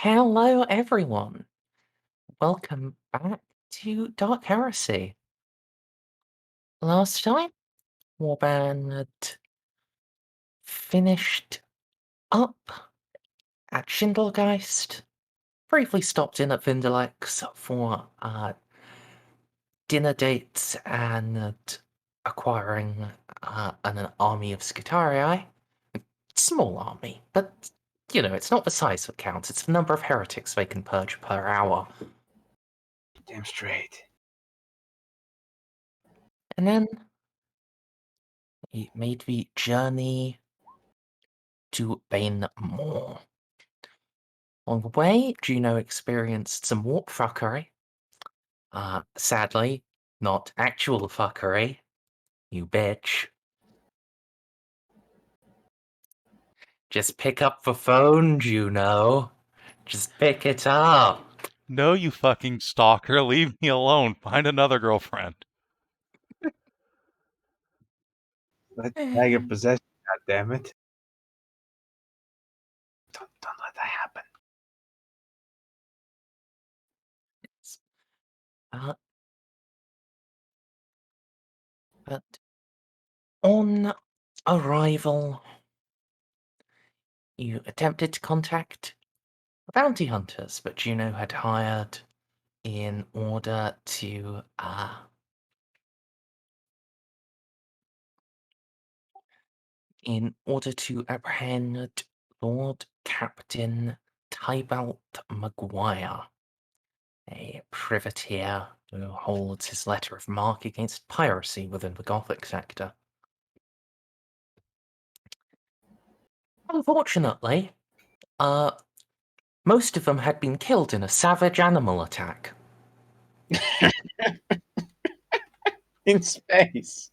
Hello, everyone. Welcome back to Dark Heresy. Last time, Warband had finished up at Schindelgeist, briefly stopped in at Vindalex for dinner dates and acquiring an army of Scutarii. Small army, but, it's not the size that counts, it's the number of heretics they can purge per hour. Damn straight. And then he made the journey to Bane Moor. On the way, Juno experienced some warp fuckery. Sadly, not actual fuckery. You bitch. Just pick up the phone, Juno. Just pick it up. No, you fucking stalker. Leave me alone. Find another girlfriend. Let Tiger possess you, goddammit. Don't let that happen. But on arrival, you attempted to contact the bounty hunters that Juno had hired in order to apprehend Lord Captain Tybalt McGuire, a privateer who holds his letter of marque against piracy within the Gothic sector. Unfortunately, most of them had been killed in a savage animal attack. In space.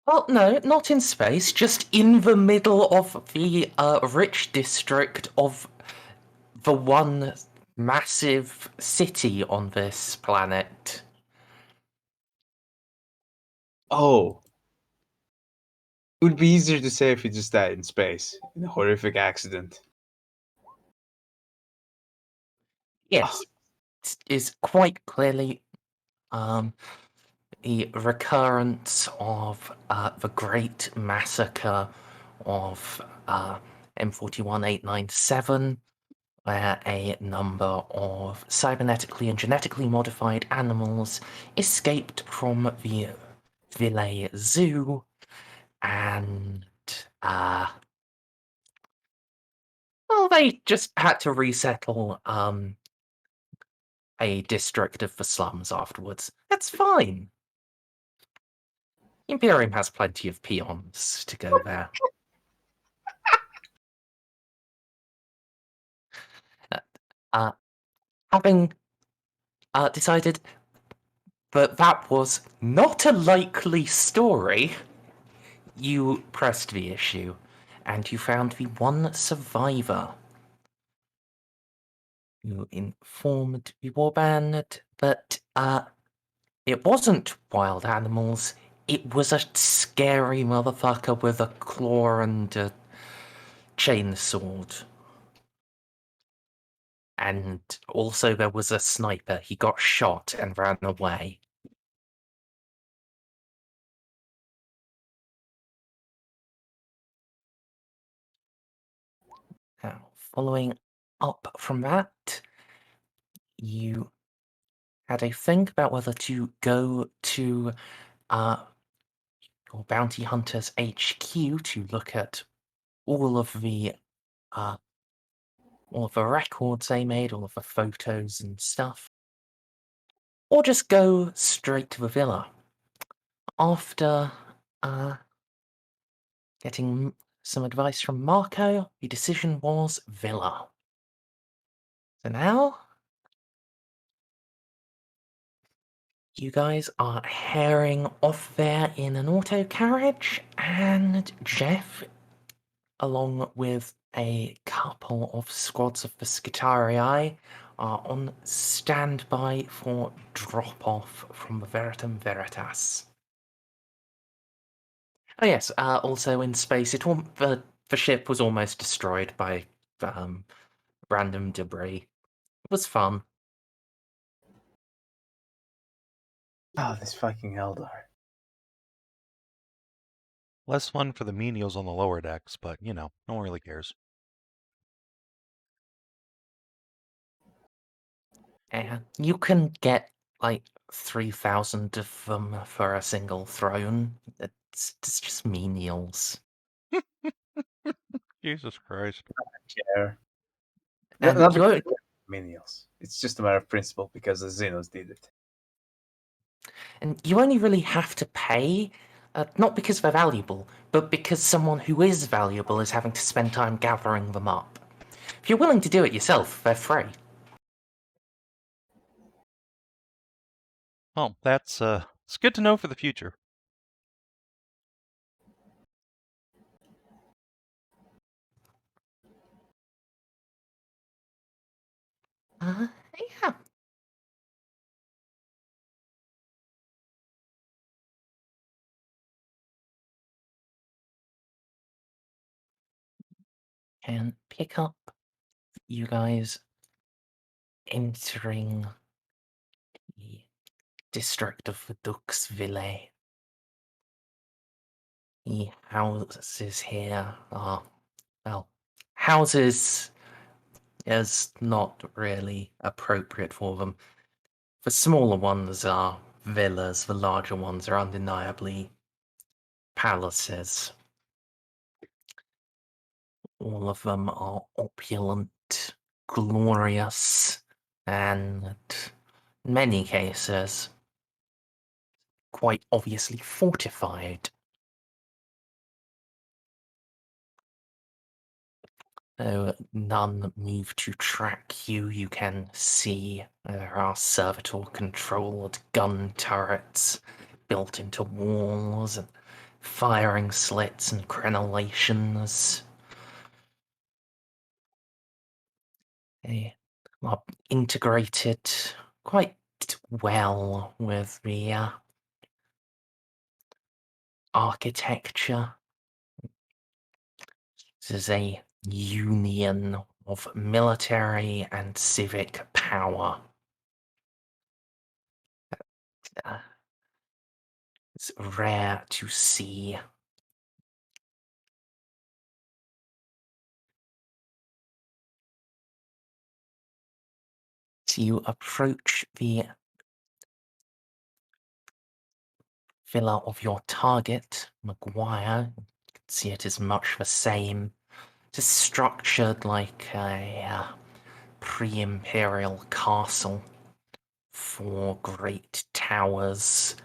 Well, no, not in space, just in the middle of the rich district of the one massive city on this planet. Oh. It would be easier to say if you just died in space in a horrific accident. Yes, it is quite clearly the recurrence of the Great Massacre of M41897, where a number of cybernetically and genetically modified animals escaped from the Ville Zoo and well, they just had to resettle a district of the slums afterwards. That's fine. Imperium has plenty of peons to go there. Having decided that that was not a likely story, you pressed the issue, and you found the one survivor who informed the warband that it wasn't wild animals, it was a scary motherfucker with a claw and a chainsword. And also there was a sniper. He got shot and ran away. Now, following up from that, you had a think about whether to go to your bounty hunter's HQ to look at all of the records they made, all of the photos and stuff, or just go straight to the villa. After getting some advice from Marco, the decision was villa. So now, you guys are herring off there in an auto carriage, and Jeff, along with a couple of squads of the Scutarii, are on standby for drop-off from the Veritum Veritas. Oh yes, also in space, the ship was almost destroyed by random debris. It was fun. Oh, this fucking Eldar. Less fun for the menials on the lower decks, but, no one really cares. Yeah, you can get like 3,000 of them for a single throne. It's just menials. Jesus Christ. Care. And Not you because won't, minions. It's just a matter of principle because the Xenos did it. and you only really have to pay, not because they're valuable, but because someone who is valuable is having to spend time gathering them up. If you're willing to do it yourself, they're free. Well, that's it's good to know for the future. Yeah. And pick up you guys entering the district of Duxville. The houses here are, well, houses is not really appropriate for them. The smaller ones are villas, the larger ones are undeniably palaces. All of them are opulent, glorious, and in many cases, quite obviously fortified. Though none move to track you, you can see there are servitor-controlled gun turrets built into walls, and firing slits and crenellations. They are integrated quite well with the architecture. This is a union of military and civic power. Uh, it's rare to see. As you approach the villa of your target, McGuire, you can see it is much the same. It is structured like a pre-imperial castle. 4 great towers,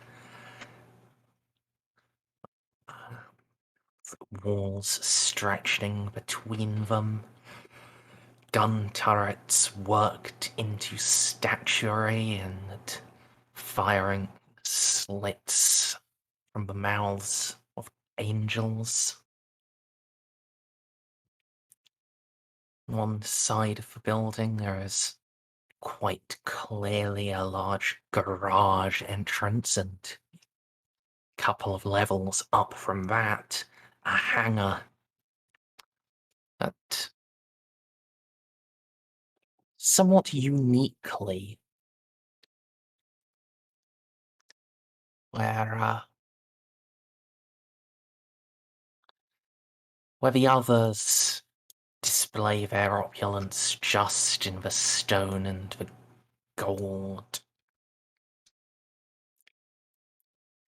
walls stretching between them, gun turrets worked into statuary, and firing slits from the mouths of angels. On one side of the building, there is quite clearly a large garage entrance, and a couple of levels up from that, a hangar that somewhat uniquely, where the others display their opulence just in the stone and the gold.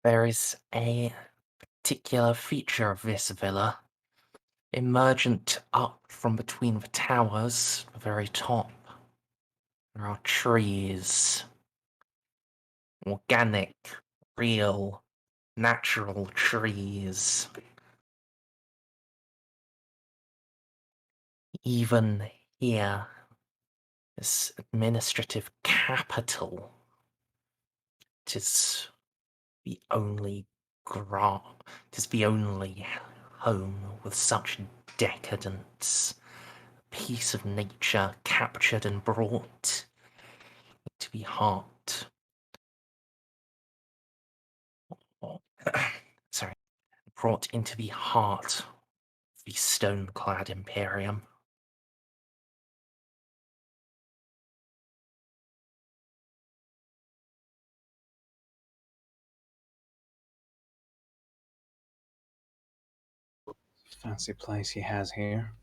There is a particular feature of this villa, emergent up from between the towers, the very top. There are trees, organic, real, natural trees. Even here, this administrative capital, it is the only it is the only home with such decadence, piece of nature captured and brought to the heart. Sorry, brought into the heart of the stone-clad Imperium. fancy place he has here.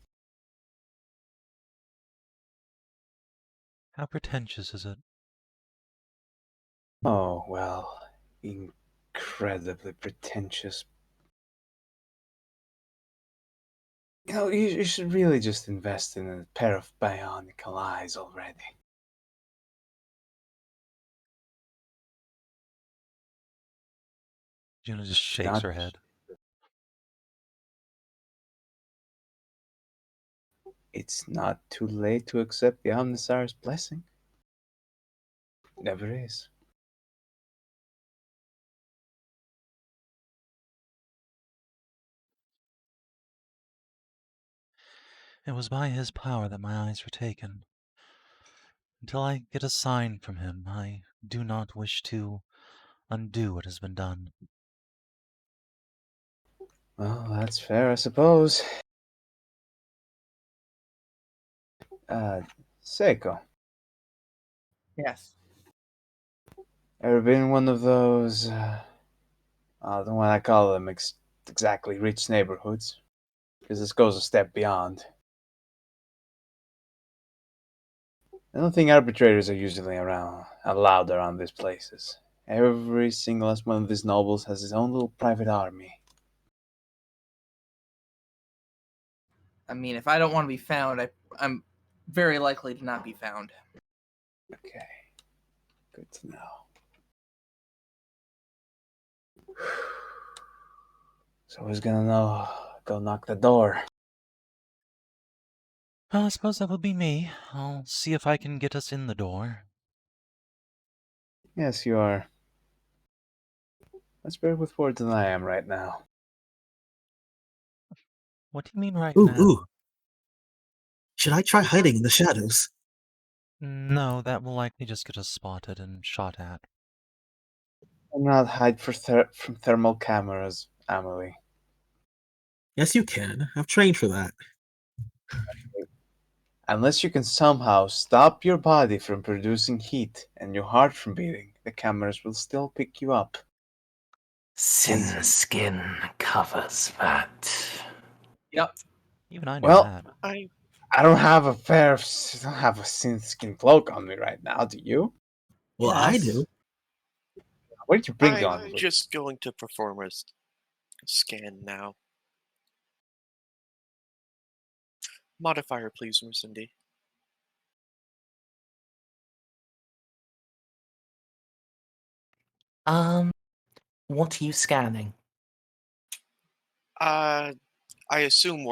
How pretentious is it? Oh, well, incredibly pretentious. You should really just invest in a pair of bionical eyes already. Juno just shakes Not, her head. it's not too late to accept the Omniscire's blessing. Never is. It was by his power that my eyes were taken. Until I get a sign from him, I do not wish to undo what has been done. Well, that's fair, I suppose. Ceiko, Yes. ever been in one of those, I don't want to call them exactly rich neighborhoods, because this goes a step beyond. I don't think arbitrators are usually allowed around these places. Every single last one of these nobles has his own little private army. I mean, if I don't want to be found, I'm very likely to not be found. Okay, good to know. So who's gonna know? Go knock the door. Well, I suppose that will be me. I'll see if I can get us in the door. Yes, you are. That's better with words than I am right now. What do you mean right Ooh, now? ooh. Should I try hiding in the shadows? No, that will likely just get us spotted and shot at. I'm not hide from thermal cameras, Amelie. Yes, you can. I've trained for that. Unless you can somehow stop your body from producing heat and your heart from beating, the cameras will still pick you up. Sin skin covers that. Yep. Even I know Well, that. I don't have I don't have a skin cloak on me right now, do you? Well, I do. Where did you bring it I'm on? just going to perform a scan now. Modifier, please, Merzendi. What are you scanning? I assume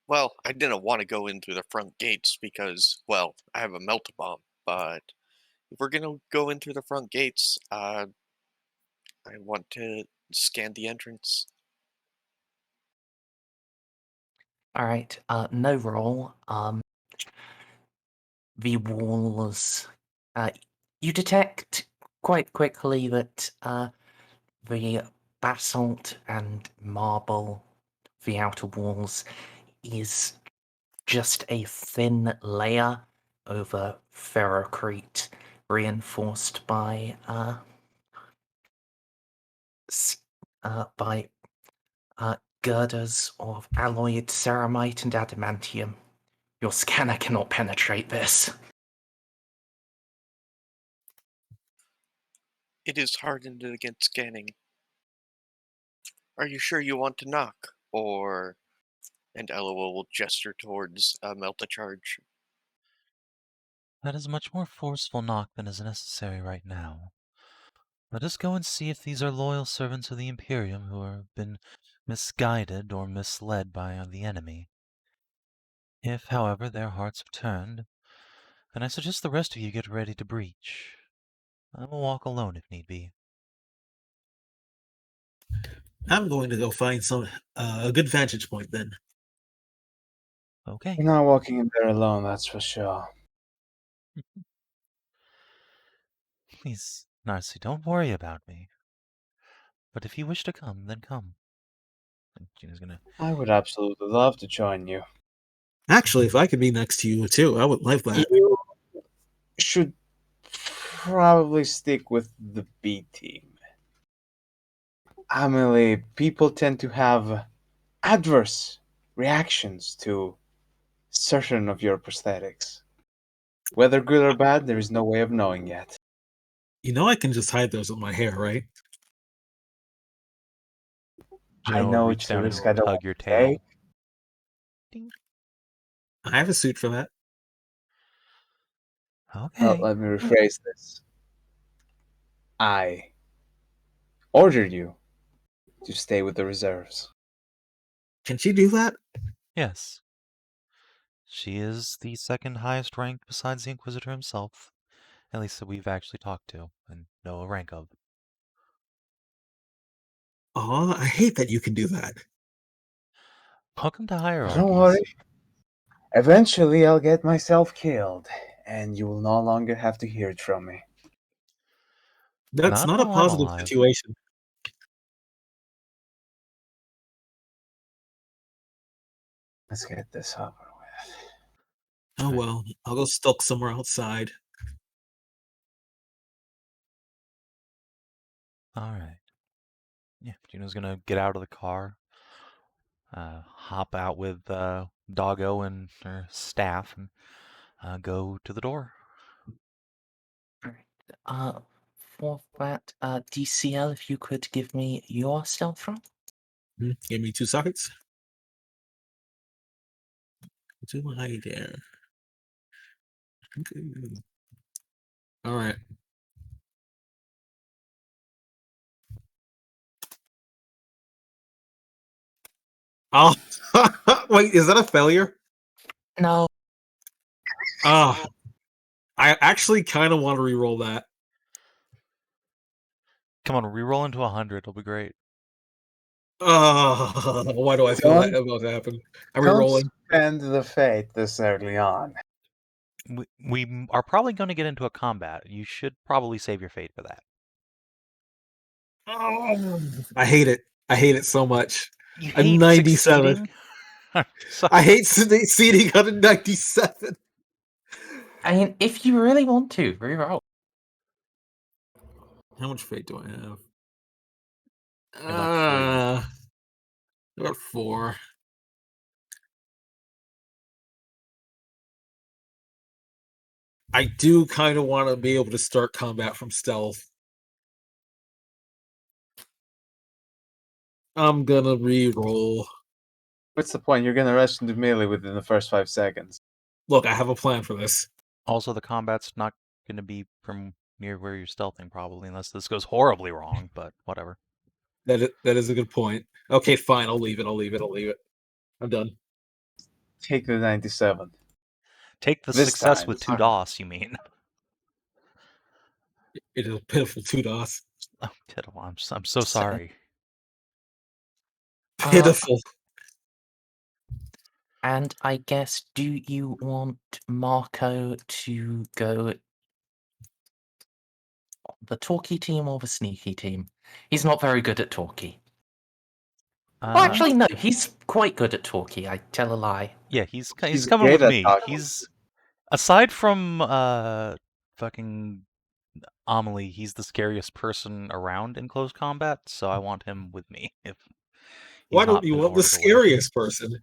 well, I didn't want to go in through the front gates because, well, I have a melt-bomb, but if we're gonna go in through the front gates, I want to scan the entrance. Alright, no roll. The walls. You detect quite quickly that the basalt and marble, the outer walls, is just a thin layer over ferrocrete, reinforced by girders of alloyed ceramite and adamantium. Your scanner cannot penetrate this. It is hardened against scanning. Are you sure you want to knock? Or... And Eloa will gesture towards a melt-a-charge. That is a much more forceful knock than is necessary right now. Let us go and see if these are loyal servants of the Imperium who have been misguided or misled by the enemy. If, however, their hearts have turned, then I suggest the rest of you get ready to breach. I will walk alone if need be. I'm going to go find a good vantage point then. Okay. You're not walking in there alone, that's for sure. Please, Narcia, don't worry about me. But if you wish to come, then come. And Gina's gonna... I would absolutely love to join you. Actually, if I could be next to you too, I would like that. You should probably stick with the B team. Amelie, people tend to have adverse reactions to certain of your prosthetics. Whether good or bad, there is no way of knowing yet. You know I can just hide those with my hair, right? I Juno will know reach it's a down risk I and don't tug want your to tail. take. Ding. I have a suit for that. Okay. Let me rephrase this. I order you to stay with the reserves. Can she do that? Yes. She is the second highest rank besides the Inquisitor himself. At least that we've actually talked to and know a rank of. Oh, I hate that you can do that. Welcome to hierarchies. Don't worry. Eventually, I'll get myself killed, and you will no longer have to hear it from me. That's not a while I'm positive alive. situation. Let's get this over with. Oh well, I'll go stalk somewhere outside. Alright. Yeah, Juno's gonna get out of the car, hop out with Doggo and her staff, and go to the door. For that, DCL, if you could give me your stealth roll. Give me 2 sockets. Do I dare? All right. Oh, wait, is that a failure? No. I actually kind of want to re-roll that. Come on, reroll into 100. It'll be great. Why do I feel that about to happen? I'm re-rolling. Don't spend the fate this early on. We are probably going to get into a combat. You should probably save your fate for that. I hate it. I hate it so much. You I'm hate 97. I hate succeeding on a 97. I mean, if you really want to, reroll. How much fate do I have? About 3. About 4. I do kind of want to be able to start combat from stealth. I'm gonna re-roll. What's the point? You're gonna rush into melee within the first 5 seconds. Look, I have a plan for this. Also, the combat's not going to be from near where you're stealthing, probably, unless this goes horribly wrong, but whatever. That is a good point. Okay, fine. I'll leave it. I'm done. Take the 97. Take the This success time, with this 2 time. DOS, you mean? It is a pitiful 2 DOS. Oh, pitiful. I'm so sorry. Pitiful. And I guess, do you want Marco to go the talkie team or the sneaky team? He's not very good at talkie. Well, actually, no, he's quite good at talkie. I tell a lie. Yeah, he's He's coming great with at me. talking. He's aside from fucking Amelie, he's the scariest person around in close combat, so I want him with me. If he's Why don't not you been want the ordered away. scariest person?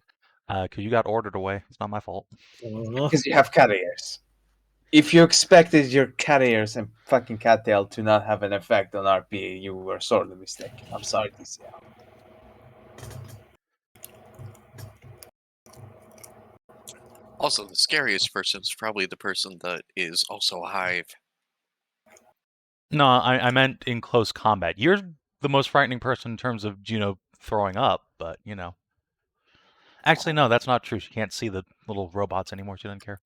Because you got ordered away. It's not my fault. Because you have cat ears. If you expected your cat ears and fucking cattail to not have an effect on RP, you were sorely mistaken. I'm sorry, DCL. Also, the scariest person is probably the person that is also a hive. No, I meant in close combat. You're the most frightening person in terms of Juno throwing up, but you know. Actually, no, that's not true. She can't see the little robots anymore. She doesn't care.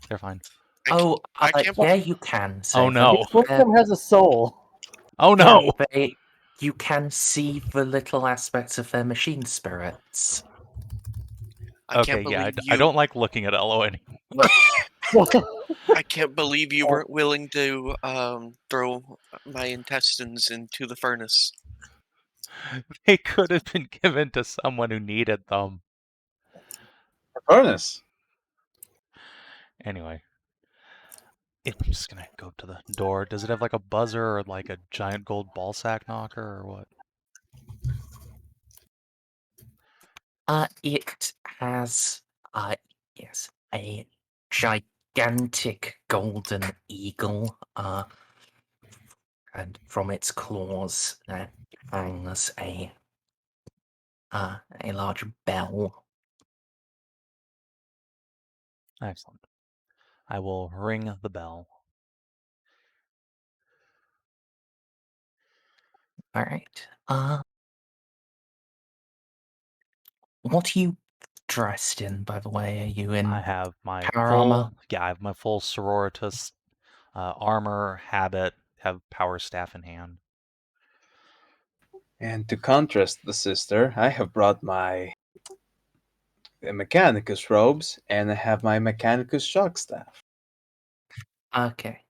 They're fine. I can't. Yeah, you can. Oh no! Which one has a soul? Oh no! Yeah, you can see the little aspects of their machine spirits. I Okay, can't believe yeah, you. I don't like looking at Eloa anymore. I can't believe you weren't willing to throw my intestines into the furnace. They could have been given to someone who needed them. The furnace. Anyway. I'm just gonna go to the door. Does it have like a buzzer or like a giant gold ball sack knocker or what? It has, yes, a gigantic golden eagle, and from its claws there hangs a large bell. Excellent. I will ring the bell. All right. What are you dressed in, by the way? Are you in I have my power armor? I have my full Sororitas armor, habit, have power staff in hand. And to contrast the sister, I have brought my Mechanicus robes, and I have my Mechanicus shock staff. Okay.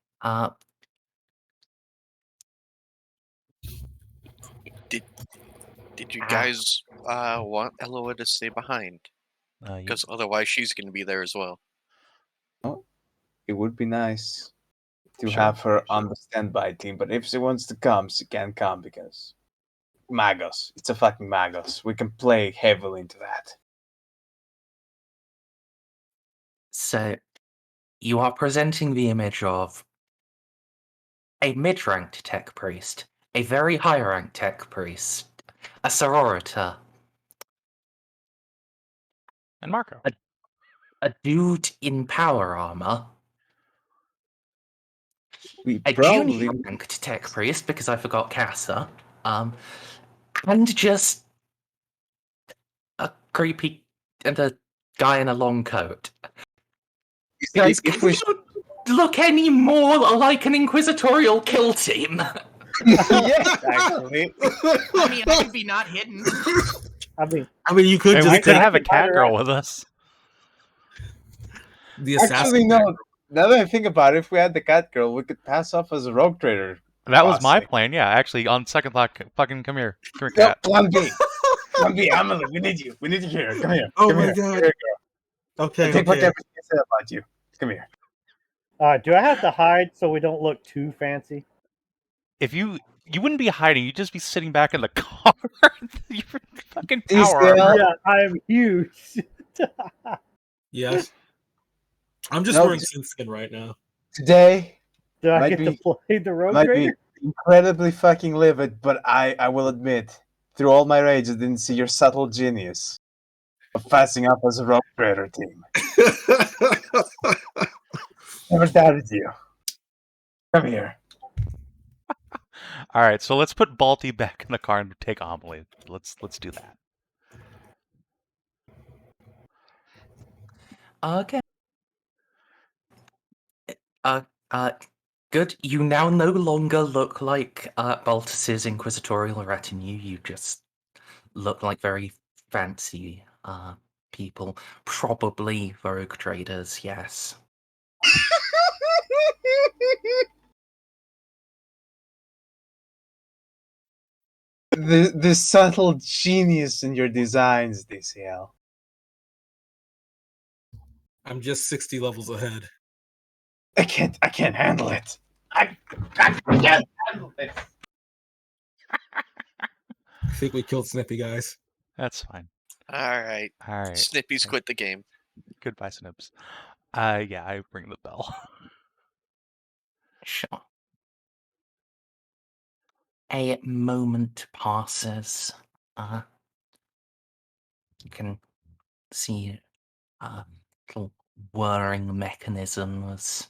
Did you guys want Eloa to stay behind? Because otherwise she's going to be there as well. It would be nice to Sure, have her on the standby team, but if she wants to come, she can come because Magos. It's a fucking Magos. We can play heavily into that. So, you are presenting the image of a mid-ranked tech priest, a very high-ranked tech priest, a sororita, and Marco. a dude in power armor, We a probably junior-ranked tech priest, because I forgot Casa, and just a creepy and a guy in a long coat. Guys, if we look any more like an inquisitorial kill team. yes, actually. I mean, I could be not hidden. I mean, you could Hey, just we could take have a cat girl with us. the assassin. Actually, no. Now that I think about it, if we had the cat girl, we could pass off as a rogue trader. That was my Bossy. plan, yeah. Actually, on second thought, fucking come here. Come here, No, cat. plan B. Plan B, Emily, we need you. We need you here. Come here. Oh Come my here. god. Come here, girl. Okay, I take okay. whatever she said about you. Come here. Do I have to hide so we don't look too fancy? If you wouldn't be hiding, you'd just be sitting back in the car. You're fucking These power girls- armor. Yeah, I am huge. Yes. I'm just No, wearing skin right now. Today Do I Might get to be- play the road might be trader? incredibly fucking livid, but I will admit, through all my rage, I didn't see your subtle genius of passing up as a rogue trader team. Never doubted you. Come here. All right, so let's put Balti back in the car and take Amelie. Let's do that. Okay. Good. You now no longer look like Baltus's inquisitorial retinue. You just look like very fancy people. Probably rogue traders, yes. The subtle genius in your designs, DCL. I'm just 60 levels ahead. I can't handle it. I can't handle it. I think we killed Snippy, guys. That's fine. Alright. All right. Snippy's quit the game. Goodbye, Snips. Yeah, I ring the bell. Sure. A moment passes. You can see little whirring mechanisms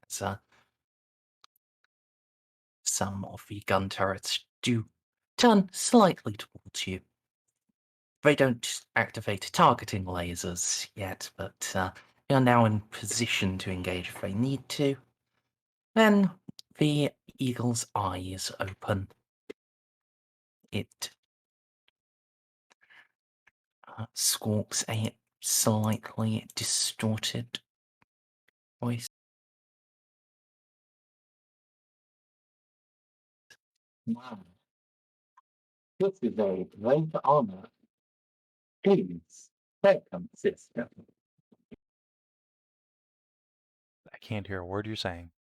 as some of the gun turrets do turn slightly towards you. They don't activate targeting lasers yet, but you're now in position to engage if they need to. Then the eagle's eyes open. It squawks a slightly distorted voice. Wow. This is a great honor. Please, welcome, sister. I can't hear a word you're saying.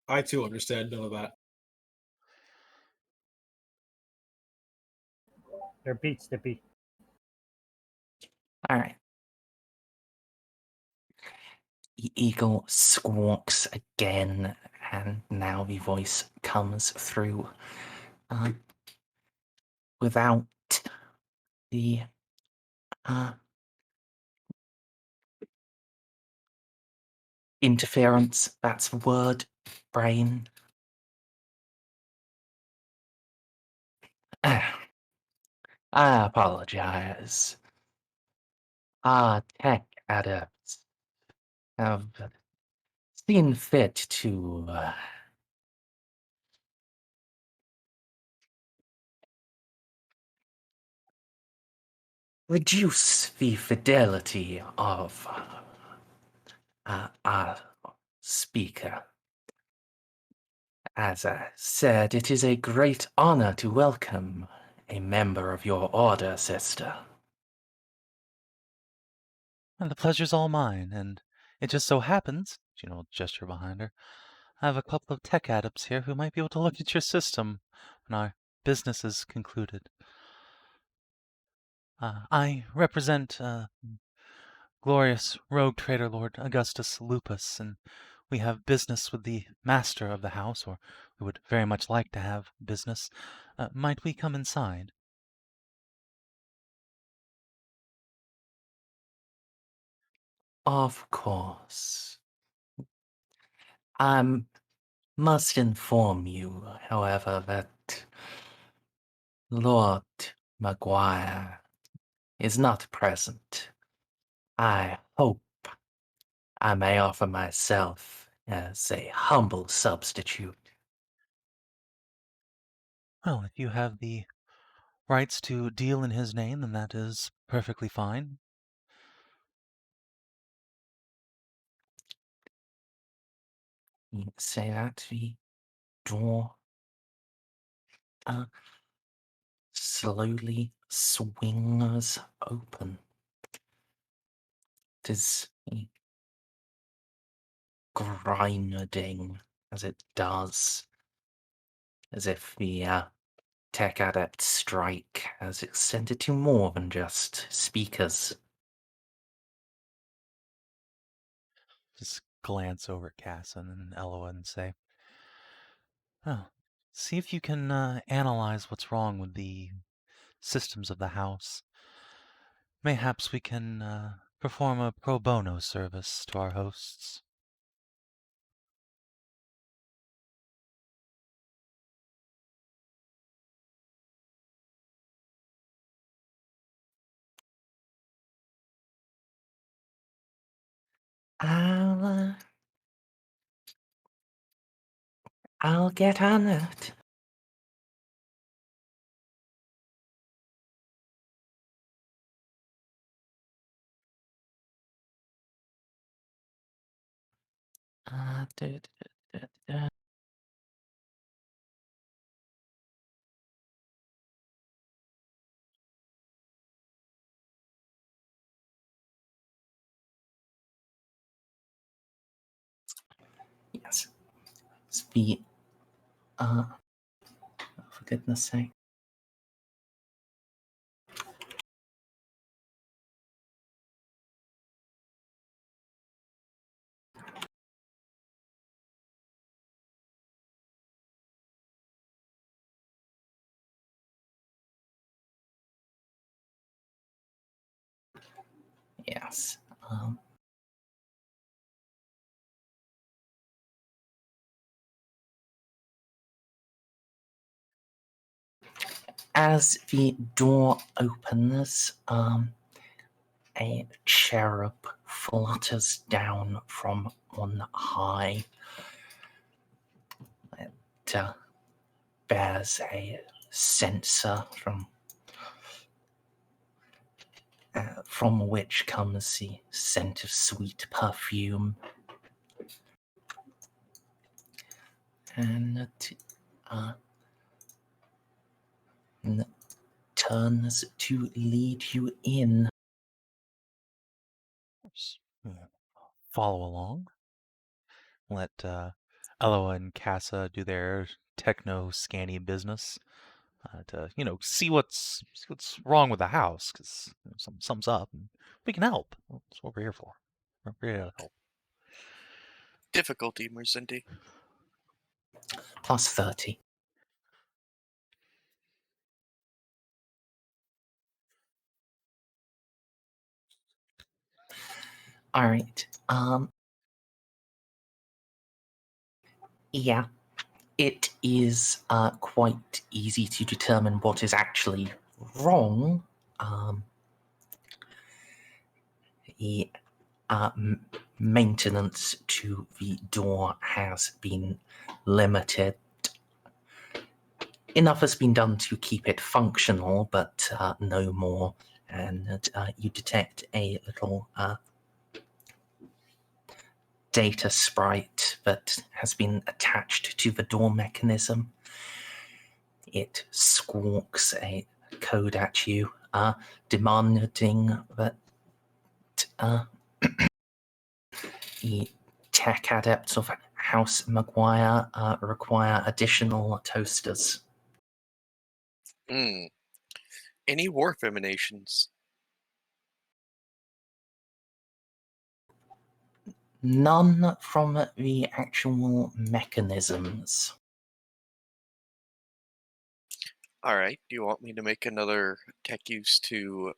I too understand none of that. They're beat Snippy. All right. The eagle squawks again, and now the voice comes through without the interference. That's the word, brain. I apologize. Our tech adepts have seen fit to reduce the fidelity of our speaker. As I said, it is a great honor to welcome a member of your order, sister. And the pleasure's all mine, and it just so happens, Juno will gesture behind her, I have a couple of tech adepts here who might be able to look at your system when our business is concluded. I represent glorious rogue trader Lord Augustus Lupus, and we have business with the master of the house, or we would very much like to have business. Might we come inside? Of course. I must inform you, however, that Lord McGuire is not present. I hope I may offer myself as a humble substitute. Well, if you have the rights to deal in his name, then that is perfectly fine. You say that the door slowly swings open. It is grinding as it does, as if the tech adept strike has extended to more than just speakers. Just glance over at Casson and Eloa and say, "Oh, see if you can analyze what's wrong with the systems of the house. Mayhaps we can perform a pro bono service to our hosts." I'll get on it. Da, da, da, da. Yes. Speed. For goodness sake. Yes. As the door opens, a cherub flutters down from on high. It bears a censer from which comes the scent of sweet perfume. And it turns to lead you in. Follow along. Let Eloa and Casa do their techno-scanny business. to see what's wrong with the house, because something's up, and we can help. That's what we're here for. We're here to help. Difficulty, Merzendi. Plus 30. All right. Yeah, it is quite easy to determine what is actually wrong. The maintenance to the door has been limited. Enough has been done to keep it functional, but no more. And you detect a little data sprite that has been attached to the door mechanism. It squawks a code at you, demanding that the tech adepts of House McGuire require additional toasters. Any warp emanations? None from the actual mechanisms. Alright, do you want me to make another tech use to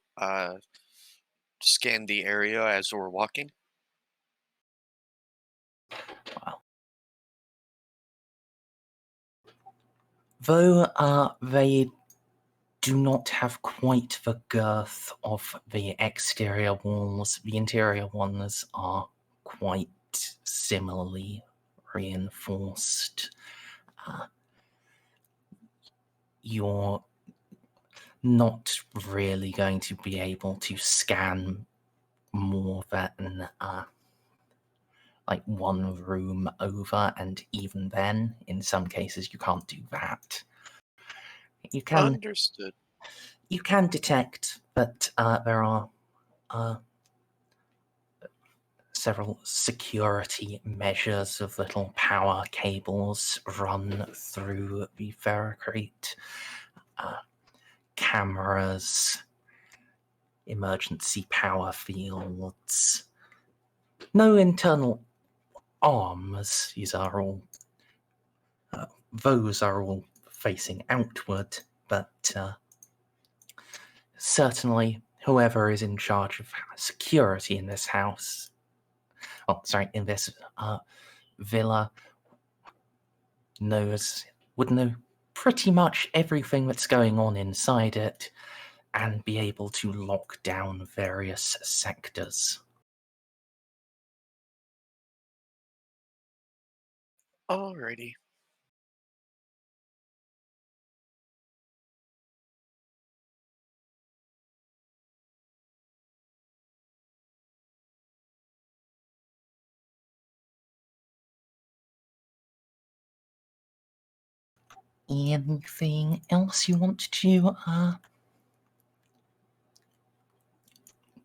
scan the area as we're walking? Well, though they do not have quite the girth of the exterior walls, the interior ones are quite similarly reinforced. You're not really going to be able to scan more than like one room over, and even then, in some cases, you can't do that. You can Understood. You can detect that there are several security measures of little power cables run through the ferrocrete, cameras, emergency power fields. No internal arms. Those are all facing outward, but certainly whoever is in charge of security in this house, in this villa, would know pretty much everything that's going on inside it and be able to lock down various sectors. Alrighty. Anything else you want to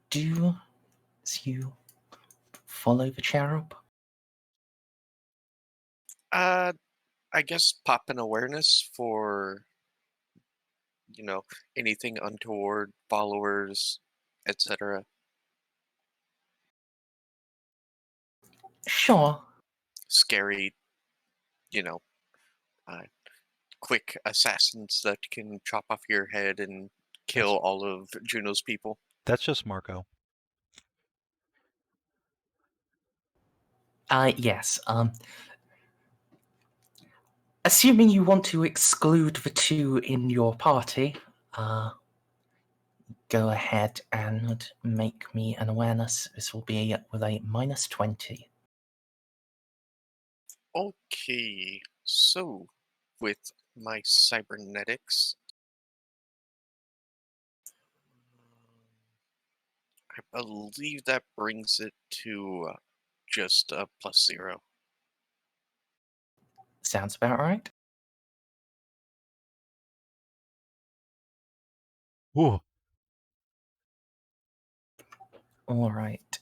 do as you follow the cherub? I guess pop an awareness for, anything untoward, followers, etc. Sure. Scary, quick assassins that can chop off your head and kill all of Juno's people. That's just Marco. Yes. Assuming you want to exclude the two in your party, go ahead and make me an awareness. This will be with a minus 20. Okay, so with my cybernetics, I believe that brings it to just a +0. Sounds about right. Ooh. All right.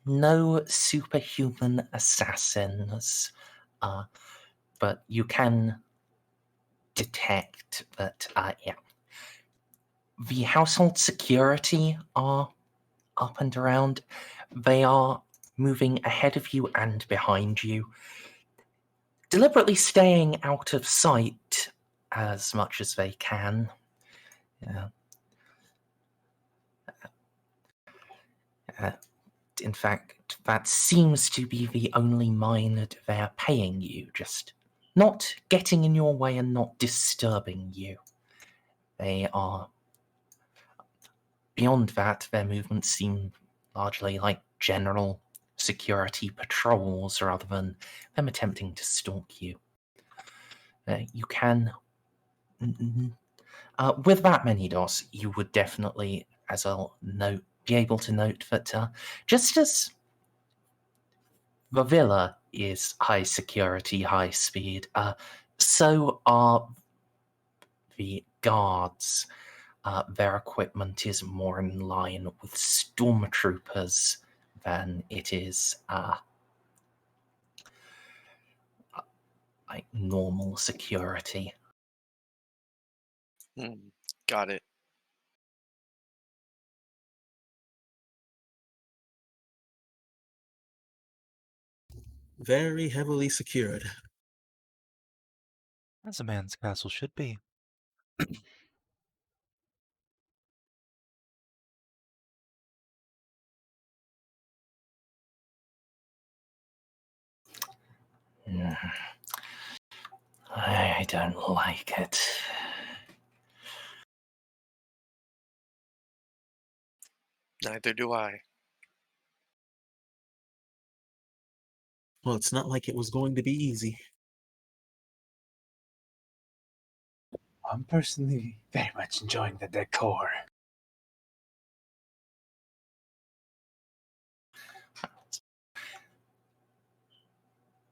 No superhuman assassins, but you can detect that, the household security are up and around. They are moving ahead of you and behind you, deliberately staying out of sight as much as they can. In fact, that seems to be the only mind they're paying you, just not getting in your way and not disturbing you. They are... Beyond that, their movements seem largely like general security patrols rather than them attempting to stalk you. You can... with that many doors, you would definitely, as I'll note, be able to note that just as the villa is high security, high speed, so are the guards. Their equipment is more in line with stormtroopers than it is like normal security. Got it. Very heavily secured. As a man's castle should be. I don't like it. Neither do I. Well, it's not like it was going to be easy. I'm personally very much enjoying the decor.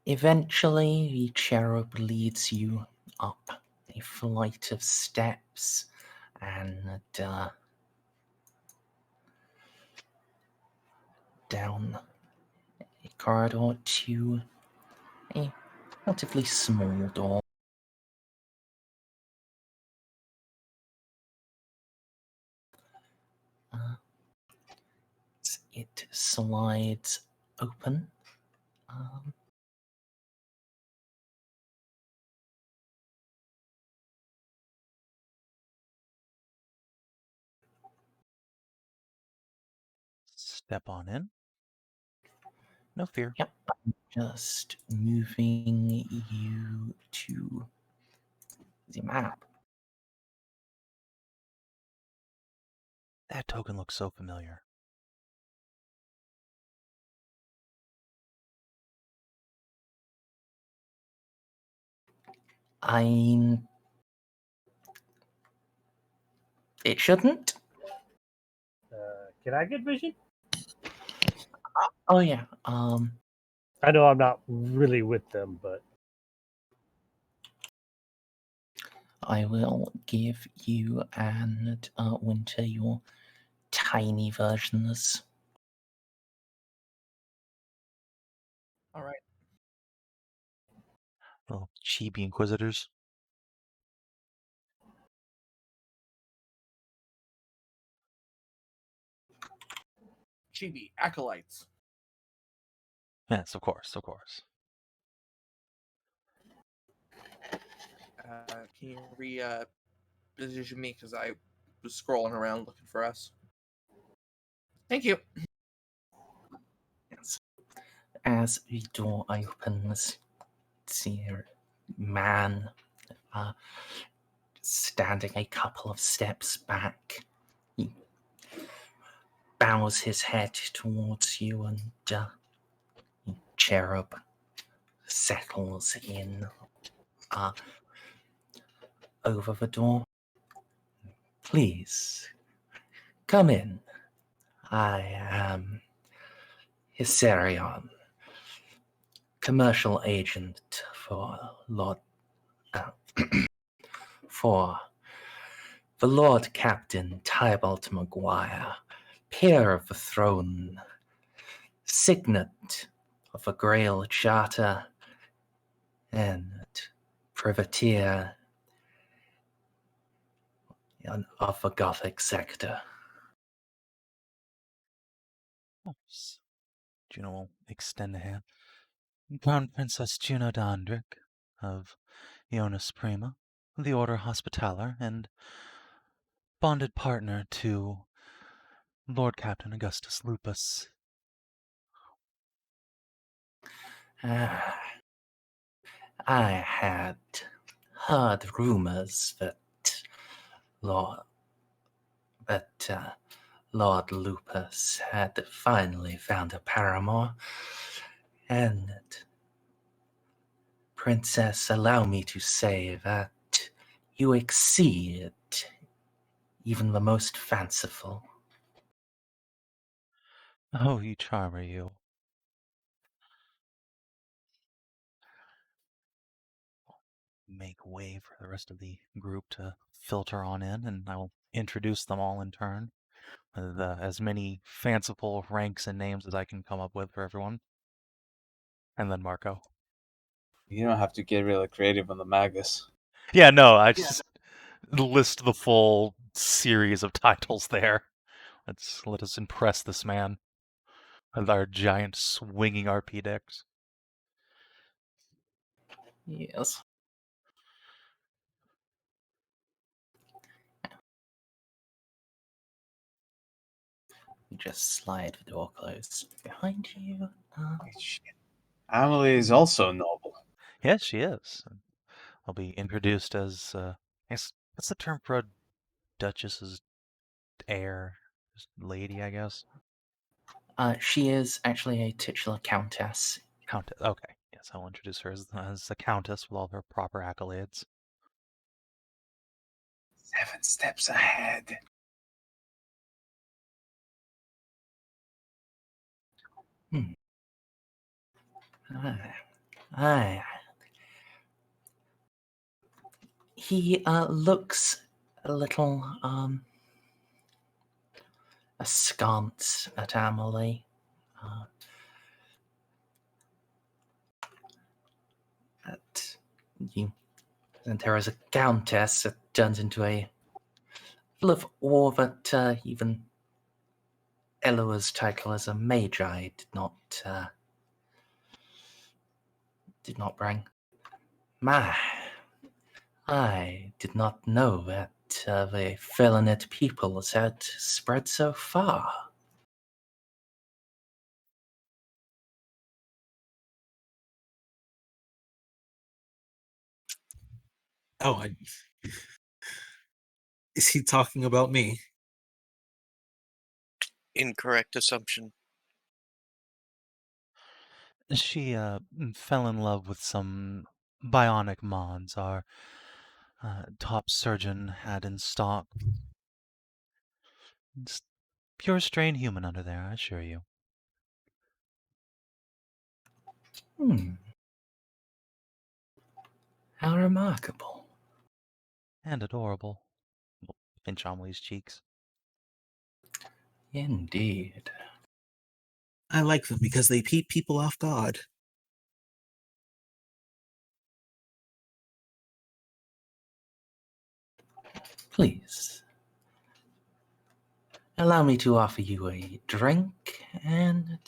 Eventually, the cherub leads you up a flight of steps and down a corridor to a relatively small door. It slides open. Step on in. No fear. Yep, I'm just moving you to the map. That token looks so familiar. It shouldn't. Can I get vision? Oh yeah. I know I'm not really with them, but I will give you and Winter your tiny versions. All right. Little chibi inquisitors. Chibi Acolytes. Yes, of course, of course. Can you position me because I was scrolling around looking for us. Thank you. Yes. As the door opens, see a man standing a couple of steps back. He bows his head towards you, and the cherub settles in over the door. Please, come in. I am Hyserion, commercial agent for for the Lord Captain Tybalt McGuire, peer of the throne, signet of the Grail Charter, and privateer of the Gothic sector. Oops. Juno will extend a hand. Crown Princess Juno Dandrick of Ionis Prima, the Order Hospitaller, and bonded partner to Lord Captain Augustus Lupus. Ah, I had heard rumors that Lord Lord Lupus had finally found a paramour, and Princess, allow me to say that you exceed even the most fanciful. Oh, you charmer, you. Make way for the rest of the group to filter on in, and I will introduce them all in turn with as many fanciful ranks and names as I can come up with for everyone. And then Marco. You don't have to get really creative on the Magus. Yeah, no, I just list the full series of titles there. Let us impress this man with our giant swinging RP decks. Yes. You just slide the door closed behind you. Shit. Amelie is also noble. Yes, she is. I'll be introduced as, what's the term for a duchess's heir? Just lady, I guess? She is actually a titular countess. Countess. Okay. Yes, I'll introduce her as a countess with all her proper accolades. 7 steps ahead. He looks a little askance at Amelie. At you present her as a countess, it turns into a full of awe that even Eloa's title as a magi did not bring. My, I did not know that the Felinite peoples had spread so far. Oh, is he talking about me? Incorrect assumption. She fell in love with some bionic mods our top surgeon had in stock. It's pure strain human under there, I assure you. How remarkable. And adorable. Pinch Amelie's cheeks. Indeed. I like them because they keep people off guard. Please, allow me to offer you a drink and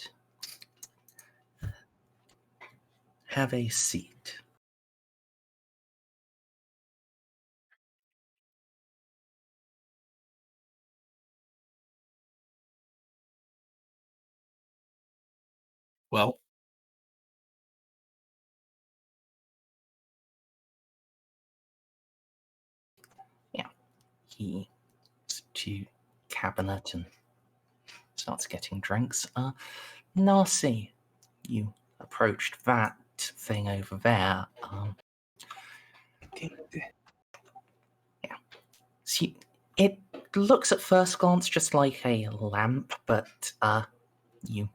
have a seat. Well, He to cabinet and starts getting drinks. Narcia, you approached that thing over there. See, it looks at first glance just like a lamp, but you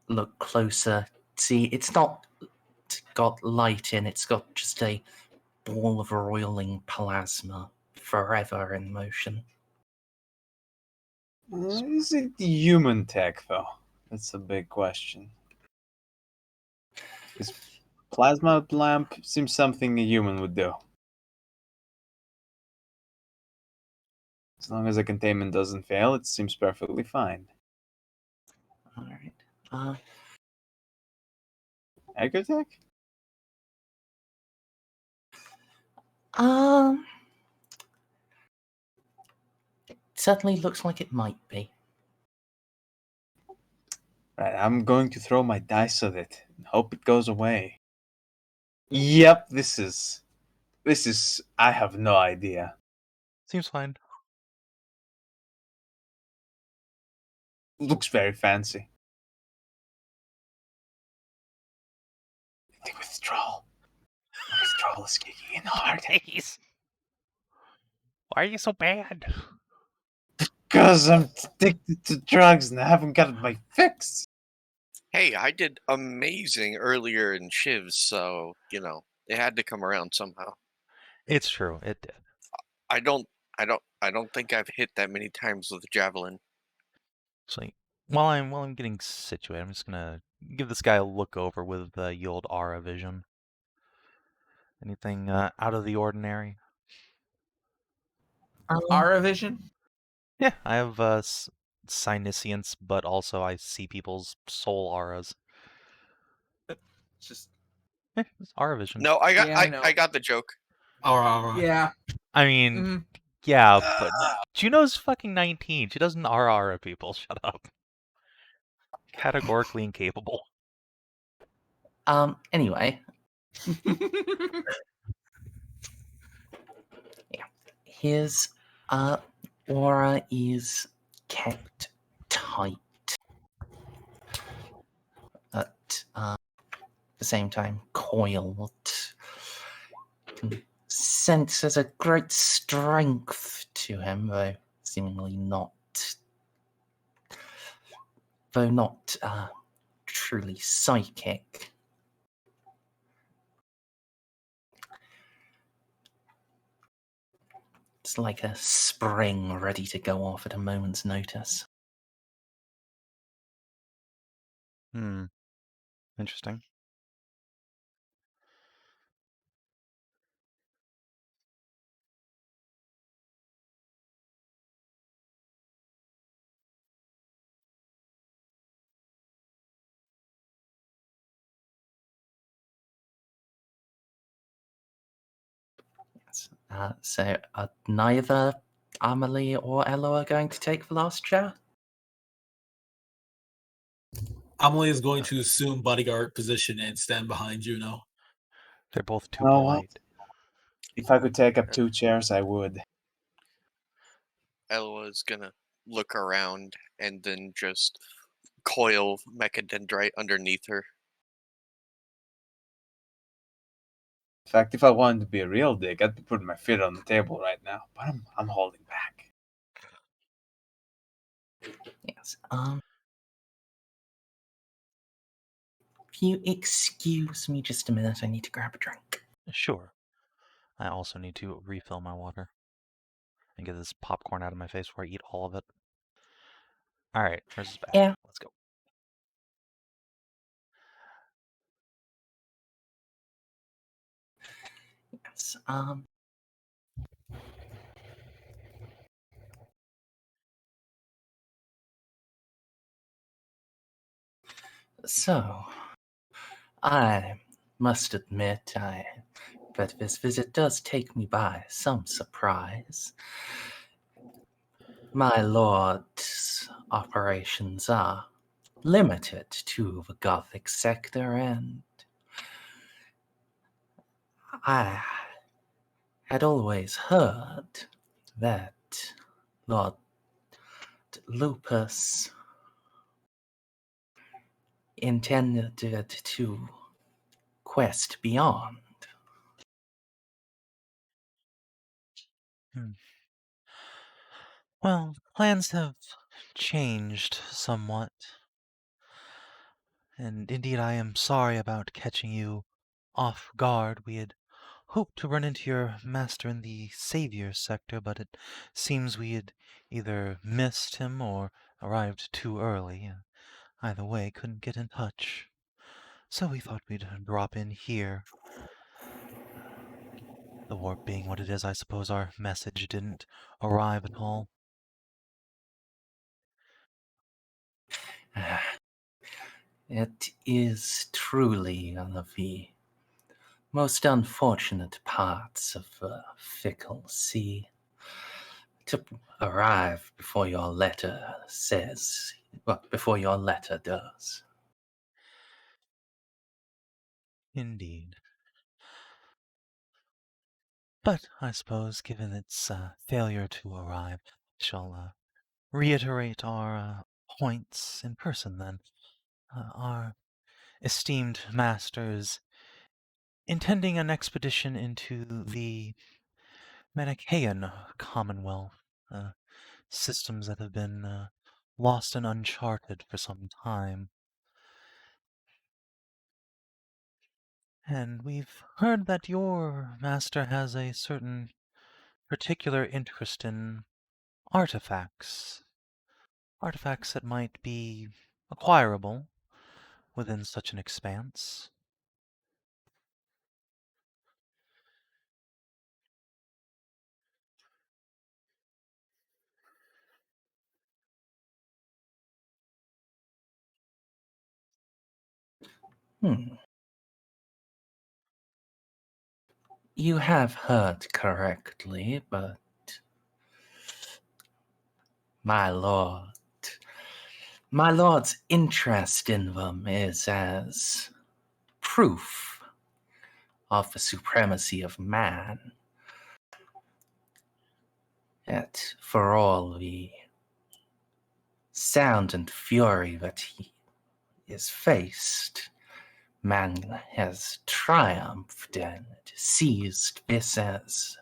look closer. See, it's not got light in, it's got just a ball of roiling plasma forever in motion. Is it human tech, though? That's a big question. Because plasma lamp seems something a human would do. As long as the containment doesn't fail, it seems perfectly fine. All right. Egg attack? It certainly looks like it might be. Right, I'm going to throw my dice at it and hope it goes away. Yep, this is... I have no idea. Seems fine. Looks very fancy. The withdrawal. The withdrawal is kicking in hard. Please. Why are you so bad? Because I'm addicted to drugs and I haven't gotten my fix. Hey, I did amazing earlier in Shivs, so, it had to come around somehow. It's true. It did. I don't think I've hit that many times with a javelin. Actually, while I'm getting situated, I'm just gonna give this guy a look over with the old aura vision. Anything out of the ordinary? Aura vision? Yeah, I have Synescience, but also I see people's soul auras. Just It's aura vision. No, I got Yeah, I know. I got the joke. All right. yeah. I mean, Mhm. yeah, but Juno's fucking 19. She doesn't aura people. Shut up. Categorically incapable. Anyway, his aura is kept tight. At the same time, coiled. Can sense there's a great strength to him, though seemingly not. Though not truly psychic. It's like a spring ready to go off at a moment's notice. Interesting. So are neither Amelie or Eloa going to take the last chair? Amelie is going to assume bodyguard position and stand behind Juno. They're both too Oh, what? polite. If I could take up 2 chairs, I would. Eloa's gonna look around and then just coil mechadendrite underneath her. In fact, if I wanted to be a real dick, I'd be putting my feet on the table right now. But I'm holding back. Yes. If you excuse me just a minute, I need to grab a drink. Sure. I also need to refill my water and get this popcorn out of my face before I eat all of it. Alright, Merz is back. Yeah. Let's go. Yes. So, I must admit that this visit does take me by some surprise. My lord's operations are limited to the Gothic sector, and I had always heard that Lord Lupus intended to quest beyond. Well, plans have changed somewhat. And indeed, I am sorry about catching you off guard. We had hoped to run into your master in the Savior sector, but it seems we had either missed him or arrived too early. Either way, couldn't get in touch. So we thought we'd drop in here. The warp being what it is, I suppose our message didn't arrive at all. It is truly one of the most unfortunate parts of a fickle sea to arrive before your letter says, well, before your letter does. Indeed. But I suppose, given its failure to arrive, I shall reiterate our points in person then. Our esteemed masters intending an expedition into the Manichaean Commonwealth, systems that have been lost and uncharted for some time. And we've heard that your master has a certain particular interest in artifacts. Artifacts that might be acquirable within such an expanse. You have heard correctly, but my lord's interest in them is as proof of the supremacy of man. Yet, for all the sound and fury that he is faced, man has triumphed and seized this as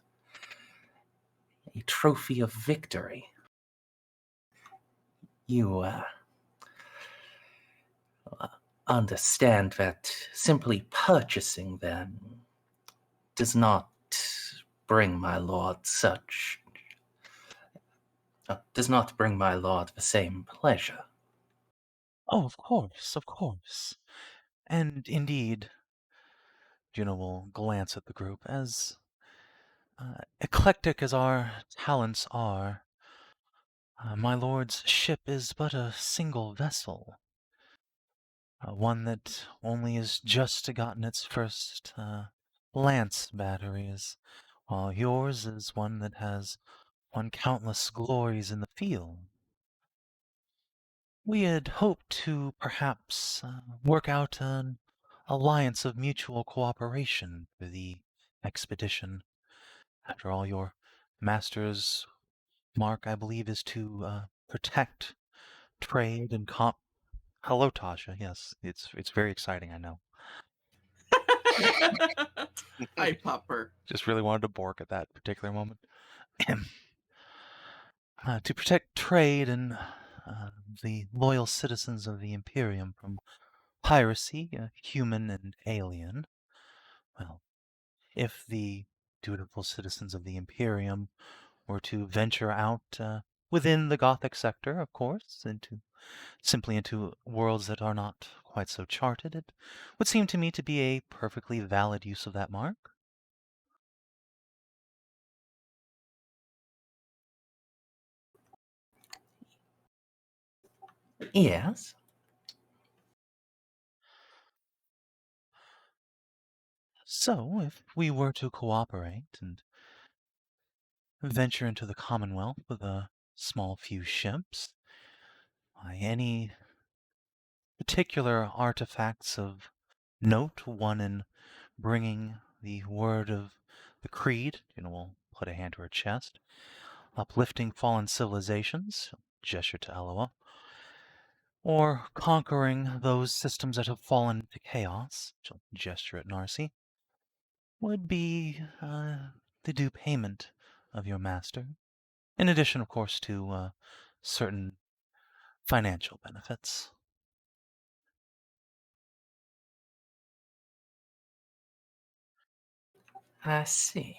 a trophy of victory. You understand that simply purchasing them does not bring my lord the same pleasure. Oh, of course, of course. And indeed, Juno will glance at the group. As eclectic as our talents are, my lord's ship is but a single vessel. One that only has just gotten its first lance batteries, while yours is one that has won countless glories in the field. We had hoped to perhaps work out an alliance of mutual cooperation for the expedition. After all, your master's mark, I believe, is to protect trade and Hello, Tasha. Yes, it's very exciting, I know. Hi, Pupper. Just really wanted to bork at that particular moment. To protect trade and the loyal citizens of the Imperium from piracy, human and alien. Well, if the dutiful citizens of the Imperium were to venture out within the Gothic sector, of course, simply into worlds that are not quite so charted, it would seem to me to be a perfectly valid use of that mark. Yes. So, if we were to cooperate and venture into the Commonwealth with a small few ships, any particular artifacts of note, one in bringing the word of the creed, we'll put a hand to her chest, uplifting fallen civilizations, gesture to Eloa, or conquering those systems that have fallen into chaos, gesture at Narcia, would be the due payment of your master, in addition, of course, to certain financial benefits. I see.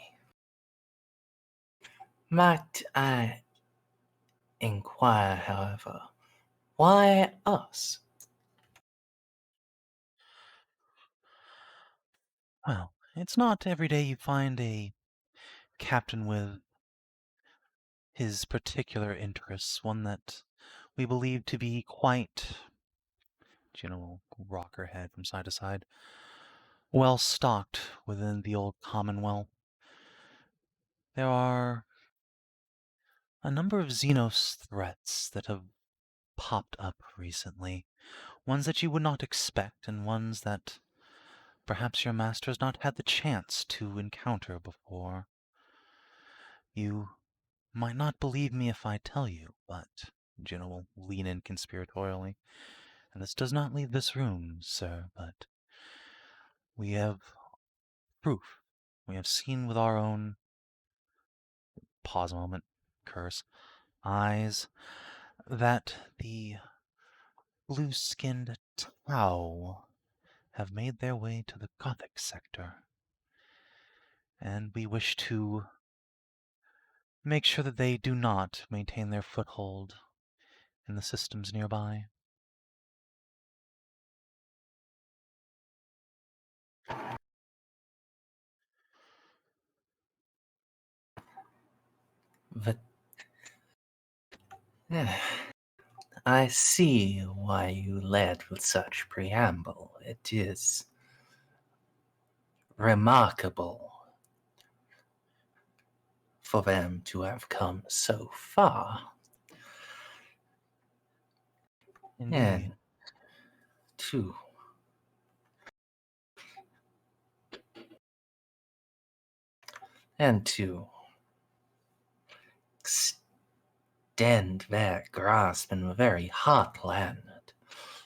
Might I inquire, however, why us? Well, it's not every day you find a captain with his particular interests, one that we believe to be quite Juno will rock her head from side to side. Well stocked within the old Commonwealth. There are a number of Xenos threats that have popped up recently. Ones that you would not expect, and ones that perhaps your master has not had the chance to encounter before. You might not believe me if I tell you, but Juno will lean in conspiratorially. And this does not leave this room, sir, but we have proof. We have seen with our own, pause a moment, curse, eyes, that the blue-skinned Tau have made their way to the Gothic sector. And we wish to make sure that they do not maintain their foothold in the systems nearby. But I see why you led with such preamble. It is remarkable for them to have come so far. Indeed. And to extend their grasp in the very heartland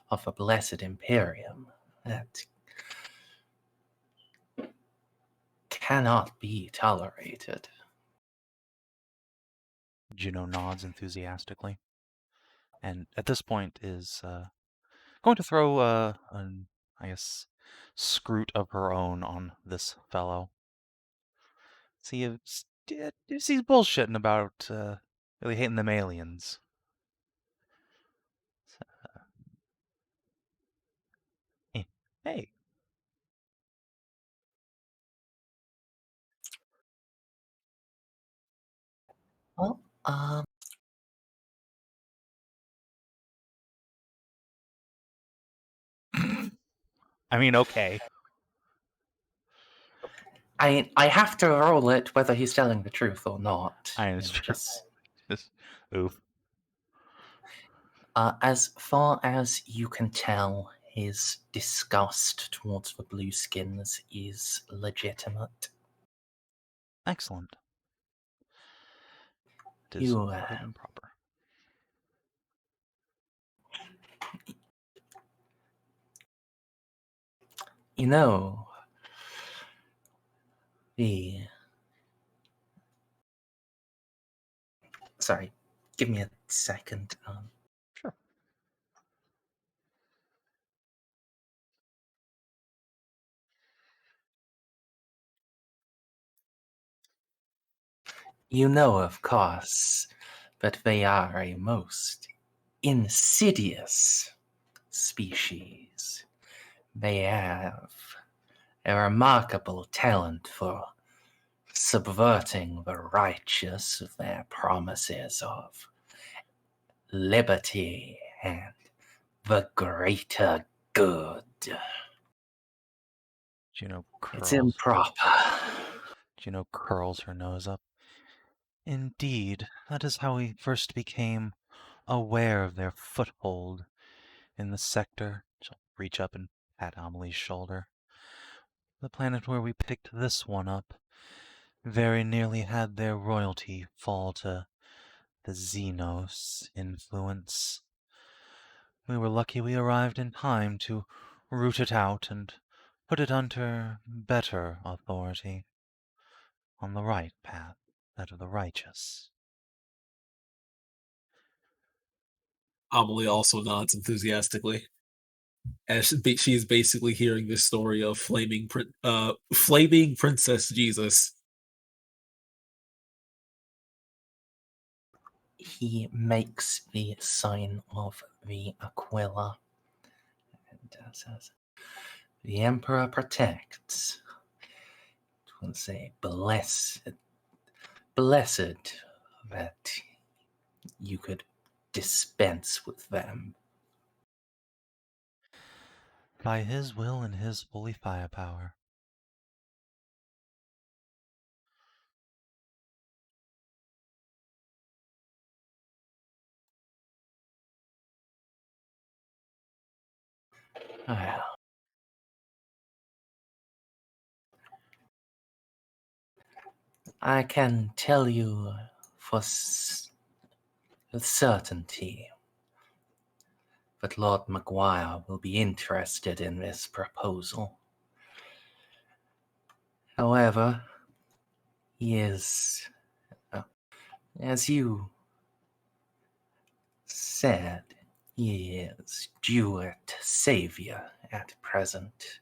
of a blessed Imperium that cannot be tolerated. Juno nods enthusiastically, and at this point is going to throw an, I guess, scroot of her own on this fellow. See if he's bullshitting about really hating them aliens. Hey. Well, I mean, okay. I have to roll it whether he's telling the truth or not. I understand. Just oof. As far as you can tell, his disgust towards the blueskins is legitimate. Excellent. It is quite improper. You know, Sorry, give me a second. Sure. You know, of course, that they are a most insidious species. They have a remarkable talent for subverting the righteous with their promises of liberty and the greater good. Juno It's curls. improper. Juno curls her nose up. Indeed, that is how we first became aware of their foothold in the sector. She'll reach up and pat Amelie's shoulder. The planet where we picked this one up very nearly had their royalty fall to the Xenos influence. We were lucky we arrived in time to root it out and put it under better authority, on the right path, that of the righteous. Amelie also nods enthusiastically, as she is basically hearing this story of flaming Princess Jesus. He makes the sign of the Aquila and says, "The Emperor protects." It will say, blessed that you could dispense with them. By his will and his holy firepower. Well, I can tell you with certainty that Lord McGuire will be interested in this proposal. However, he is, as you said, he is due at Savior at present.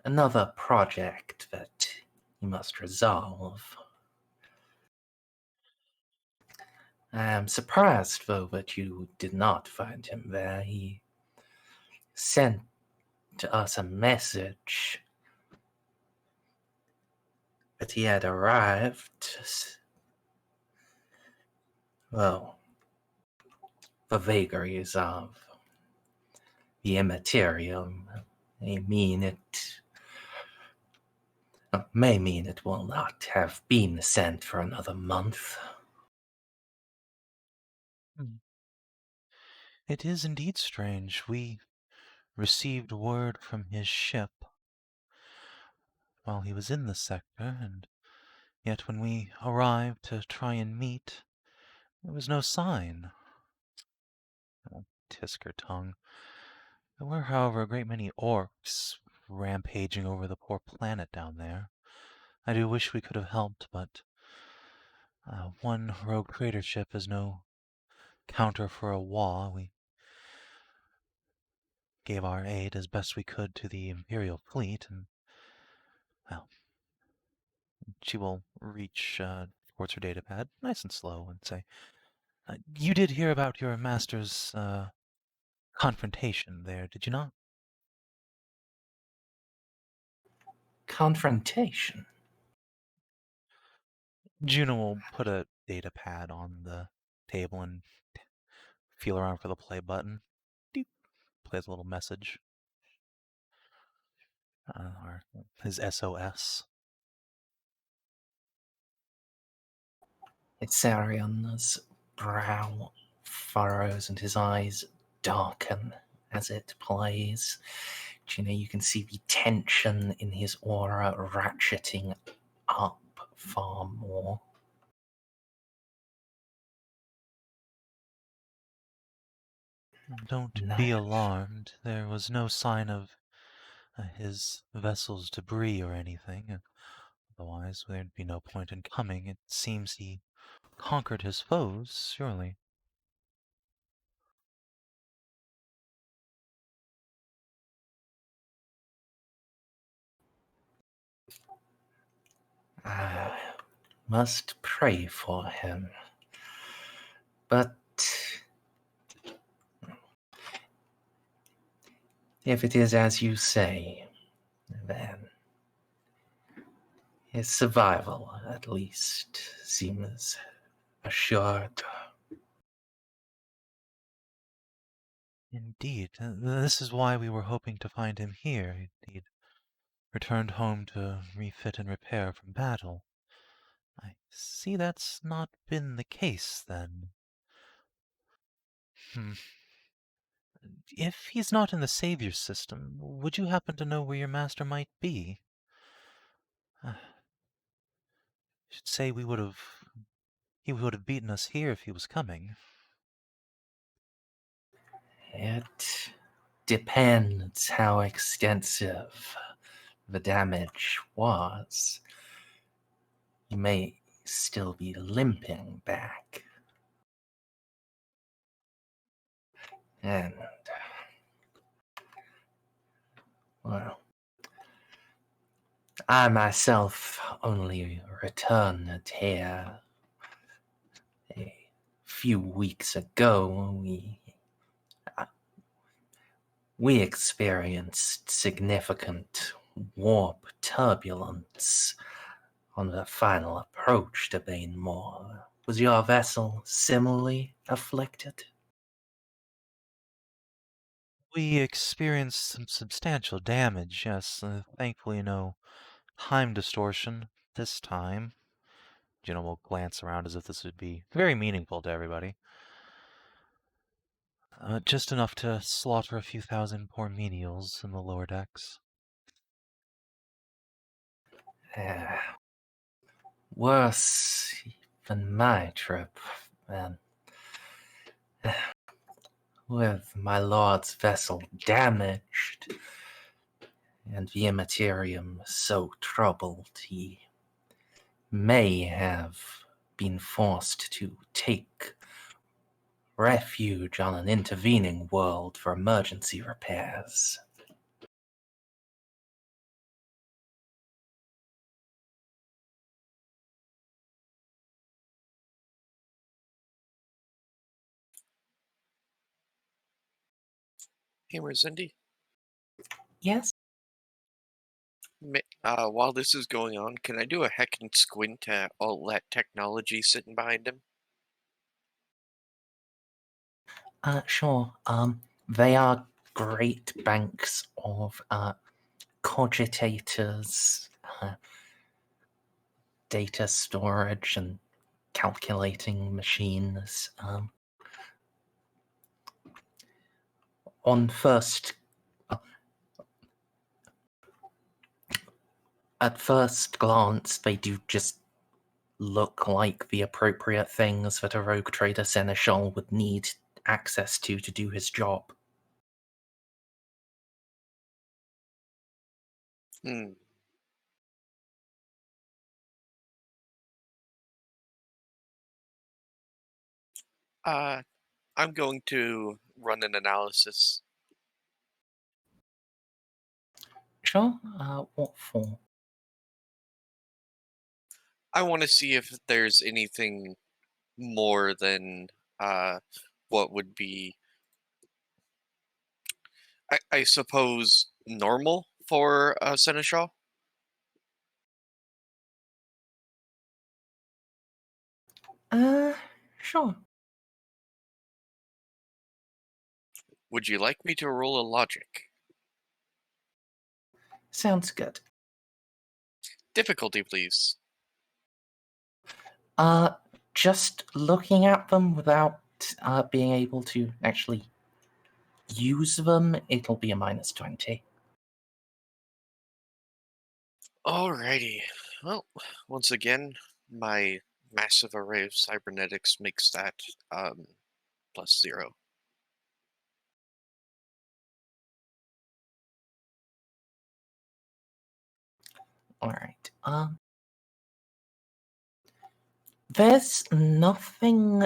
Another project that he must resolve. I am surprised, though, that you did not find him there. He sent us a message that he had arrived. Well, the vagaries of the immaterium may mean it will not have been sent for another month. It is indeed strange. We received word from his ship while he was in the sector, and yet when we arrived to try and meet, there was no sign. Oh, Tisker tongue. There were, however, a great many orcs rampaging over the poor planet down there. I do wish we could have helped, but one rogue trader ship is no counter for a Wa. We gave our aid as best we could to the Imperial fleet, and, well, she will reach towards her datapad, nice and slow, and say, you did hear about your master's confrontation there, did you not? Confrontation? Juno will put a datapad on the table and feel around for the play button. Deep. Plays a little message. Or his SOS. Itsarion's brow furrows and his eyes darken as it plays. You can see the tension in his aura ratcheting up far more. Don't be alarmed. There was no sign of his vessel's debris or anything. Otherwise, there'd be no point in coming. It seems he conquered his foes, surely. I must pray for him. But if it is as you say, then his survival, at least, seems assured. Indeed. This is why we were hoping to find him here. He'd returned home to refit and repair from battle. I see that's not been the case, then. If he's not in the Savior system, would you happen to know where your master might be? I should say he would have beaten us here if he was coming. It depends how extensive the damage was. You may still be limping back. And, well, I myself only returned here a few weeks ago. We experienced significant warp turbulence on the final approach to Bainmore. Was your vessel similarly afflicted? We experienced some substantial damage, yes. Thankfully, no time distortion this time. Juno will glance around as if this would be very meaningful to everybody. Just enough to slaughter a few thousand poor menials in the lower decks. Worse than my trip, then. With my lord's vessel damaged, and the immaterium so troubled, he may have been forced to take refuge on an intervening world for emergency repairs. Hey, Merzendi. Yes? While this is going on, can I do a heck and squint at all that technology sitting behind him? Sure. They are great banks of cogitators, data storage, and calculating machines. On first, at first glance, they do just look like the appropriate things that a rogue trader Seneschal would need access to do his job. I'm going to run an analysis. Sure. What for? I want to see if there's anything more than what would be, I suppose, normal for a Seneschal. Sure. Would you like me to roll a logic? Sounds good. Difficulty, please. Just looking at them without being able to actually use them, it'll be a -20. Alrighty. Well, once again, my massive array of cybernetics makes that +0. Alright. There's nothing.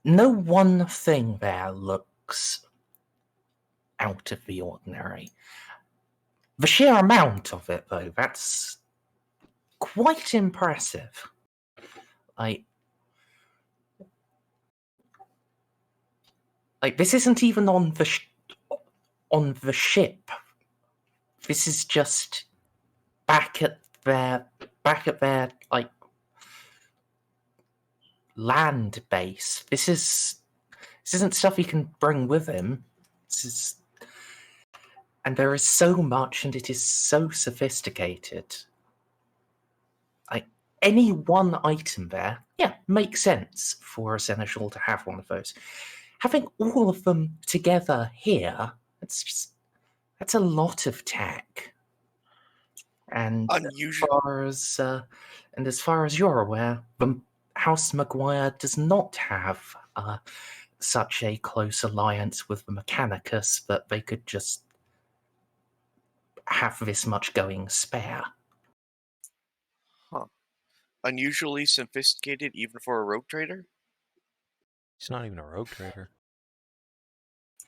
No one thing there looks out of the ordinary. The sheer amount of it, though, that's quite impressive. Like this isn't even on the ship. This is just back at their like land base. This isn't stuff he can bring with him. And there is so much, and it is so sophisticated. Like any one item there, yeah, makes sense for a Seneschal to have one of those. Having all of them together here, that's a lot of tech. And unusual. As far as you're aware, the House McGuire does not have such a close alliance with the Mechanicus that they could just have this much going spare. Huh. Unusually sophisticated even for a rogue trader? He's not even a rogue trader.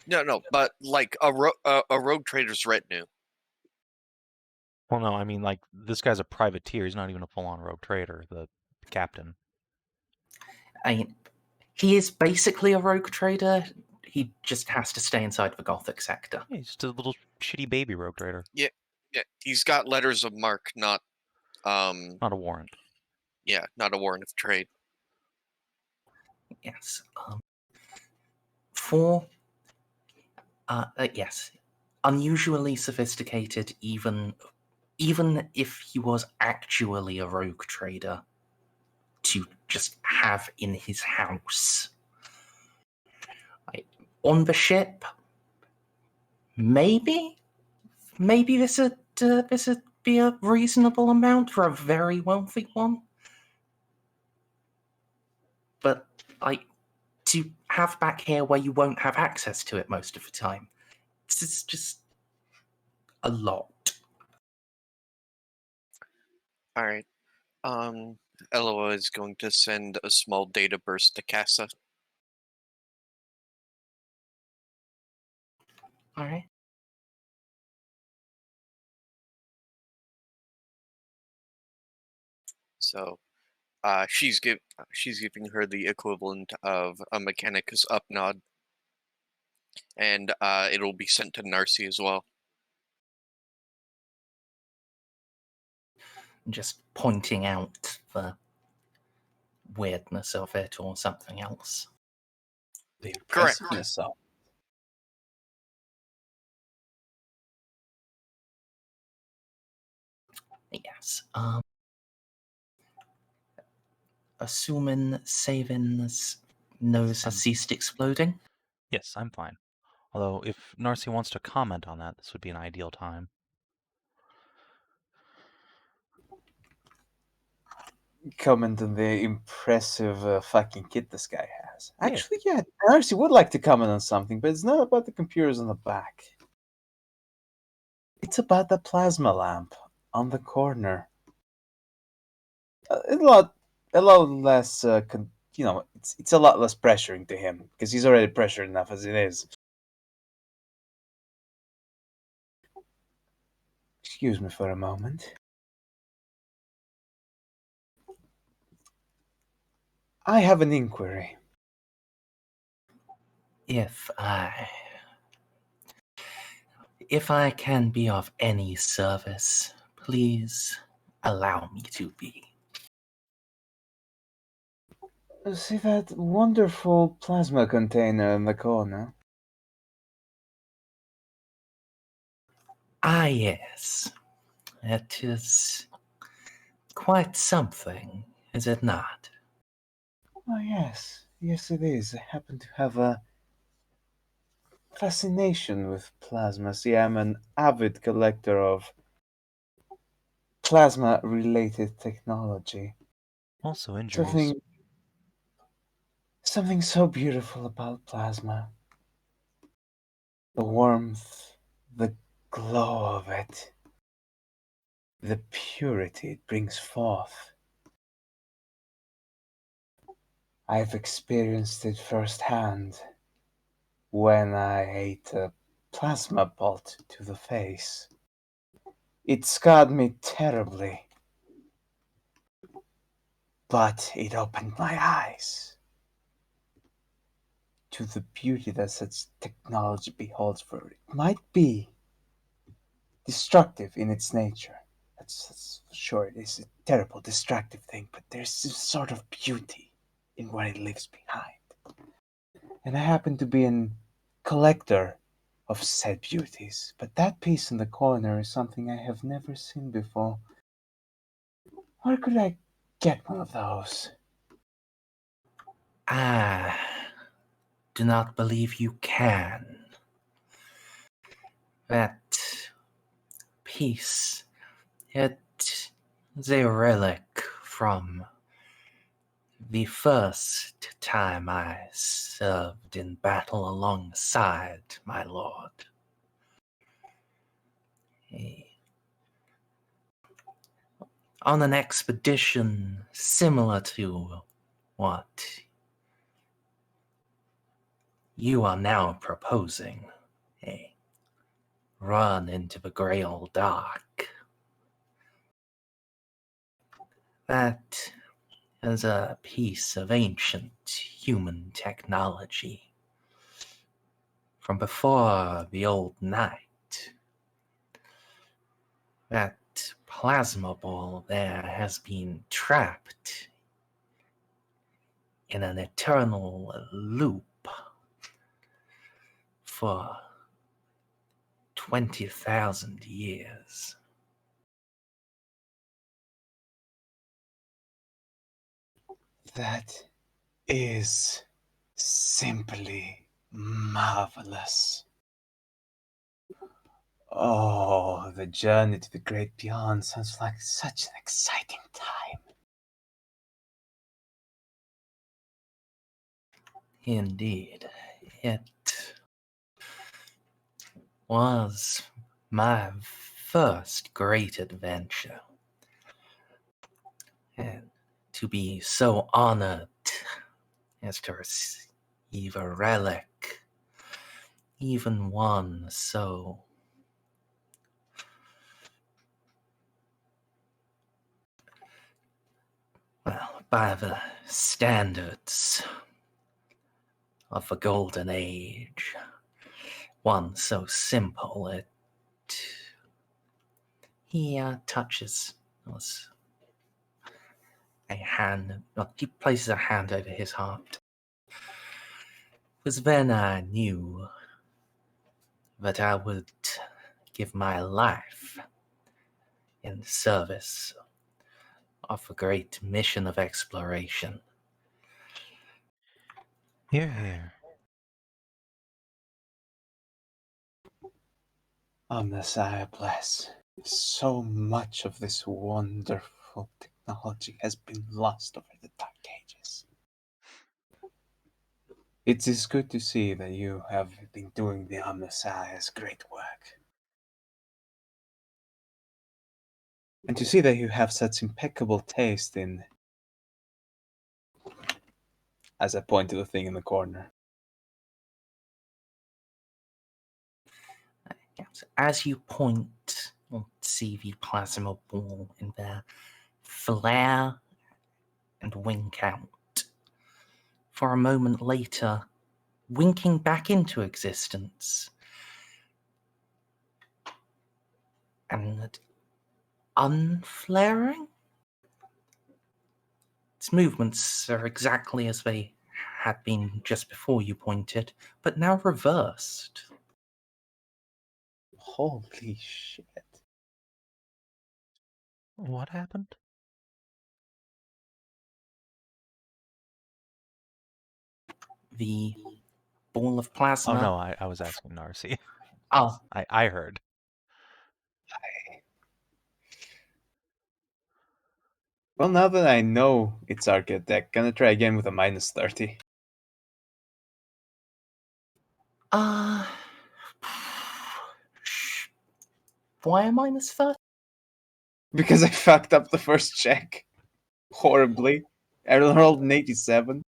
No, but like a rogue trader's retinue. Well, no, I mean, like, this guy's a privateer. He's not even a full-on rogue trader, the captain. I mean, he is basically a rogue trader. He just has to stay inside the Gothic sector. Yeah, he's just a little shitty baby rogue trader. Yeah. He's got letters of marque, not a warrant. Yeah, not a warrant of trade. Yes. For yes, unusually sophisticated, even if he was actually a rogue trader, to just have in his house. On the ship, maybe this would be a reasonable amount for a very wealthy one. But to have back here where you won't have access to it most of the time, it's just a lot. All right. Eloa is going to send a small data burst to Casa. All right. So, she's giving her the equivalent of a Mechanicus up nod, and it'll be sent to Narcia as well. Just pointing out the weirdness of it or something else. The Correct. impressiveness of Yes. Assuming Savin's nose has ceased exploding. Yes, I'm fine. Although, if Narcia wants to comment on that, this would be an ideal time. comment on the impressive fucking kit this guy has. Yeah. Actually, yeah, I actually would like to comment on something, but it's not about the computers on the back. It's about the plasma lamp on the corner. A lot less, it's a lot less pressuring to him because he's already pressured enough as it is. Excuse me for a moment. I have an inquiry. If I can be of any service, please allow me to be. See that wonderful plasma container in the corner? Ah, yes. It is quite something, is it not? Oh, yes. Yes, it is. I happen to have a fascination with plasma. See, I'm an avid collector of plasma-related technology. Also injuries. Something so beautiful about plasma. The warmth, the glow of it, the purity it brings forth. I've experienced it firsthand when I ate a plasma bolt to the face. It scarred me terribly, but it opened my eyes to the beauty that such technology beholds, for it might be destructive in its nature. That's sure, it is a terrible, destructive thing, but there's a sort of beauty in what it leaves behind. And I happen to be a collector of said beauties, but that piece in the corner is something I have never seen before. Where could I get one of those? I do not believe you can. That piece, it is a relic from the first time I served in battle alongside my lord. On an expedition similar to what you are now proposing, a run into the Grail Dark. That is a piece of ancient human technology from before the old night. That plasma ball there has been trapped in an eternal loop for 20,000 years. That is simply marvelous. Oh, the journey to the great beyond sounds like such an exciting time. Indeed, it was my first great adventure. And to be so honored as to receive a relic, even one so well, by the standards of the Golden Age, one so simple it he touches a hand, he places a hand over his heart. It was then I knew that I would give my life in service of a great mission of exploration. Hear, hear. Messiah bless. So much of this wonderful technology has been lost over the Dark Ages. It is good to see that you have been doing the Messiah's great work. And to see that you have such impeccable taste in... As I point to the thing in the corner. As you point, you'll see the plasma ball in there flare and wink out. For a moment later, winking back into existence. And unflaring? Its movements are exactly as they had been just before you pointed, but now reversed. Holy shit. What happened? The ball of plasma. Oh no, I was asking Narcia. Oh, I heard. Well, now that I know it's Arcade deck, gonna try again with a minus 30. Why a minus 30? Because I fucked up the first check. Horribly. I rolled an 87.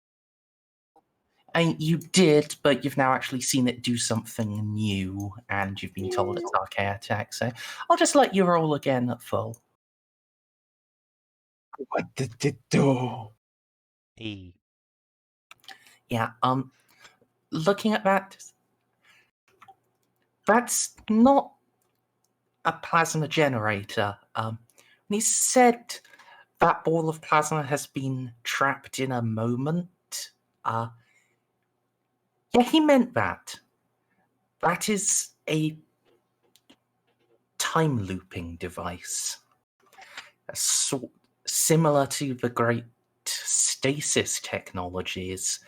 You did, but you've now actually seen it do something new, and you've been told it's arcade attack, so I'll just let you roll again at full. What did it do? E. Yeah, looking at that, that's not a plasma generator. He said that ball of plasma has been trapped in a moment. Yeah, he meant that. That is a time looping device. Similar to the great stasis technologies.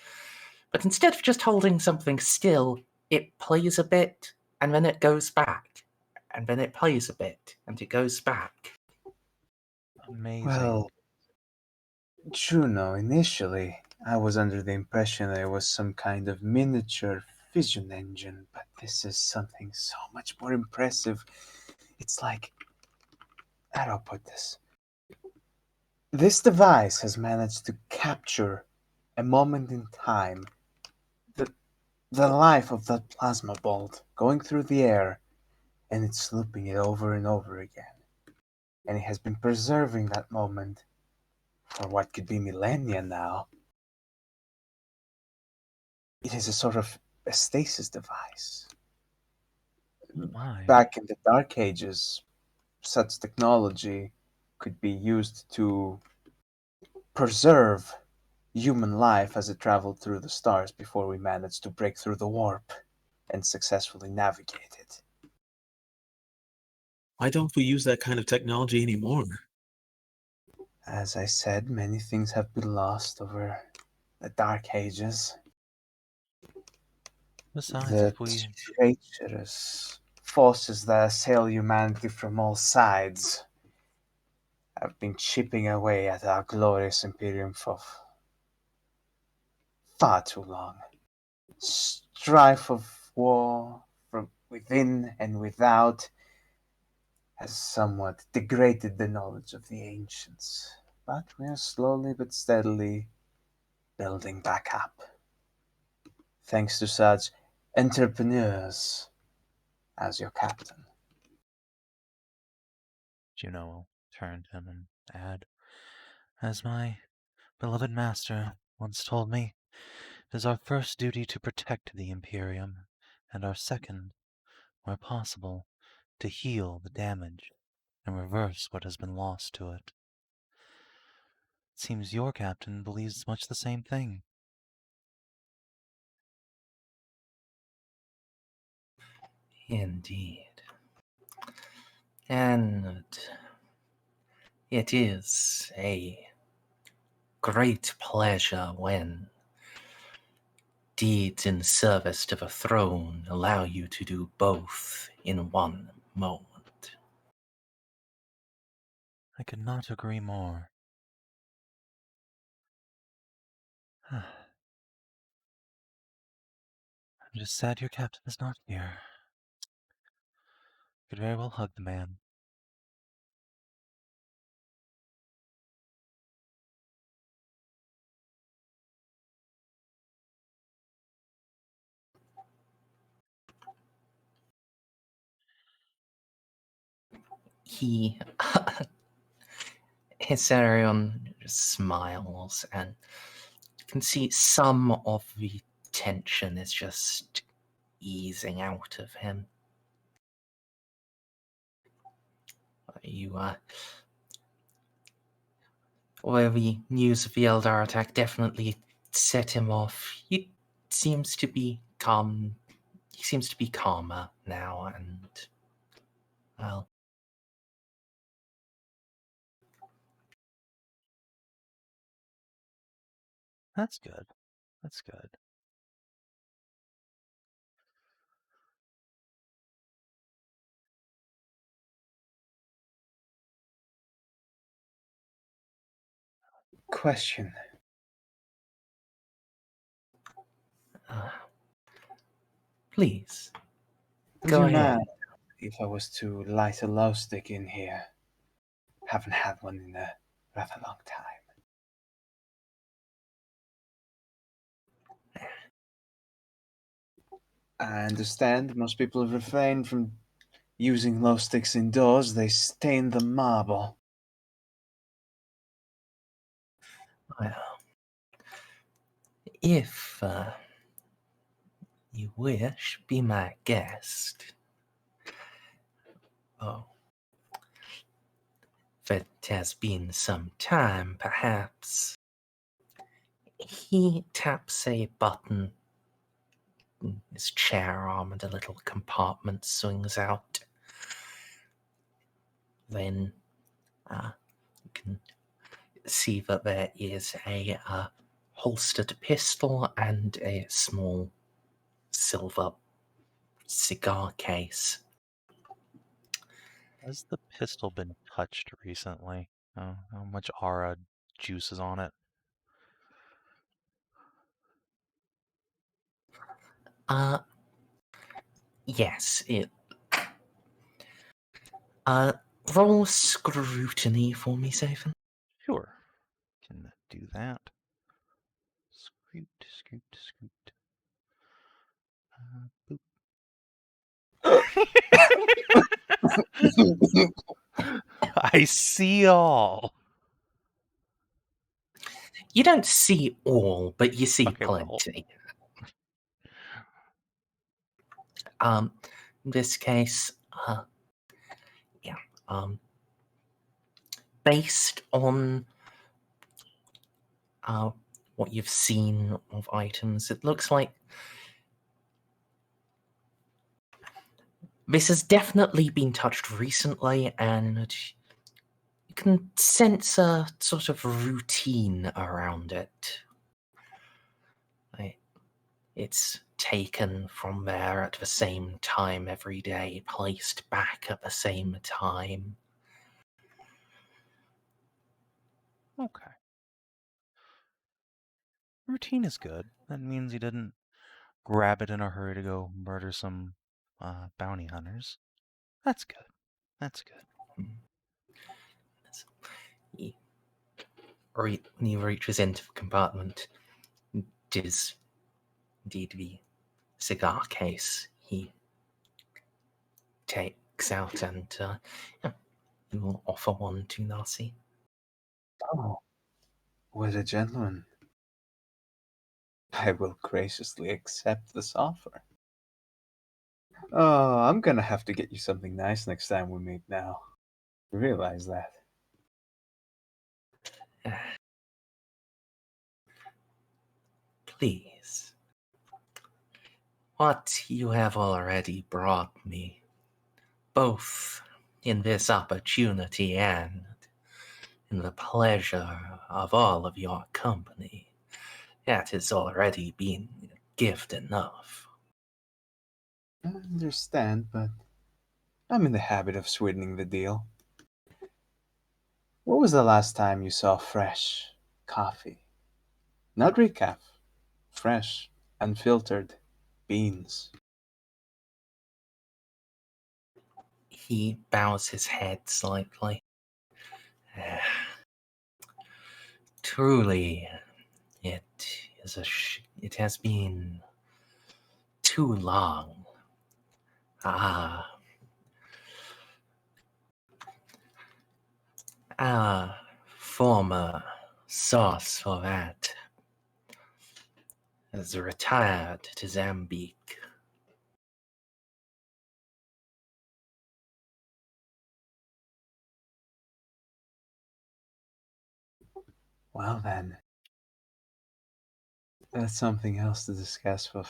But instead of just holding something still, it plays a bit, and then it goes back. And then it plays a bit, and it goes back. Amazing. Well, Juno, initially, I was under the impression that it was some kind of miniature fission engine, but this is something so much more impressive. It's like... How do I put this? This device has managed to capture a moment in time, the life of that plasma bolt going through the air, and it's looping it over and over again. And it has been preserving that moment for what could be millennia now. It is a sort of a stasis device. My. Back in the Dark Ages, such technology could be used to preserve human life as it traveled through the stars before we managed to break through the warp and successfully navigate it. Why don't we use that kind of technology anymore? As I said, many things have been lost over the Dark Ages. Besides, The if we... treacherous forces that assail humanity from all sides have been chipping away at our glorious Imperium for far too long. Strife of war from within and without has somewhat degraded the knowledge of the ancients, but we are slowly but steadily building back up, thanks to such entrepreneurs as your captain. Juno will turn to him and add, as my beloved master once told me, it is our first duty to protect the Imperium, and our second, where possible, to heal the damage and reverse what has been lost to it. It seems your captain believes much the same thing. Indeed. And it is a great pleasure when deeds in service to the throne allow you to do both in one moment. I could not agree more. I'm just sad your captain is not here. Could very well hug the man. He Hyserion just smiles, and you can see some of the tension is just easing out of him. Where the news of the Eldar attack definitely set him off, he seems to be calm. He seems to be calmer now, and well, That's good. That's good. Question. please Would go you ahead. mind if I was to light a glow stick in here? Haven't had one in a rather long time. I understand most people refrain from using glow sticks indoors. They stain the marble. Well, if you wish, be my guest. Oh, if it has been some time, perhaps. He taps a button. His chair arm and a little compartment swings out. Then you can see that there is a holstered pistol and a small silver cigar case. Has the pistol been touched recently? How much aura juice is on it? Yes, it. Roll scrutiny for me, Savin. Sure. Can do that. Scoot, scoot, scoot. Boop. I see all. You don't see all, but you see Okay, well. plenty. In this case, based on what you've seen of items, it looks like this has definitely been touched recently, and you can sense a sort of routine around it. Like, it's taken from there at the same time every day, placed back at the same time. Okay. Routine is good. That means you didn't grab it in a hurry to go murder some bounty hunters. That's good. That's good. He reaches into the compartment. It is indeed the cigar case he takes out, and he will offer one to Narcia. Oh, what a gentleman. I will graciously accept this offer. Oh, I'm gonna have to get you something nice next time we meet now. Realize that. Please. What you have already brought me, both in this opportunity and in the pleasure of all of your company, that has already been gift enough. I understand, but I'm in the habit of sweetening the deal. What was the last time you saw fresh coffee? Not recaf. Fresh, unfiltered beans. He bows his head slightly. Truly, it it has been too long. Our former source for that has retired to Zambique. Well then, that's something else to discuss for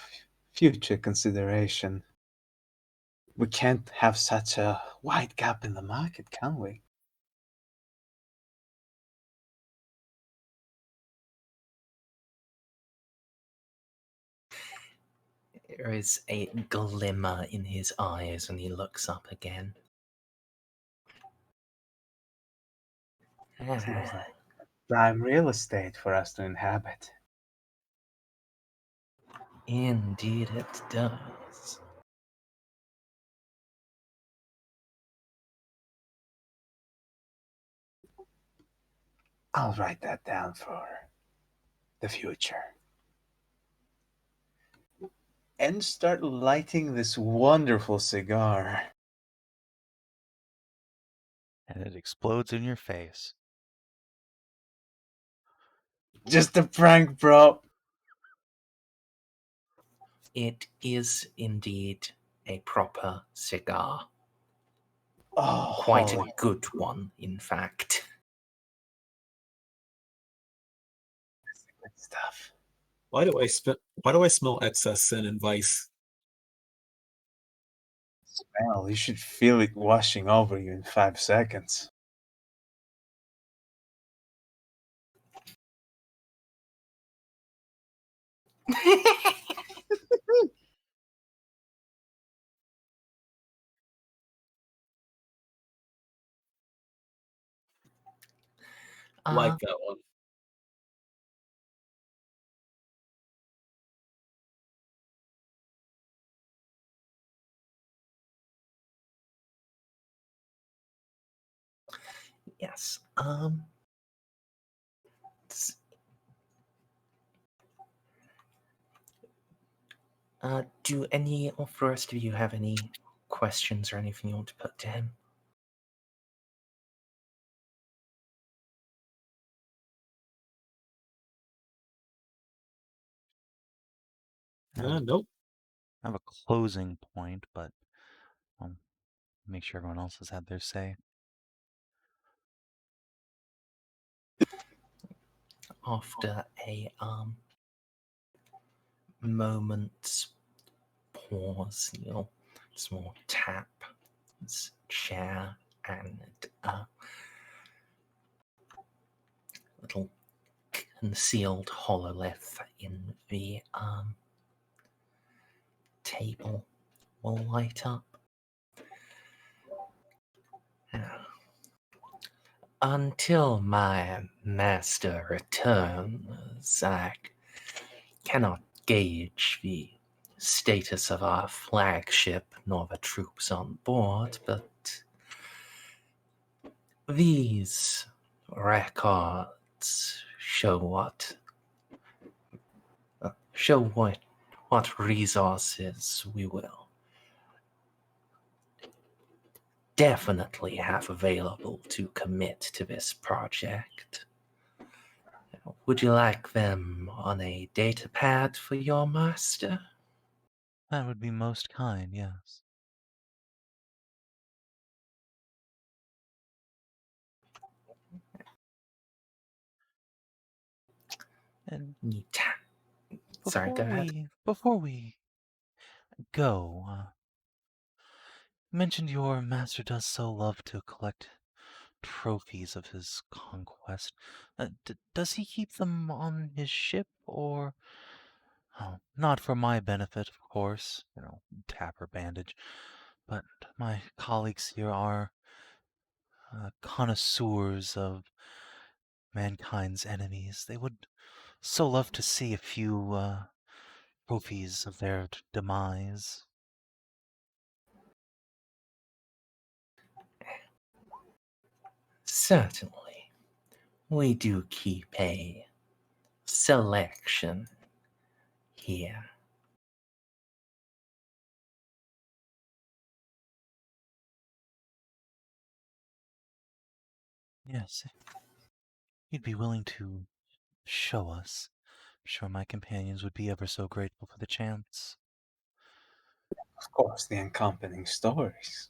future consideration. We can't have such a wide gap in the market, can we? There is a glimmer in his eyes when he looks up again. Seems like prime real estate for us to inhabit. Indeed it does. I'll write that down for the future. And start lighting this wonderful cigar. And it explodes in your face. Just a prank, bro. It is indeed a proper cigar. Oh, Quite a holy good one, in fact. good stuff. Why do I smell excess sin and vice? Smell, you should feel it washing over you in 5 seconds. Like that one. Yes. Do any of the rest of you have any questions or anything you want to put to him? Nope. I have a closing point, but I'll make sure everyone else has had their say. after a moment's pause, you'll small tap his chair and a little concealed hololith in the table will light up. Until my master returns, I cannot gauge the status of our flagship nor the troops on board, but these records show what resources we will definitely have available to commit to this project. Would you like them on a datapad for your master? That would be most kind, yes. And Sorry, go ahead. Before we go, mentioned your master does so love to collect trophies of his conquest. Does he keep them on his ship, or... Oh, not for my benefit, of course, tap or bandage, but my colleagues here are connoisseurs of mankind's enemies. They would so love to see a few trophies of their demise. Certainly. We do keep a selection here. Yes, if you'd be willing to show us, I'm sure my companions would be ever so grateful for the chance. Of course, the accompanying stories.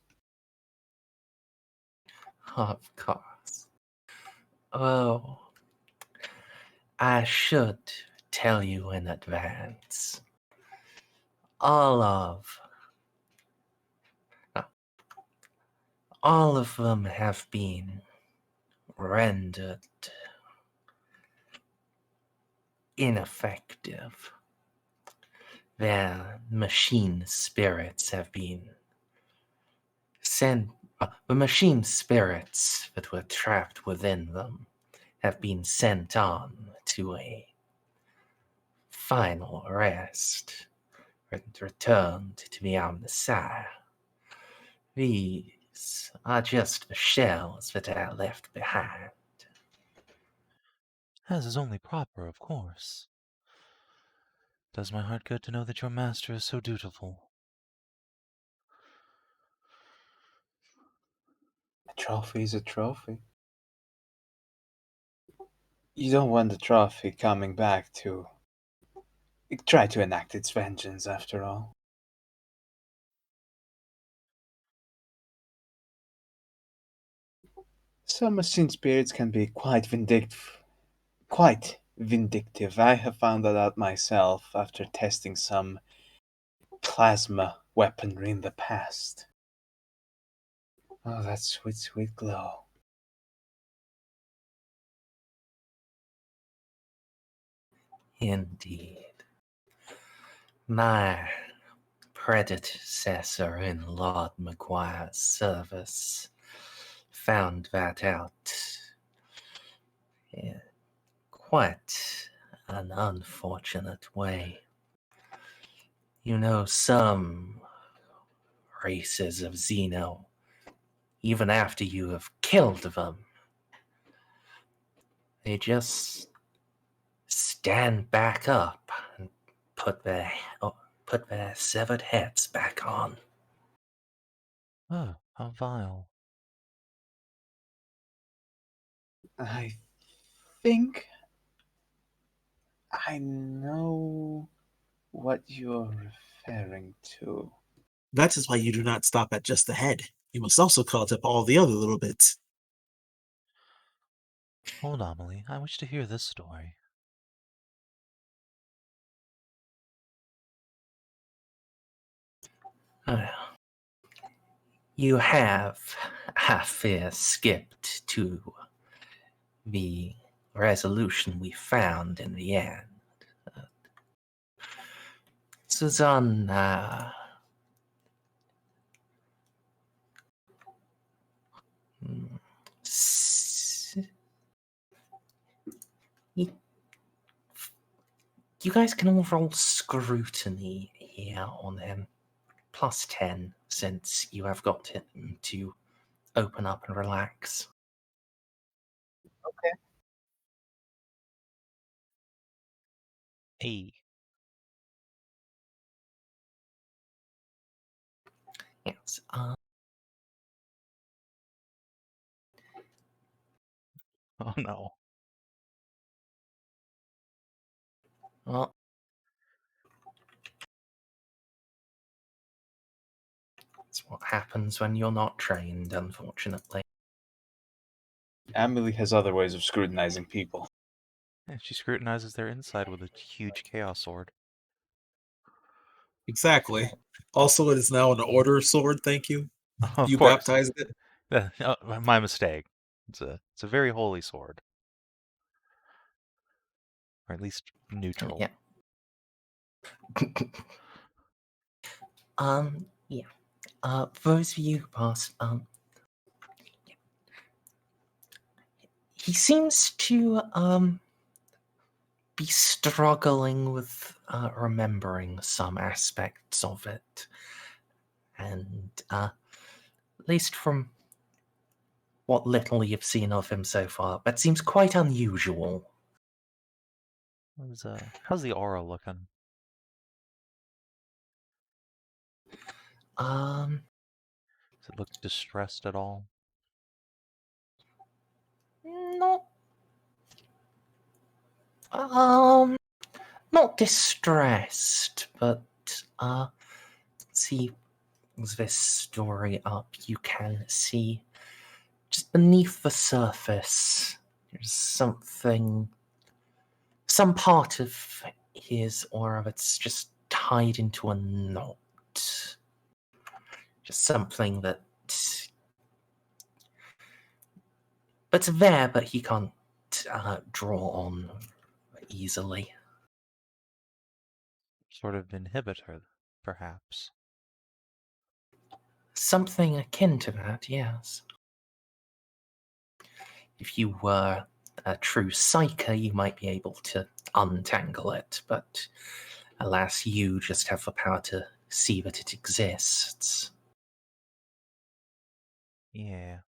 Of course. Oh, I should tell you in advance. All of them have been rendered ineffective. Their machine spirits have been sent. The machine spirits that were trapped within them have been sent on to a final rest and returned to the Omnisire. These are just the shells that are left behind. As is only proper, of course. Does my heart good to know that your master is so dutiful. A trophy is a trophy. You don't want the trophy coming back to try to enact its vengeance, after all. Some machine spirits can be quite vindictive. I have found that out myself after testing some plasma weaponry in the past. Oh, that sweet, sweet glow. Indeed. My predecessor in Lord McGuire's service found that out in quite an unfortunate way. You know, some races of Xeno, even after you have killed them, they just stand back up and put their severed heads back on. Oh, how vile. I think I know what you're referring to. That is why you do not stop at just the head. You must also cut up all the other little bits. Hold on, Emily. I wish to hear this story. You have, I fear, skipped to the resolution we found in the end. Susanna. You guys can all roll scrutiny here on him. Plus 10, since you have got him to open up and relax. Okay. Hey. Yes. Oh no. Well, that's what happens when you're not trained, unfortunately. Amelie has other ways of scrutinizing people. Yeah, she scrutinizes their inside with a huge chaos sword. Exactly. Also, it is now an order sword. Thank you. Of You course. baptized it. My mistake. It's a very holy sword. Or at least neutral. Yeah. Yeah. Those of you who passed, he seems to, be struggling with, remembering some aspects of it. And, at least from what little you've seen of him so far, that seems quite unusual. How's the aura looking? Does it look distressed at all? Not distressed, but see this story up, you can see just beneath the surface there's some part of his aura that's just tied into a knot. Just something that's there, but he can't draw on easily. Sort of inhibitor, perhaps. Something akin to that, yes. If you were a true psyker, you might be able to untangle it, but alas, you just have the power to see that it exists. Yeah.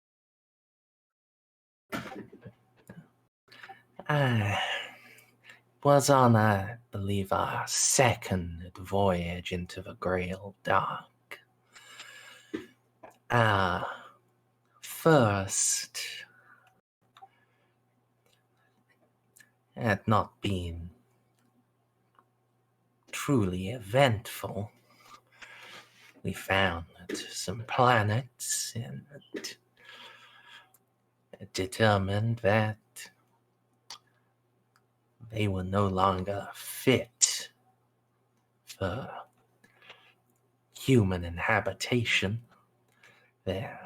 Was on, I believe, our second voyage into the Grail Dark. First had not been truly eventful. We found some planets and determined that they were no longer fit for human inhabitation. Their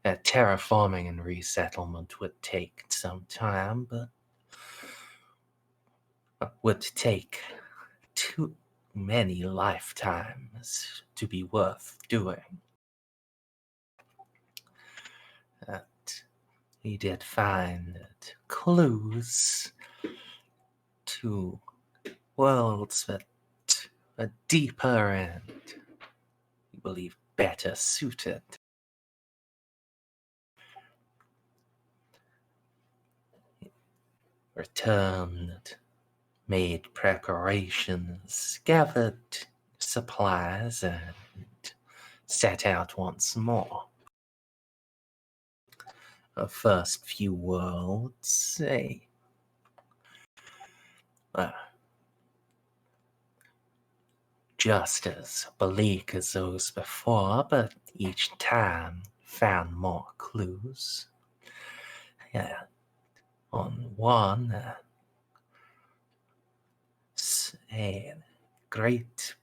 terraforming and resettlement would take some time, but would take too many lifetimes to be worth doing. He did find clues to worlds that are deeper and, we believe, better suited. Returned, made preparations, gathered supplies, and set out once more. The first few worlds, just as bleak as those before, but each time found more clues. On one, a great,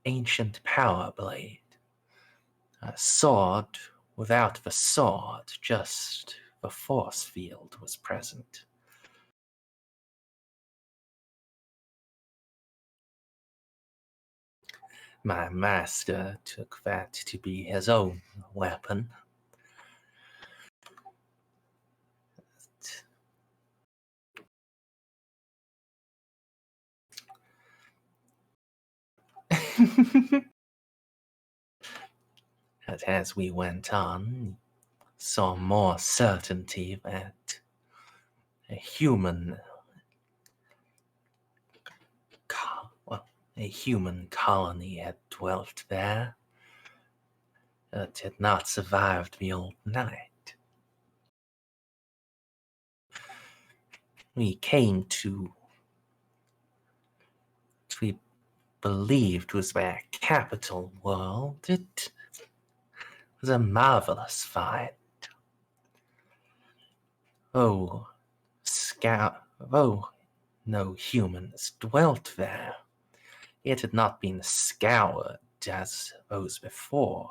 ancient power blade. A sword without the sword, just the force field was present. My master took that to be his own weapon. But as we went on, saw more certainty that a human colony had dwelt there. It had not survived the old night. We came to what we believed was their capital world. It was a marvelous find. Oh, no humans dwelt there. It had not been scoured as those before.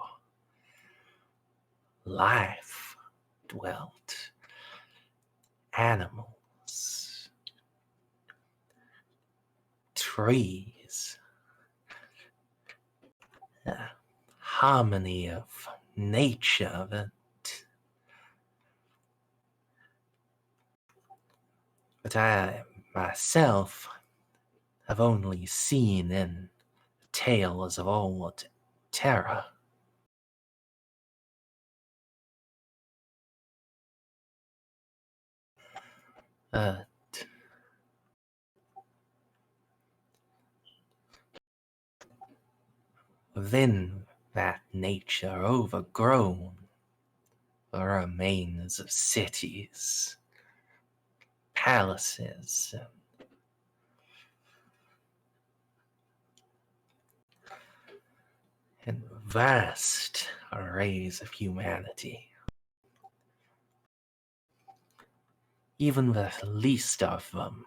Life dwelt. Animals. Trees. A harmony of nature that I myself have only seen in tales of old terror. Within that nature overgrown, the remains of cities, palaces, and vast arrays of humanity. Even the least of them,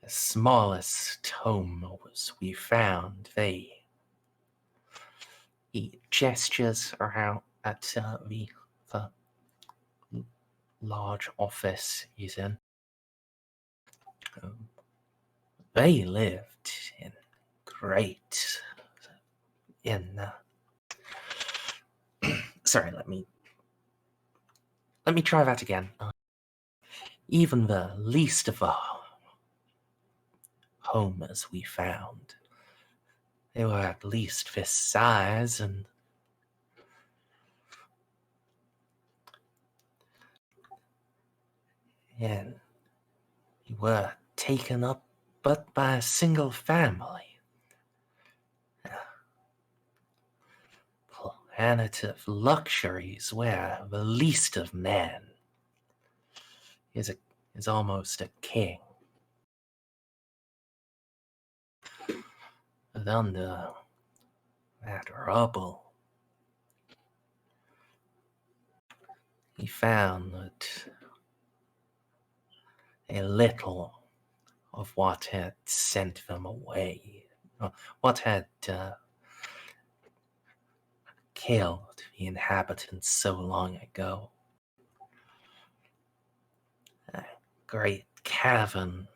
the smallest homos we found, he gestures around at the large office he's in. They lived in sorry, let me try that again. Even the least of the homers we found, they were at least this size, and were taken up but by a single family. Planet of luxuries where the least of men is almost a king. But under that rubble, he found that a little of what had sent them away, what had killed the inhabitants so long ago. A great cavern,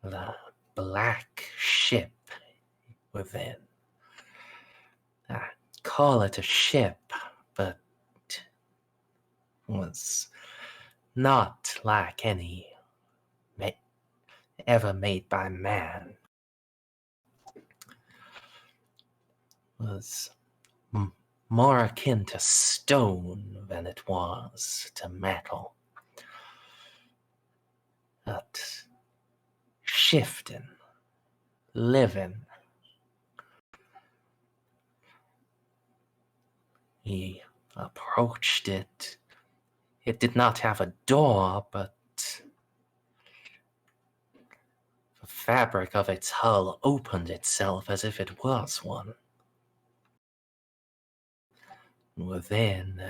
the black ship within. I call it a ship, but was not like any ever made by man. Was more akin to stone than it was to metal. But shifting, living. He approached it. It did not have a door, but the fabric of its hull opened itself as if it was one. Within,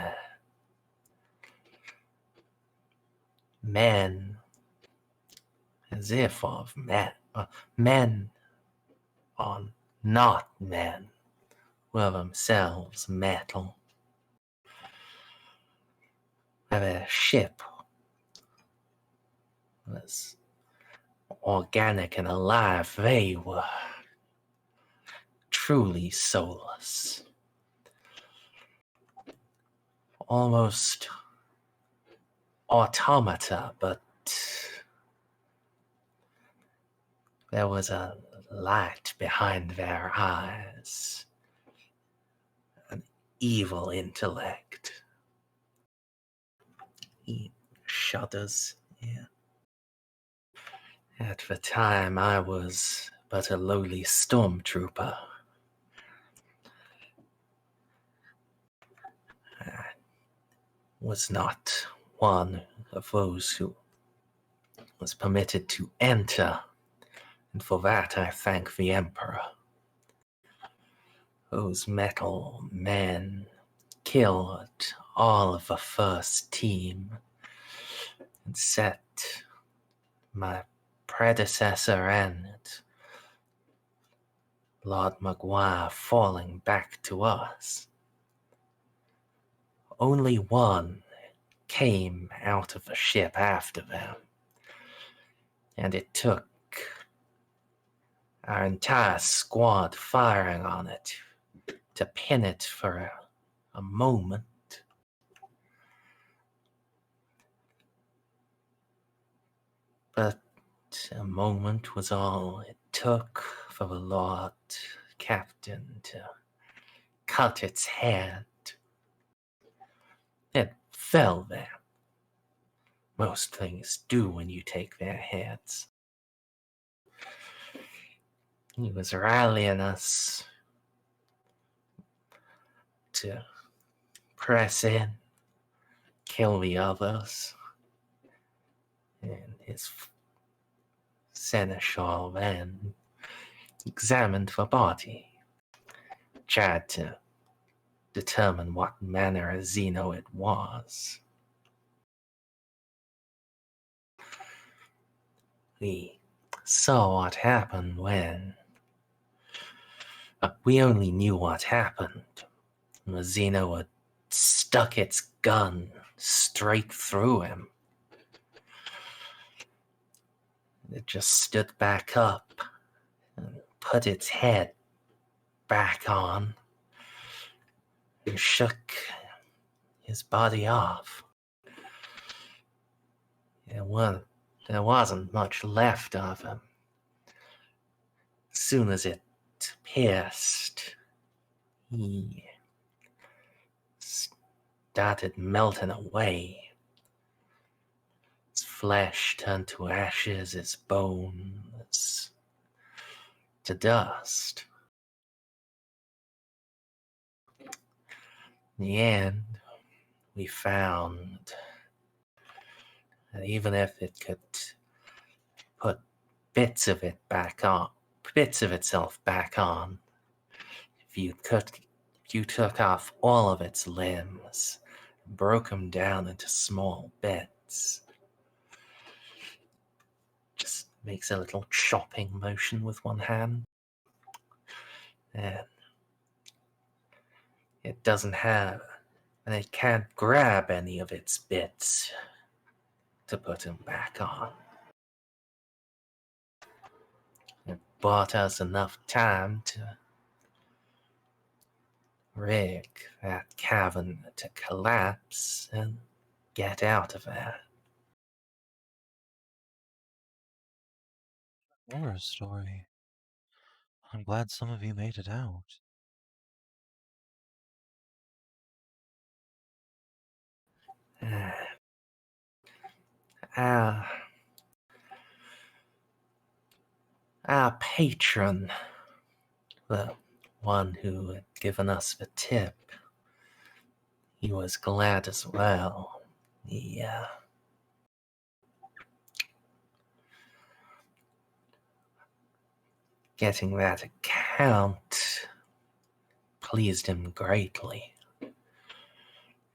men, as if of men, Men are not men, were themselves metal. Their ship was organic and alive. They were truly soulless. Almost automata, but there was a light behind their eyes, an evil intellect. He shudders. Yeah. At the time, I was but a lowly stormtrooper. I was not one of those who was permitted to enter, and for that I thank the Emperor. Those metal men killed all of the first team and set my predecessor and Lord McGuire falling back to us. Only one came out of the ship after them, and it took our entire squad firing on it to pin it for a moment. But a moment was all it took for the Lord Captain to cut its head. It fell there. Most things do when you take their heads. He was rallying us to press in, kill the others, and his Seneschal then examined the body, tried to determine what manner of Xeno it was. We saw what happened when... we only knew what happened. The Xeno had stuck its gun straight through him. It just stood back up and put its head back on and shook his body off. There wasn't much left of him. As soon as it pierced, he started melting away. His flesh turned to ashes, his bones to dust. In the end, we found that even if it could put bits of itself back on, if you took off all of its limbs, broke them down into small bits, just makes a little chopping motion with one hand, and it can't grab any of its bits to put them back on. It bought us enough time to rig that cavern to collapse and get out of there. Horror story. I'm glad some of you made it out. Our patron, the one who had given us the tip, he was glad as well. Getting that account pleased him greatly.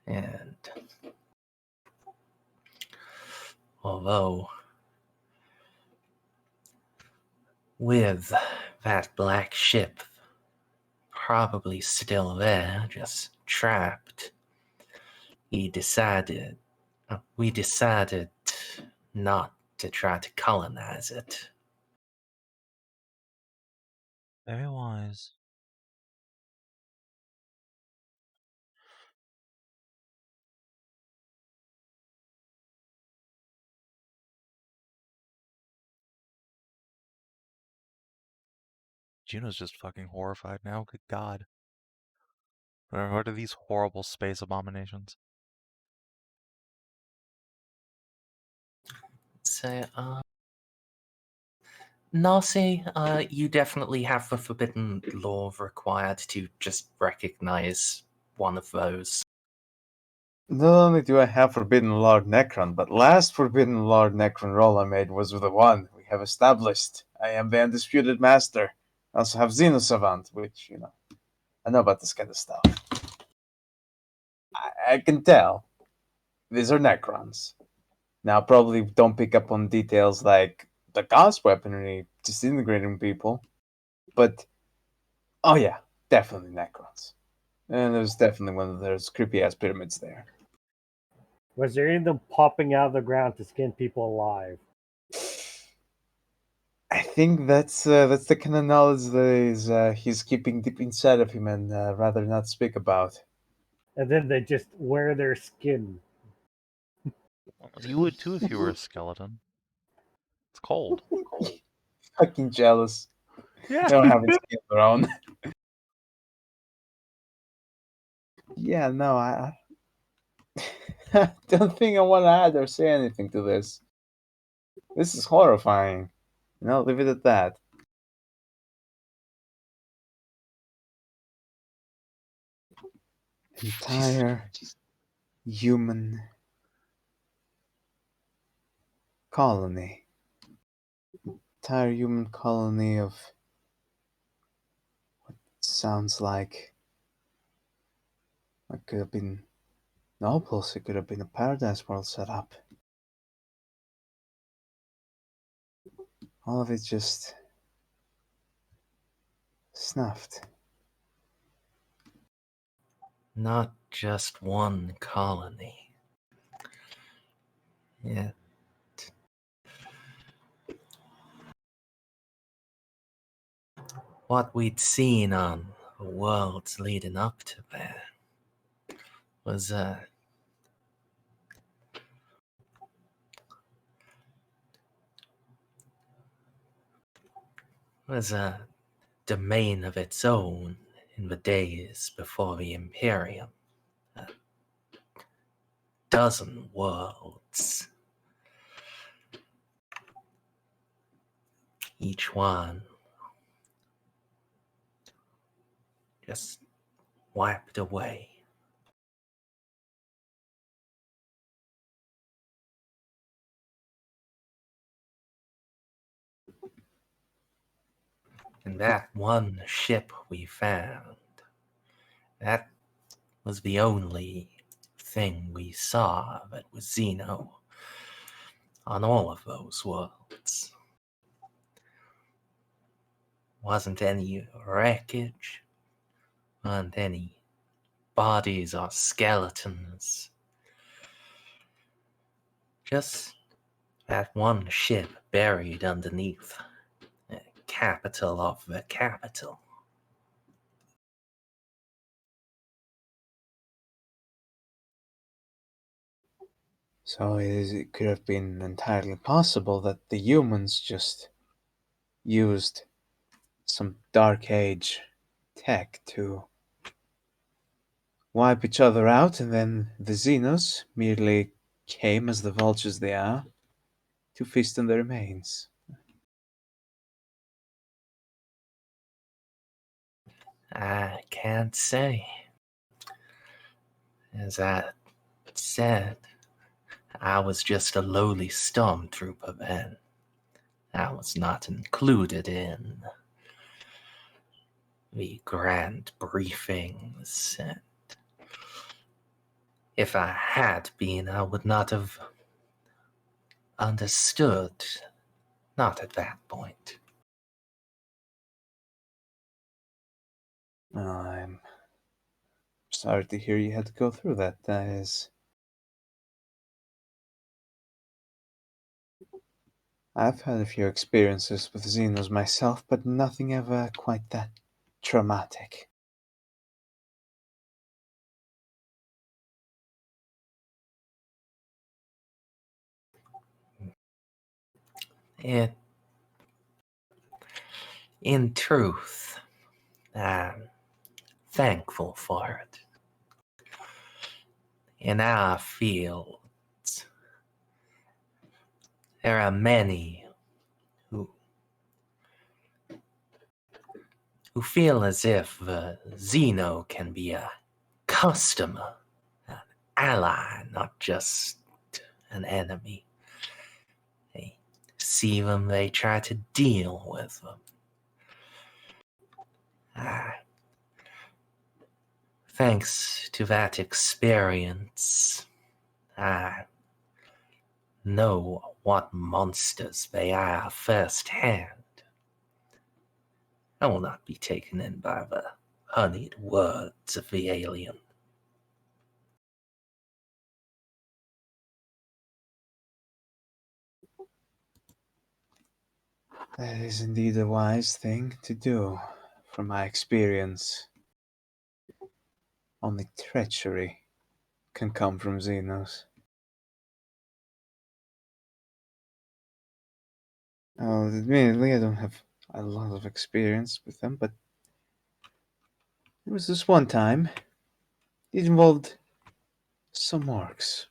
And although with that black ship probably still there, just trapped, we decided not to try to colonize it. Very wise. Juno's just fucking horrified now. Good God. What are these horrible space abominations? So, Narcia, you definitely have the forbidden law required to just recognize one of those. Not only do I have Forbidden Lord Necron, but last Forbidden Lord Necron roll I made was the one we have established. I am the undisputed master. I also have Xenosavant, which, I know about this kind of stuff. I can tell. These are Necrons. Now, probably don't pick up on details like the Gauss weaponry disintegrating people, but, oh yeah, definitely Necrons. And there's definitely one of those creepy-ass pyramids there. Was there any of them popping out of the ground to skin people alive? I think that's the kind of knowledge that he's keeping deep inside of him and rather not speak about. And then they just wear their skin. Well, you would too if you were a skeleton. It's cold. Fucking jealous. Yeah. They don't have any skin of their own. Yeah, no, I don't think I want to add or say anything to this. This is horrifying. Leave it at that. Entire human colony. Entire human colony of what sounds like it could have been nobles. It could have been a paradise world set up. All of it just snuffed. Not just one colony. Yet what we'd seen on the worlds leading up to there was a domain of its own in the days before the Imperium. 12 worlds. Each one just wiped away. And that one ship we found, that was the only thing we saw that was Xeno on all of those worlds. Wasn't any wreckage, weren't any bodies or skeletons. Just that one ship buried underneath the capital of the capital. So it could have been entirely possible that the humans just used some Dark Age tech to wipe each other out, and then the Xenos merely came as the vultures they are to feast on their remains. I can't say. As I said, I was just a lowly stormtrooper then. I was not included in the grand briefings, and if I had been, I would not have understood. Not at that point. I'm sorry to hear you had to go through that. That is... I've had a few experiences with Xenos myself, but nothing ever quite that traumatic. It, in truth, I'm thankful for it. In our field, there are many who feel as if Xeno can be a customer, an ally, not just an enemy. They see them, they try to deal with them. Thanks to that experience, I know what monsters they are firsthand. I will not be taken in by the honeyed words of the alien. That is indeed a wise thing to do, from my experience. Only treachery can come from Xenos. Admittedly, I don't have a lot of experience with them, but there was this one time. It involved some orcs.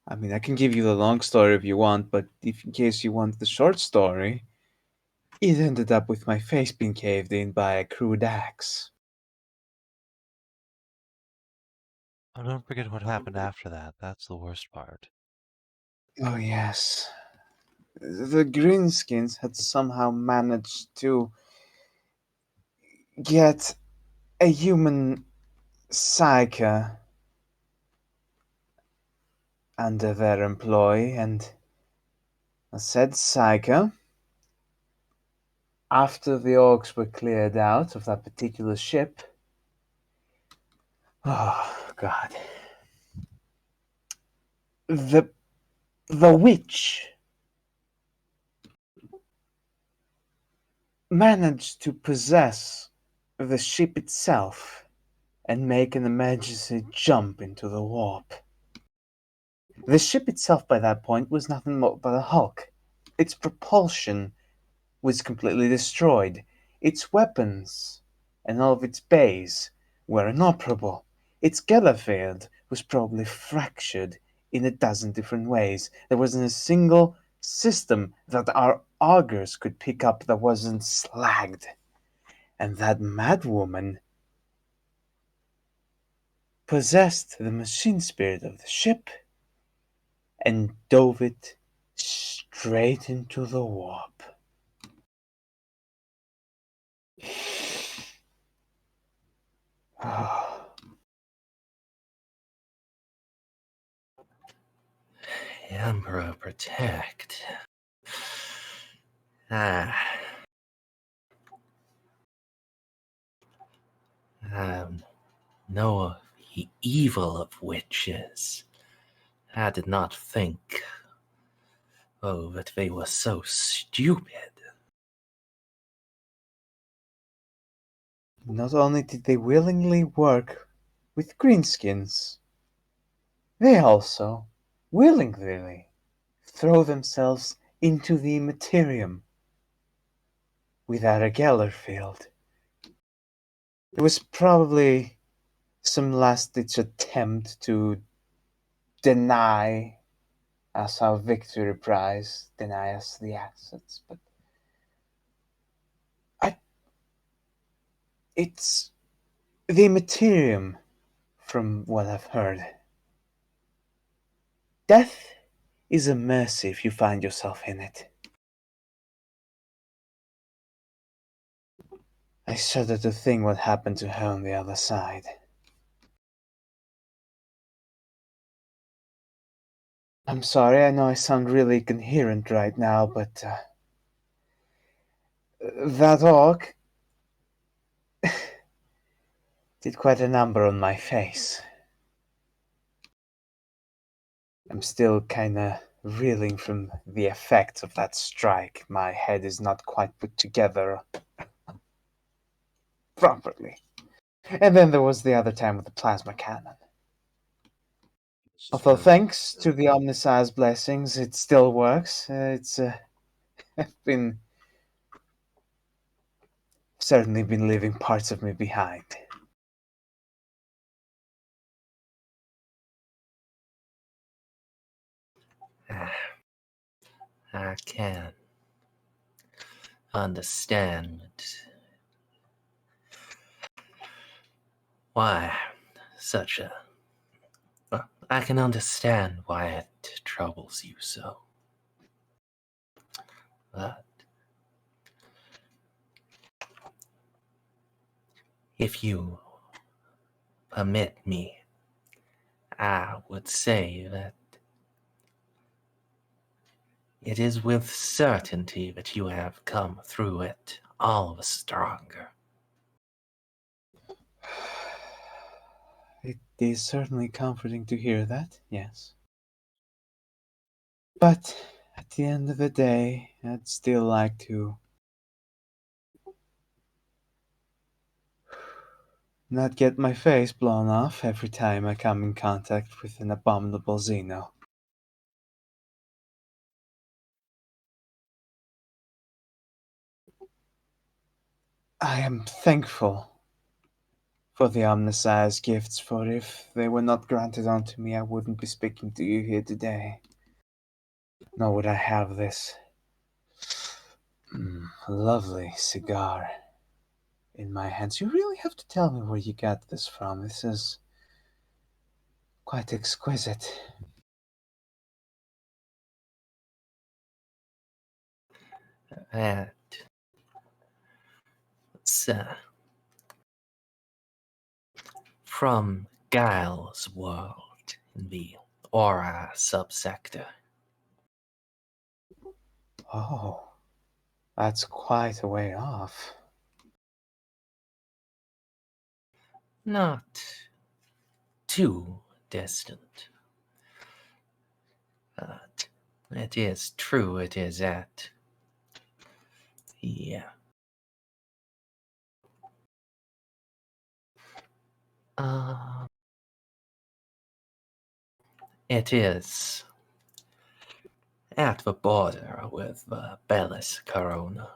I mean, I can give you the long story if you want, but if in case you want the short story, it ended up with my face being caved in by a crude axe. Oh, don't forget what happened after that. That's the worst part. Oh, yes. The Greenskins had somehow managed to get a human Ceiko under their employ, and I said Ceiko, after the orcs were cleared out of that particular ship. Oh, God. The witch managed to possess the ship itself and make an emergency jump into the warp. The ship itself by that point was nothing more but a hulk. Its propulsion was completely destroyed. Its weapons and all of its bays were inoperable. Its field was probably fractured in a dozen different ways. There wasn't a single system that our augurs could pick up that wasn't slagged. And that madwoman possessed the machine spirit of the ship and dove it straight into the warp. Emperor protect. Know of the evil of witches. I did not think, that they were so stupid. Not only did they willingly work with greenskins, they also willingly throw themselves into the materium without a Gellerfield. It was probably some last-ditch attempt to deny us our victory prize, deny us the assets, but it's the materium, from what I've heard. Death is a mercy if you find yourself in it. I shudder to think what happened to her on the other side. I'm sorry, I know I sound really incoherent right now, but that orc did quite a number on my face. I'm still kinda reeling from the effects of that strike. My head is not quite put together properly. And then there was the other time with the plasma cannon. Although thanks to the Omnissiah's blessings, it still works. It's been certainly been leaving parts of me behind. I can understand why such a... Well, I can understand why it troubles you so. But if you permit me, I would say that it is with certainty that you have come through it all the stronger. It is certainly comforting to hear that, yes. But at the end of the day, I'd still like to not get my face blown off every time I come in contact with an abominable Xeno. I am thankful for the Omnissiah's gifts, for if they were not granted unto me, I wouldn't be speaking to you here today. Nor would I have this lovely cigar in my hands. You really have to tell me where you got this from. This is quite exquisite. It's from Guile's world in the Aura subsector. Oh, that's quite a way off. Not too distant. But it is true it is at the it is at the border with Bellis Corona.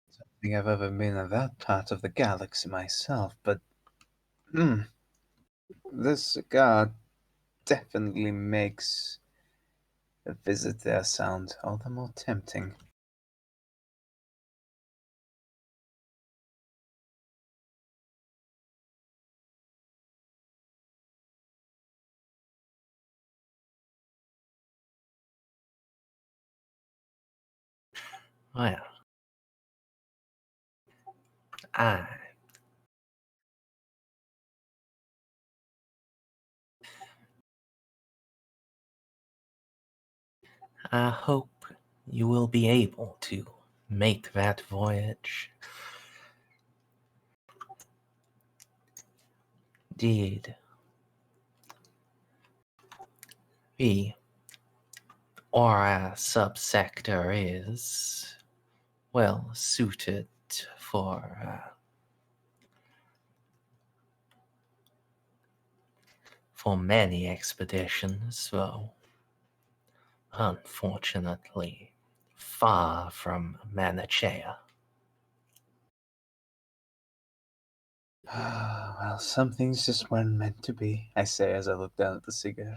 I don't think I've ever been in that part of the galaxy myself, but this cigar definitely makes a visit there sound all the more tempting. Well, I hope you will be able to make that voyage. Indeed, the Aura subsector is well suited for many expeditions, though unfortunately far from Manichaea. Well, some things just weren't meant to be, I say as I look down at the cigar.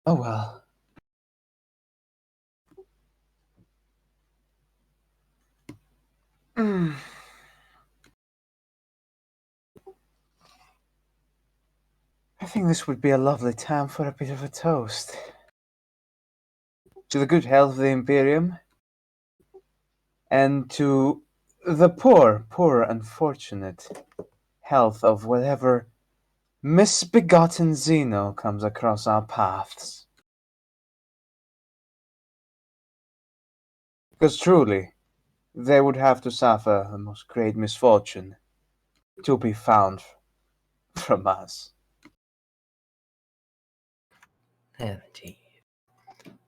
Oh well. I think this would be a lovely time for a bit of a toast. To the good health of the Imperium, and to the poor, unfortunate health of whatever misbegotten Xeno comes across our paths. Because truly, they would have to suffer a most great misfortune to be found from us. Indeed.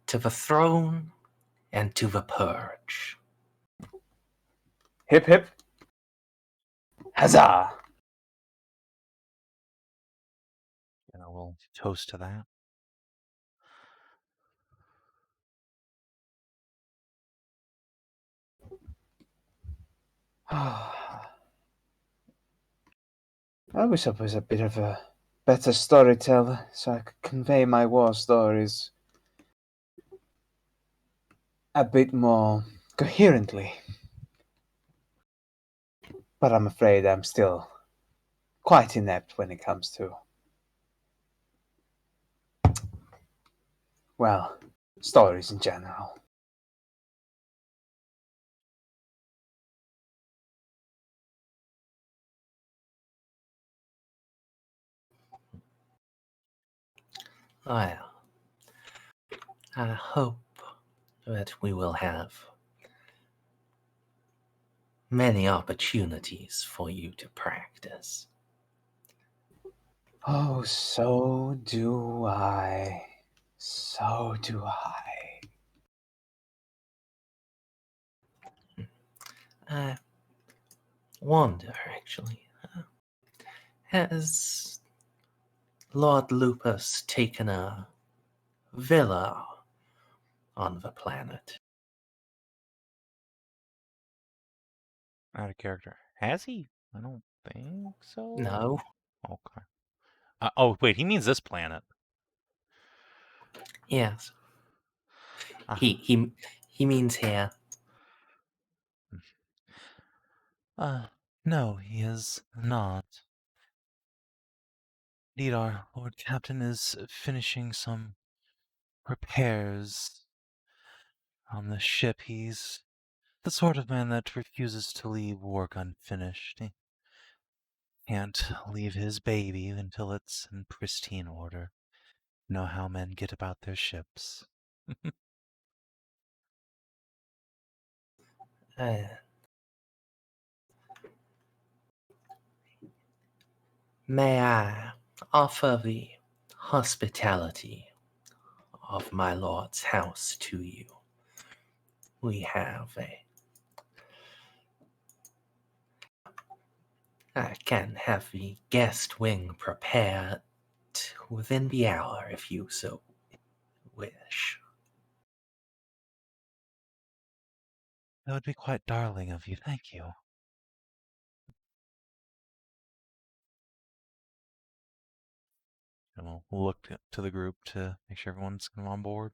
To the throne and to the purge. Hip hip. Huzzah! We'll toast to that. I wish I was a bit of a better storyteller so I could convey my war stories a bit more coherently. But I'm afraid I'm still quite inept when it comes to, well, stories in general. Well, I hope that we will have many opportunities for you to practice. Oh, so do I. So do I. I wonder, actually, has Lord Lupus taken a villa on the planet? Out of character. Has he? I don't think so. No. Okay. Oh, wait, he means this planet. Yes. Ah. He means here. No, he is not. Indeed, our Lord Captain is finishing some repairs on the ship. He's the sort of man that refuses to leave work unfinished. He can't leave his baby until it's in pristine order. You know how men get about their ships. May I offer the hospitality of my lord's house to you? We have I can have the guest wing prepared within the hour if you so wish. That would be quite darling of you. Thank you. And we'll look to the group to make sure everyone's on board.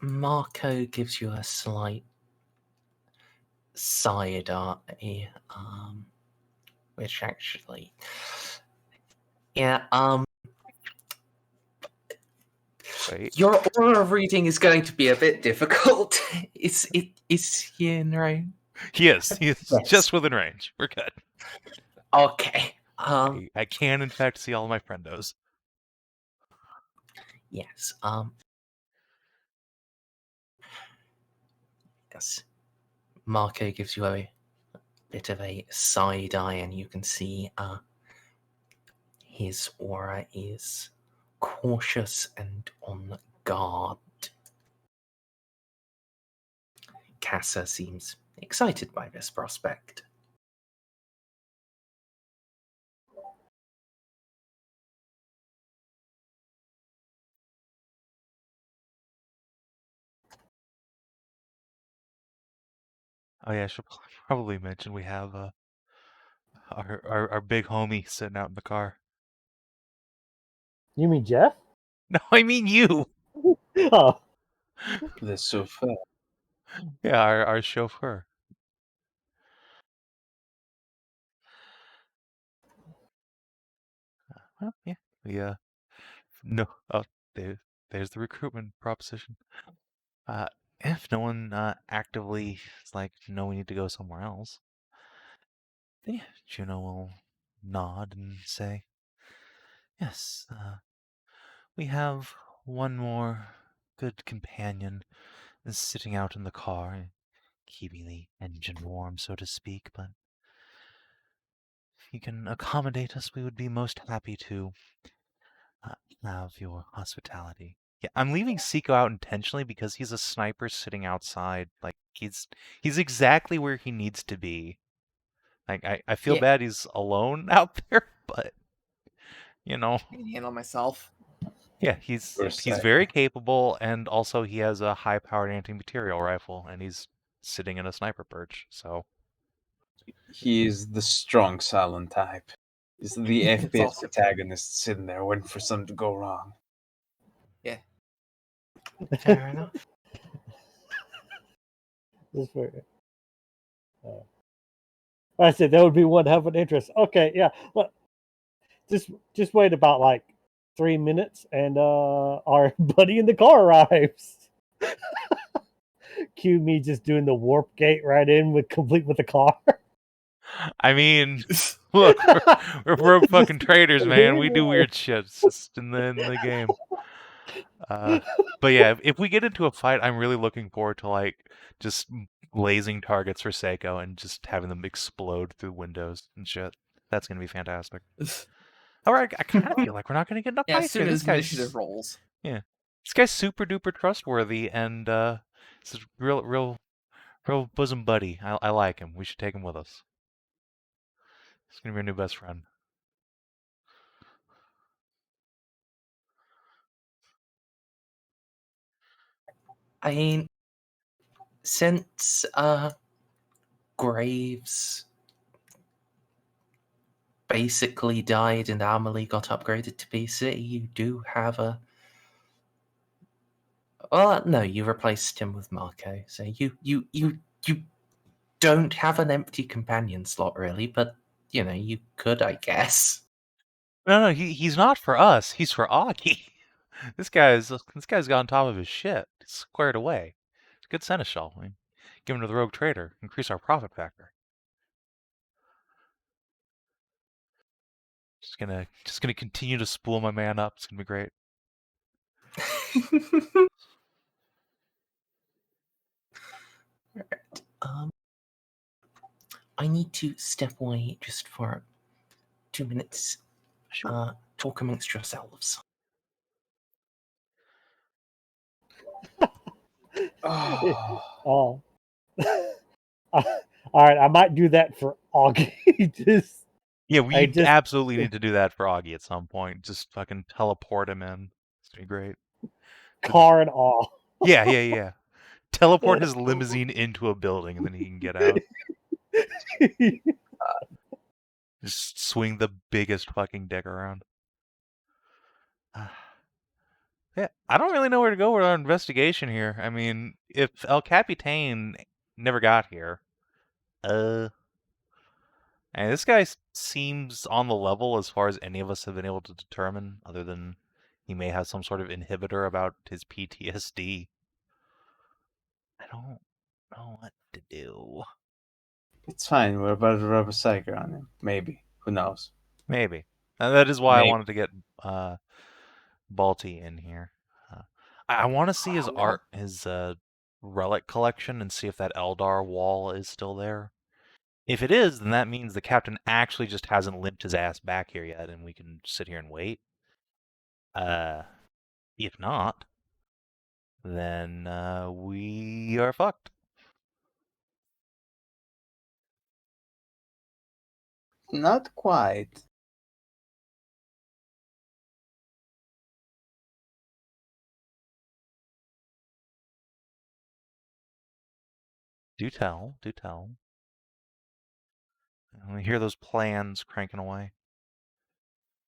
Marco gives you a slight side eye, which actually, yeah, Wait. your aura reading is going to be a bit difficult. Is he in range? He is. He is Yes. just within range. We're good. Okay. I can, in fact, see all my friendos. Yes. Yes. Marco gives you a bit of a side eye, and you can see his aura is cautious and on guard. Casa seems excited by this prospect. Oh yeah, I should probably mention we have our big homie sitting out in the car. You mean Jeff? No, I mean you. Oh, The souffle. Yeah, our chauffeur. Well, yeah, we No. Oh, there's the recruitment proposition. If no one actively is like, no, we need to go somewhere else, then yeah, Juno will nod and say, yes, we have one more good companion sitting out in the car, keeping the engine warm, so to speak, but if you can accommodate us, we would be most happy to have your hospitality. Yeah, I'm leaving Ceiko out intentionally because he's a sniper sitting outside. Like, he's exactly where he needs to be. Like, I feel Yeah. bad he's alone out there, but, you know, I can handle myself. yeah, he's very capable, and also he has a high-powered anti-material rifle, and he's sitting in a sniper perch, so... He is the strong, silent type. He's the It's FPS also- protagonist sitting there waiting for something to go wrong. Yeah. Fair enough. This for, I said that would be one hell of an interest. Okay, yeah. Well, just wait about like 3 minutes, and our buddy in the car arrives. Cue me just doing the warp gate right in complete with the car. I mean, look, we're broke fucking traders, man. We do weird shit. It's just in the game. But yeah, if we get into a fight, I'm really looking forward to like just blazing targets for Ceiko and just having them explode through windows and shit. That's gonna be fantastic. Alright, I kind of feel like we're not gonna get enough Yeah, fights as soon here. as This guy's initiative rolls. yeah, this guy's super duper trustworthy and this is real bosom buddy. I like him. We should take him with us. He's gonna be our new best friend. I mean, since Graves basically died and Amelie got upgraded to PC, you do have a... Well, no, you replaced him with Marco, so you don't have an empty companion slot really, but you know, you could, I guess. No, he's not for us. He's for Augie. This guy's got on top of his shit. He's squared away. It's a good Seneschal. I mean, give him to the rogue trader. Increase our profit factor. Just gonna continue to spool my man up. It's gonna be great. Right. I need to step away just for 2 minutes. Sure. Talk amongst yourselves. Oh, All right, I might do that for Augie. Just Yeah, we just- absolutely need to do that for Augie at some point. Just fucking teleport him in. It's gonna be great. car and all. Yeah. Teleport his limousine into a building and then he can get out. Just swing the biggest fucking dick around. Yeah, I don't really know where to go with our investigation here. I mean, if El Capitan never got here, and this guy seems on the level as far as any of us have been able to determine, other than he may have some sort of inhibitor about his PTSD. I don't know what to do. it's fine. We're about to rub a psyker on him. Maybe. Who knows? Maybe. And that is why Maybe. I wanted to get Balti in here. I want to see his art, his relic collection, and see if that Eldar wall is still there. If it is, then that means the captain actually just hasn't limped his ass back here yet, and we can sit here and wait. If not, then we are fucked. Not quite. Do tell. I hear those plans cranking away.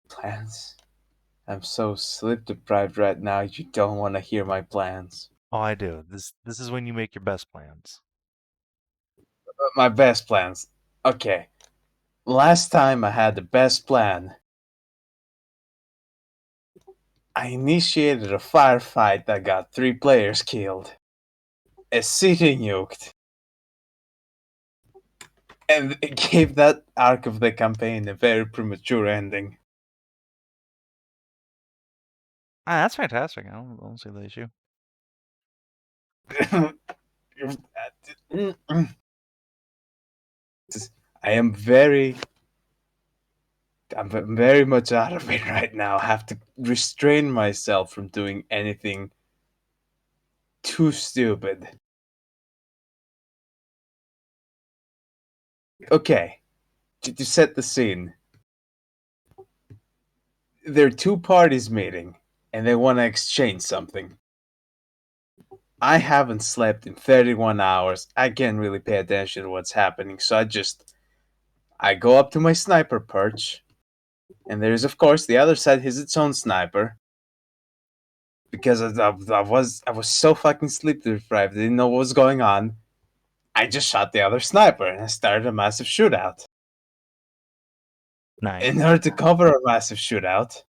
Plans? I'm so sleep deprived right now, you don't want to hear my plans. Oh, I do. This is when you make your best plans. My best plans. Okay. Last time I had the best plan. I initiated a firefight that got 3 players killed, a city nuked, and it gave that arc of the campaign a very premature ending. That's fantastic. I don't see the issue. I'm very much out of it right now. I have to restrain myself from doing anything too stupid. Okay, to set the scene. There are 2 parties meeting, and they want to exchange something. I haven't slept in 31 hours. I can't really pay attention to what's happening, so I go up to my sniper perch, and there's, of course, the other side has its own sniper. Because I was so fucking sleep deprived, I didn't know what was going on. I just shot the other sniper, and I started a massive shootout. Nice. In order to cover a massive shootout,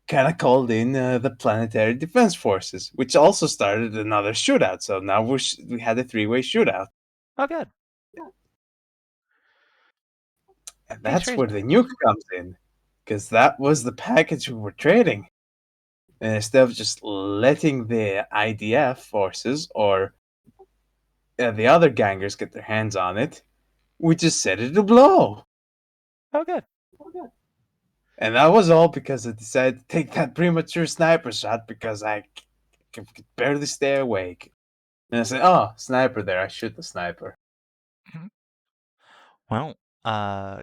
kind of called in the Planetary Defense Forces, which also started another shootout. So now we had a 3-way shootout. Oh, good. And that's where the nuke comes in, because that was the package we were trading. And instead of just letting the IDF forces or the other gangers get their hands on it, we just set it to blow. Oh, good. And that was all because I decided to take that premature sniper shot because I could barely stay awake. And I said, oh, sniper there, I shoot the sniper. Well,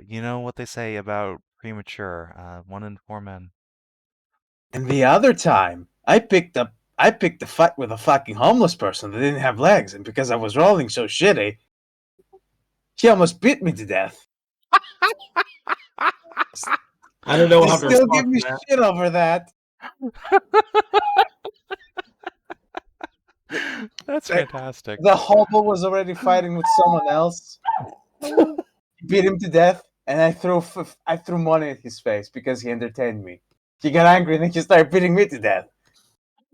you know what they say about premature, 1 in 4 men. And the other time, I picked a fight with a fucking homeless person that didn't have legs, and because I was rolling so shitty, he almost beat me to death. I don't know They how to still respond give me to that. shit over that. That's fantastic. The hobo was already fighting with someone else. Beat him to death, and I threw money at his face because he entertained me. He got angry and then he started beating me to death.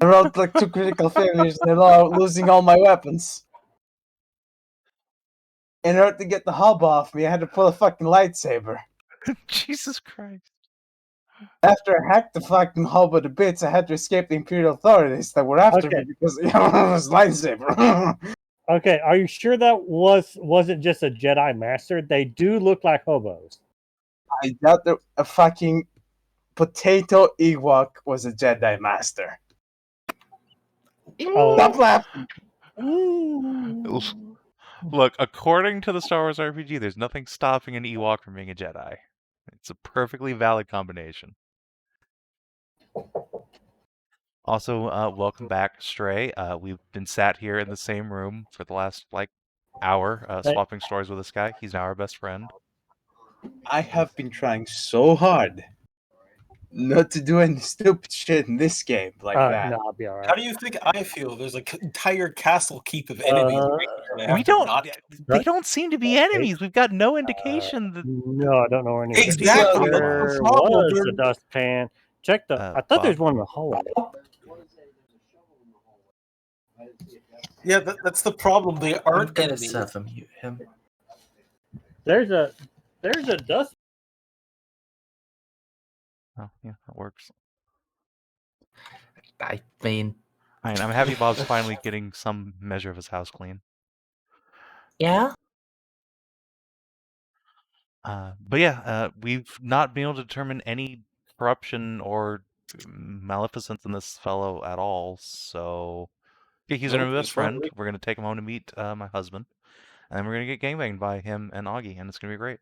I rolled like 2 critical failures and losing all my weapons. In order to get the hobo off me, I had to pull a fucking lightsaber. Jesus Christ. After I hacked the fucking hobo to bits, I had to escape the Imperial authorities that were after me because it was lightsaber. Okay, are you sure that wasn't just a Jedi Master? They do look like hobos. I doubt that a fucking potato Ewok was a Jedi Master. Oh. Stop laughing. Look, according to the Star Wars RPG, there's nothing stopping an Ewok from being a Jedi. It's a perfectly valid combination. Also, welcome back, Stray. We've been sat here in the same room for the last, hour, swapping stories with this guy. He's now our best friend. I have been trying so hard not to do any stupid shit in this game like that. No, I'll be all right. How do you think I feel? There's an entire castle keep of enemies. They don't seem to be enemies. We've got no indication that. No, I don't know where any. Exactly. There was a dustpan. Check the. I thought there's one in the hallway. Yeah, that's the problem. They aren't gonna enemies. server-mute him. There's a dust. Oh, yeah, that works. I mean, I'm happy Bob's finally getting some measure of his house clean. yeah. But yeah, we've not been able to determine any corruption or maleficence in this fellow at all. So yeah, he's our best friend. We're gonna take him home to meet my husband, and then we're gonna get gangbanged by him and Augie, and it's gonna be great.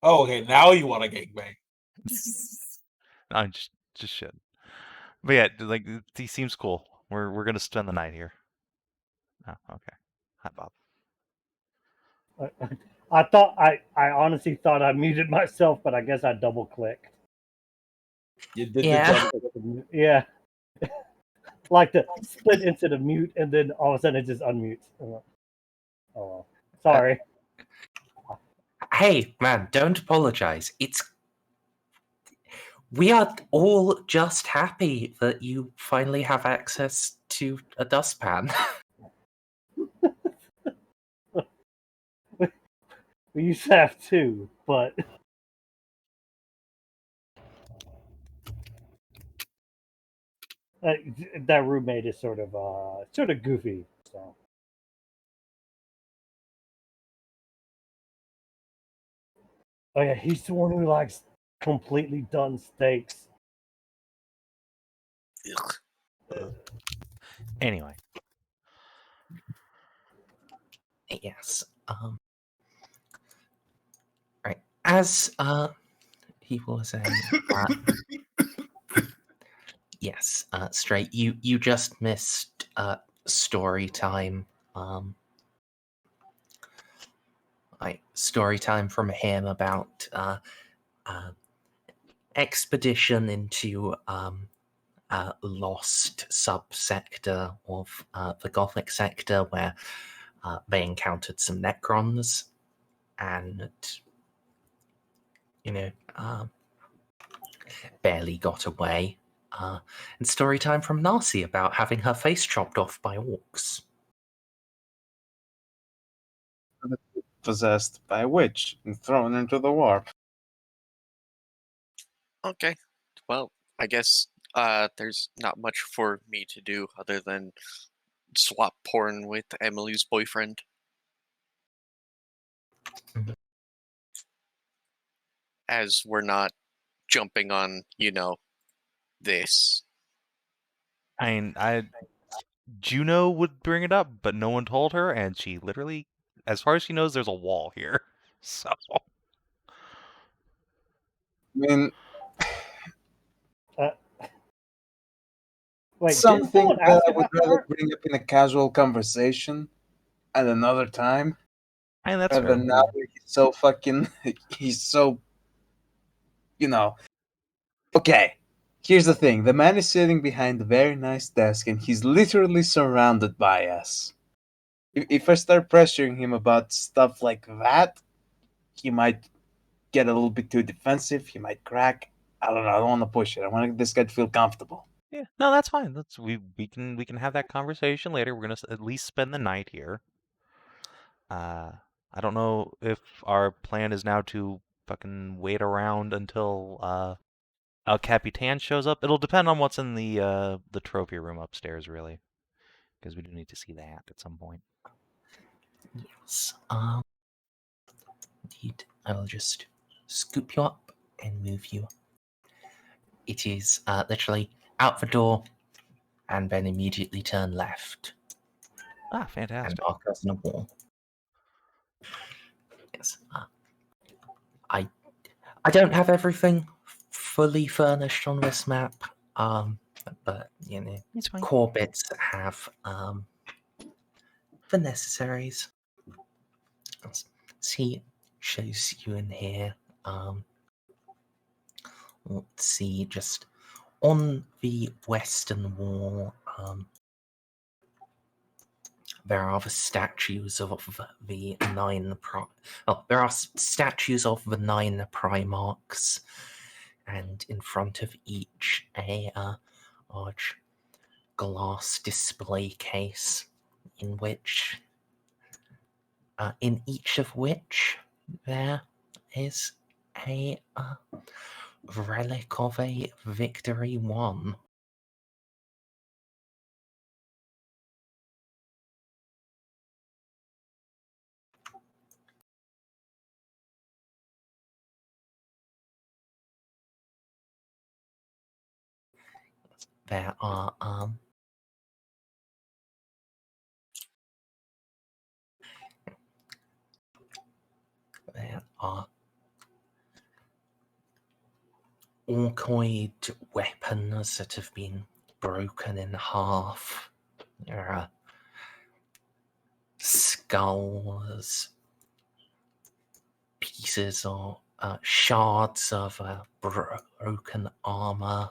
Oh, okay. Now you want to gangbang? I just shit. But yeah, he seems cool. We're gonna spend the night here. Oh, okay. Hi, Bob. I honestly thought I muted myself, but I guess I double clicked. You did Yeah. Yeah. Like the split into the mute, and then all of a sudden it just unmutes. Oh, well. Sorry. Hey, man, don't apologize. We are all just happy that you finally have access to a dustpan. We used to have two, but that roommate is sort of goofy. So. Oh yeah, he's the one who likes completely done steaks. Ugh. Anyway, Yes. Right. As people are saying, yes, straight. You just missed story time. Like story time from him about expedition into lost subsector of the Gothic sector where they encountered some Necrons and barely got away. And story time from Narcia about having her face chopped off by orcs. Possessed by a witch and thrown into the warp. Okay. Well, I guess there's not much for me to do other than swap porn with Emily's boyfriend. Mhm. As we're not jumping on, this. I mean, Juno would bring it up, but no one told her, and she literally, as far as she knows, there's a wall here. So I mean, Wait, did something someone that ask I would about rather that? bring up in a casual conversation at another time. I mean, that's Rather fair. than now, where he's so fucking. He's so. Okay, here's the thing. The man is sitting behind a very nice desk and he's literally surrounded by us. If I start pressuring him about stuff like that, he might get a little bit too defensive. He might crack. I don't know. I don't want to push it. I want this guy to feel comfortable. Yeah, no, that's fine. We can have that conversation later. We're gonna at least spend the night here. I don't know if our plan is now to fucking wait around until El Capitan shows up. It'll depend on what's in the trophy room upstairs, really, because we do need to see that at some point. Yes. Indeed. I will just scoop you up and move you. It is literally out the door and then immediately turn left Ah, and fantastic. markers on a wall. Yes. I don't have everything fully furnished on this map, but It's fine. core bits have the necessaries. See, shows you in here. Let's see, just on the western wall, there are the statues of the there are statues of the 9 Primarchs, and in front of each a large glass display case, in each of which there is a relic of a victory won. There are orcoid weapons that have been broken in half. There are skulls, pieces or shards of broken armor.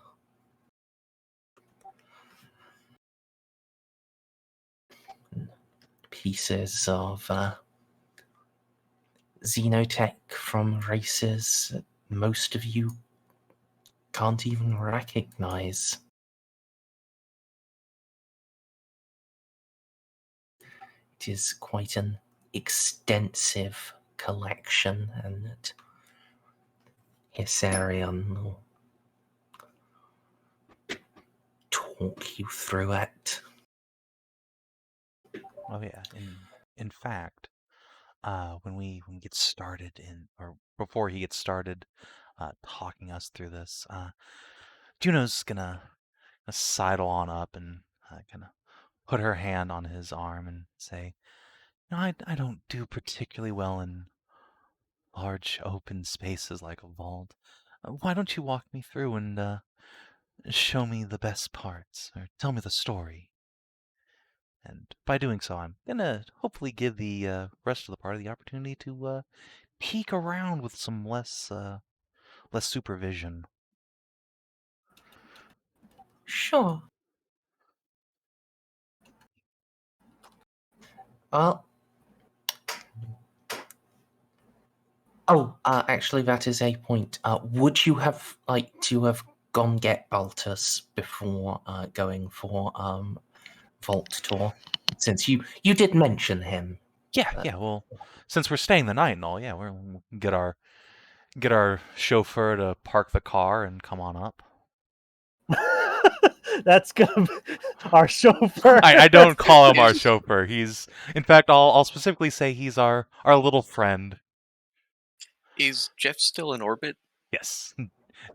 Pieces of xenotech from races that most of you can't even recognize. It is quite an extensive collection, and Hysarion will talk you through it. Oh yeah. In fact, when we get started or before he gets started, talking us through this, Juno's gonna sidle on up and kind of put her hand on his arm and say, "No, I don't do particularly well in large open spaces like a vault. Why don't you walk me through and show me the best parts, or tell me the story?" And by doing so, I'm gonna hopefully give the rest of the party the opportunity to peek around with some less supervision. Sure. Well, actually, that is a point. Would you have liked to have gone get Baltus before going for Vault Tour? Since you did mention him. Yeah. Well, since we're staying the night and all, yeah, we'll get our chauffeur to park the car and come on up. That's gonna be our chauffeur. I don't call him our chauffeur. He's, in fact, I'll specifically say he's our little friend. Is Jeff still in orbit? Yes.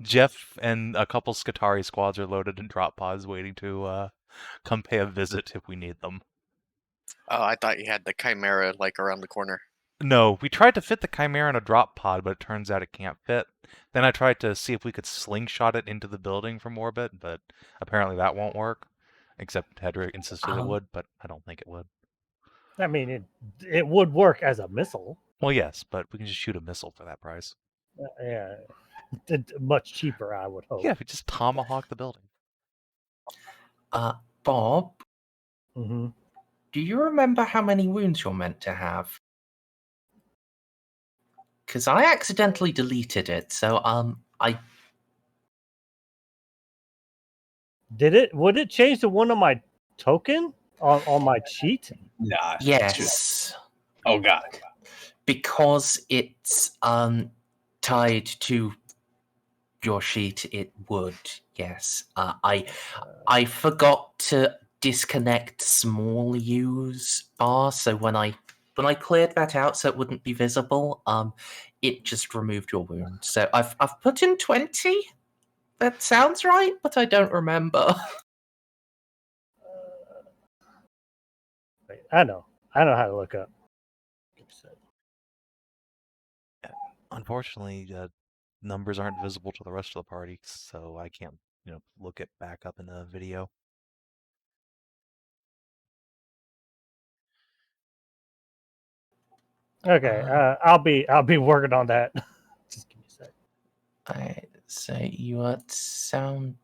Jeff and a couple Skitari squads are loaded in drop pods waiting to come pay a visit if we need them. Oh, I thought you had the Chimera like around the corner. No, we tried to fit the Chimera in a drop pod, but it turns out it can't fit. Then I tried to see if we could slingshot it into the building from orbit, but apparently that won't work. Except Hedrick insisted it would, but I don't think it would. I mean, it would work as a missile. Well, yes, but we can just shoot a missile for that price. Yeah, much cheaper, I would hope. Yeah, if we just tomahawk the building. Bob, Mm-hmm. do you remember how many wounds you're meant to have? Because I accidentally deleted it, so I Did it? Would it change to one of my token on my cheat? Nah. yes, Oh god. because it's tied to your sheet. It would, yes. I forgot to disconnect small use bar, so when I cleared that out so it wouldn't be visible, it just removed your wound. So I've put in 20. That sounds right, but I don't remember. Wait, I know how to look up. Unfortunately, numbers aren't visible to the rest of the party, so I can't, look it back up in the video. Okay, I'll be working on that. Just give me a sec. Alright, so you are sound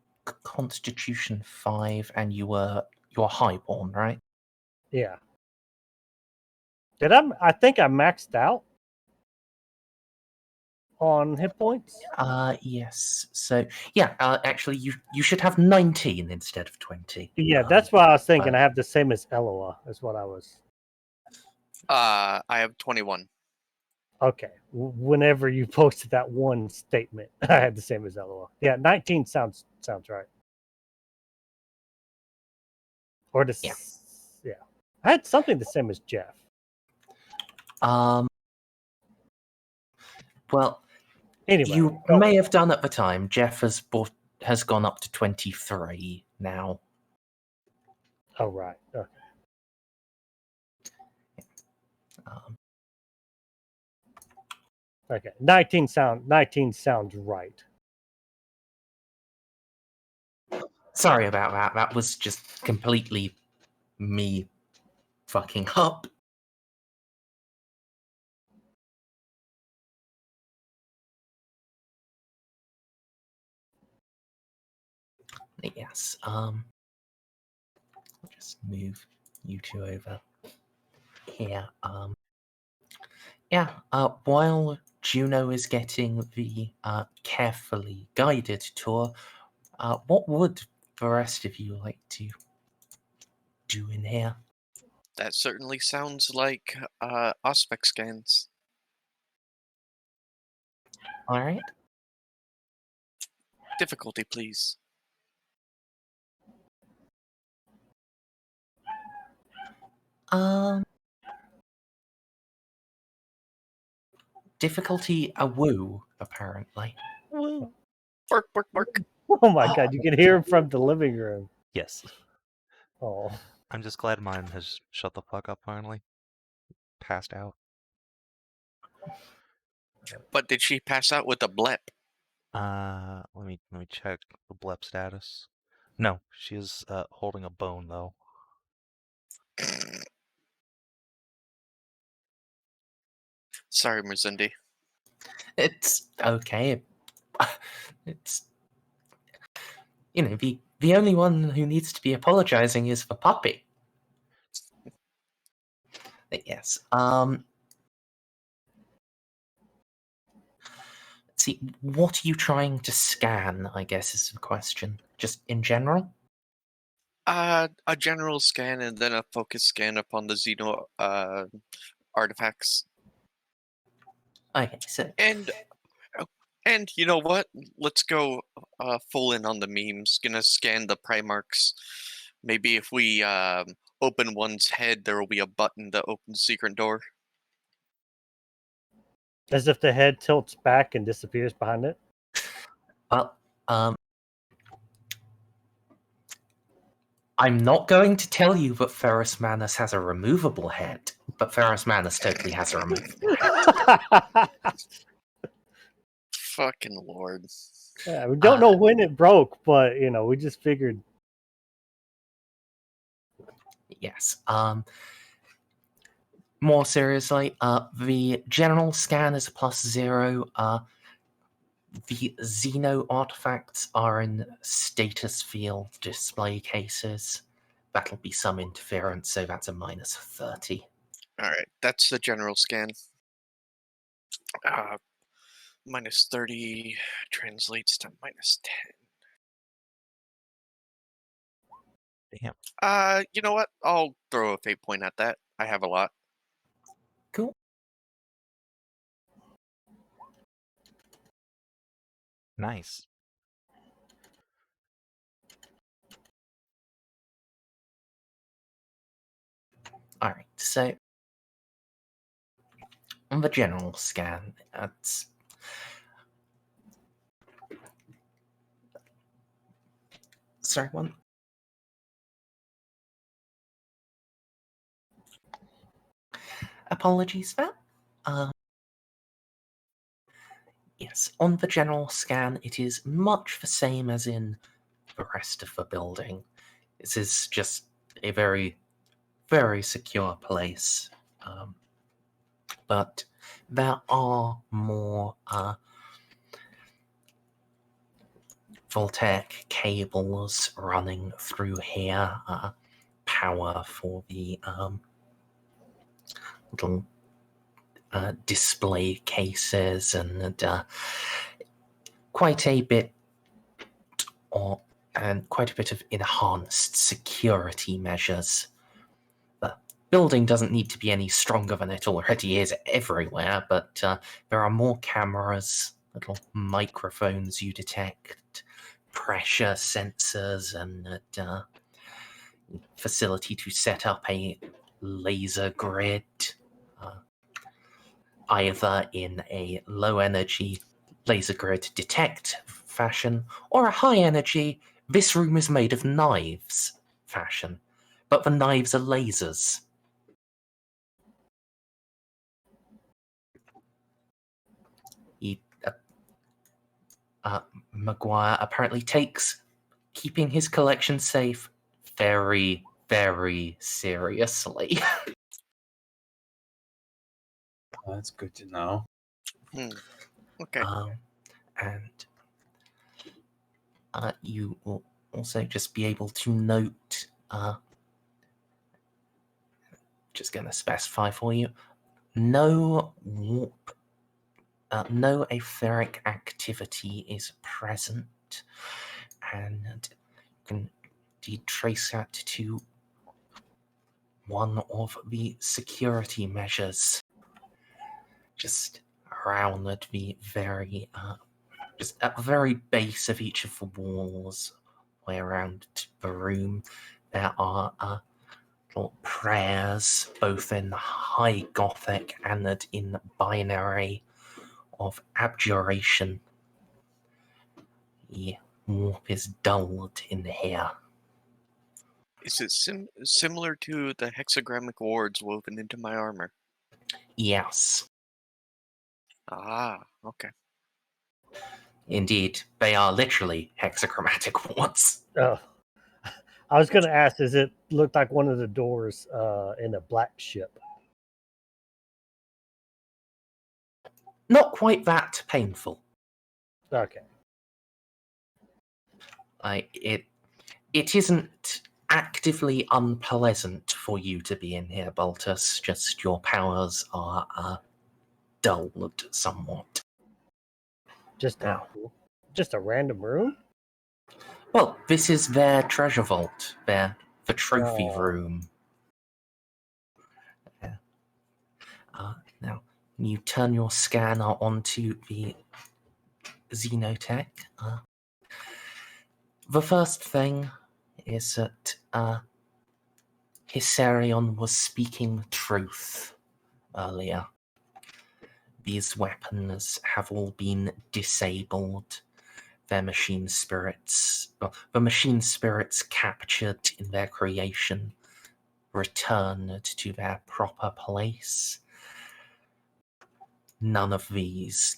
Constitution 5, and you're highborn, right? Yeah. I think I maxed out on hit points. Yes. So yeah, actually, you should have 19 instead of 20. Yeah, that's what I was thinking. I have the same as Eloa. Is what I was. I have 21. Okay. Whenever you posted that one statement, I had the same as Eloa. Yeah, 19 sounds right. Or the yeah. I had something the same as Jeff. Well, anyway, you may have done at the time. Jeff has gone up to 23 now. Oh right. Okay. Okay. 19 sounds right. Sorry about that. That was just completely me fucking up. Yes. I'll just move you two over here. Yeah. While Juno is getting the carefully guided tour, what would the rest of you like to do in here? That certainly sounds like aspect scans. All right. Difficulty, please. Difficulty a woo, apparently. Woo. Bark, bark, bark. Oh my god, you can hear him from the living room. Yes. Oh. I'm just glad mine has shut the fuck up finally. Passed out. But did she pass out with a blep? Let me check the blep status. No, she is holding a bone though. Sorry, Merzendi. It's okay. It's the only one who needs to be apologizing is the puppy. But yes. Let's see, what are you trying to scan, I guess is the question. Just in general? A general scan and then a focus scan upon the Xeno artifacts. Okay, so And you know what? Let's go full in on the memes. Gonna scan the Primarchs. Maybe if we open one's head, there will be a button that opens the secret door. As if the head tilts back and disappears behind it. well, I'm not going to tell you that Ferrus Manus has a removable head, but Ferrus Manus totally has a removable head. Fucking lord. Yeah, we don't know when it broke, but we just figured. Yes. More seriously, the general scan is a +0. The Xeno artifacts are in status field display cases. That'll be some interference, so that's a -30. Alright, that's the general scan. -30 translates to -10. Damn. You know what? I'll throw a fate point at that. I have a lot. Cool. Nice. Alright, so on the general scan, that's sorry, one. Apologies for that. Yes, on the general scan, it is much the same as in the rest of the building. This is just a very, very secure place. But there are more voltaic cables running through here, power for the little display cases, and quite a bit of enhanced security measures. The building doesn't need to be any stronger than it already is everywhere, but there are more cameras, little microphones you detect, pressure sensors, and facility to set up a laser grid, either in a low energy laser grid detect fashion or a high energy this room is made of knives fashion, but the knives are lasers. McGuire apparently takes keeping his collection safe very, very seriously. Well, that's good to know. Okay. And you will also just be able to note, just going to specify for you, no warp no etheric activity is present, and you can indeed trace that to one of the security measures just around at the very just at the very base of each of the walls way around the room. There are little prayers both in high Gothic and in binary of abjuration. The warp is dulled in here. Is it similar to the hexagrammic wards woven into my armor? Yes, Ah, okay. indeed, they are literally hexachromatic wards. Oh. I was going to ask, does it look like one of the doors in a black ship? Not quite that painful. Okay. It isn't actively unpleasant for you to be in here, Baltus. Just your powers are dulled somewhat. Just a random room? Well, this is their treasure vault, the trophy Oh. room. Now, you turn your scanner onto the Xenotech. The first thing is that Hyserion was speaking truth earlier. These weapons have all been disabled. The machine spirits captured in their creation returned to their proper place. None of these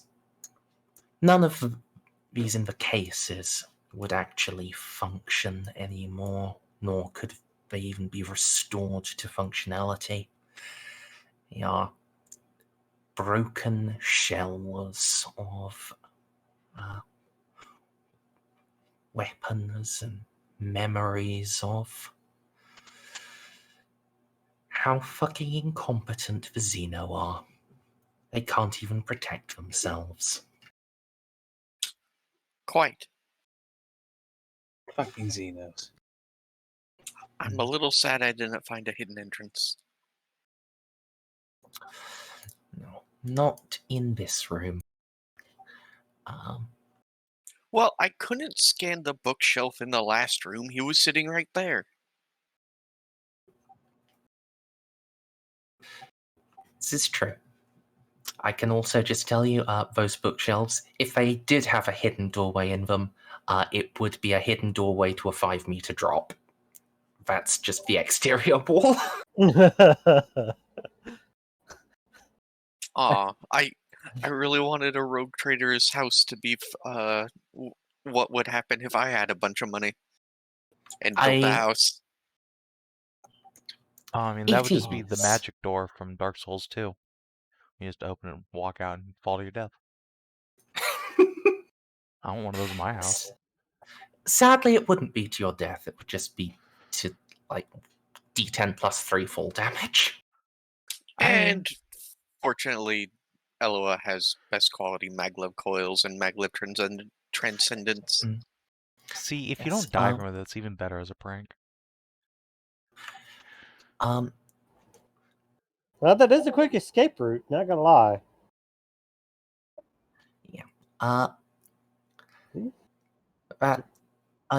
in the cases would actually function anymore, nor could they even be restored to functionality. They are broken shells of weapons and memories of how fucking incompetent the Xeno are. They can't even protect themselves. Quite. Fucking Xenos. I'm a little sad I didn't find a hidden entrance. No, not in this room. Well, I couldn't scan the bookshelf in the last room. He was sitting right there. This is true. I can also just tell you, those bookshelves, if they did have a hidden doorway in them, it would be a hidden doorway to a 5-meter drop. That's just the exterior wall. Aw, I really wanted a rogue trader's house to be what would happen if I had a bunch of money and built a house. I mean, that would just be It the is. magic door from Dark Souls 2. You just open it and walk out and fall to your death. I want one of those in my house. Sadly, it wouldn't be to your death. It would just be to, like, D10 plus 3 fall damage. And fortunately, Eloa has best quality maglev coils and maglev transcendence. See, if you Yes, don't die from it, that's even better as a prank. Well, that is a quick escape route, not gonna lie.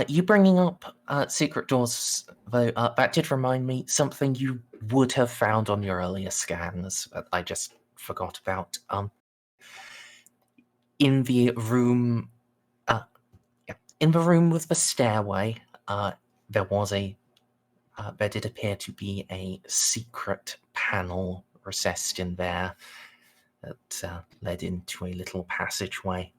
You bringing up secret doors, though, that did remind me something you would have found on your earlier scans, but I just forgot about. In the room, in the room with the stairway, there did appear to be a secret panel recessed in there that led into a little passageway.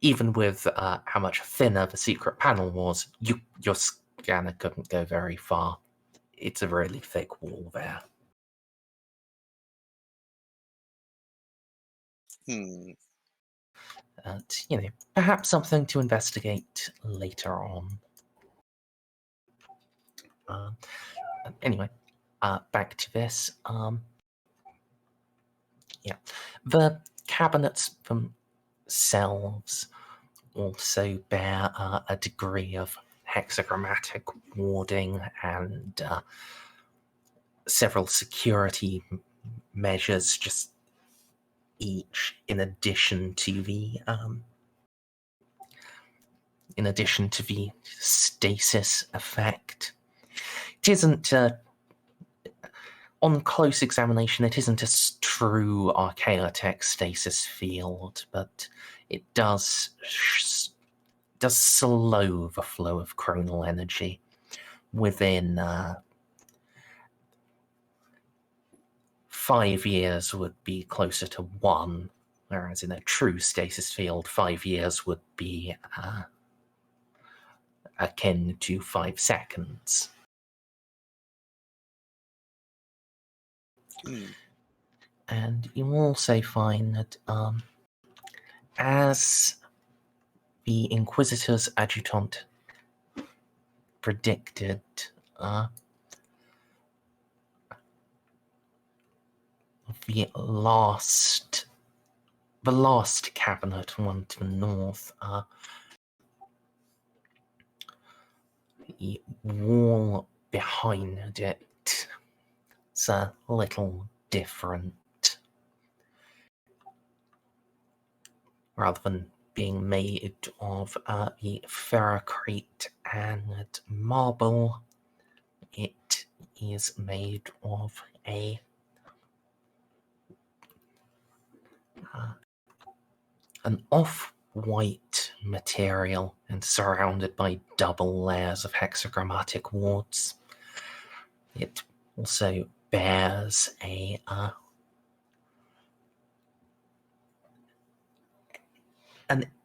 Even with how much thinner the secret panel was, your scanner couldn't go very far. It's a really thick wall there. Perhaps something to investigate later on. Anyway, back to this. The cabinets themselves also bear a degree of hexagrammatic warding and several security measures, just each in addition to the stasis effect. It isn't on close examination, it isn't a true Archaeotech stasis field, but it does slow the flow of chronal energy within 5 years would be closer to 1, whereas in a true stasis field, 5 years would be akin to 5 seconds. And you will also find that as the Inquisitor's adjutant predicted, the last cabinet, one to the north, the wall behind it is a little different. Rather than being made of the ferrocrete and marble, it is made of an off-white material and surrounded by double layers of hexagrammatic wards. It also bears an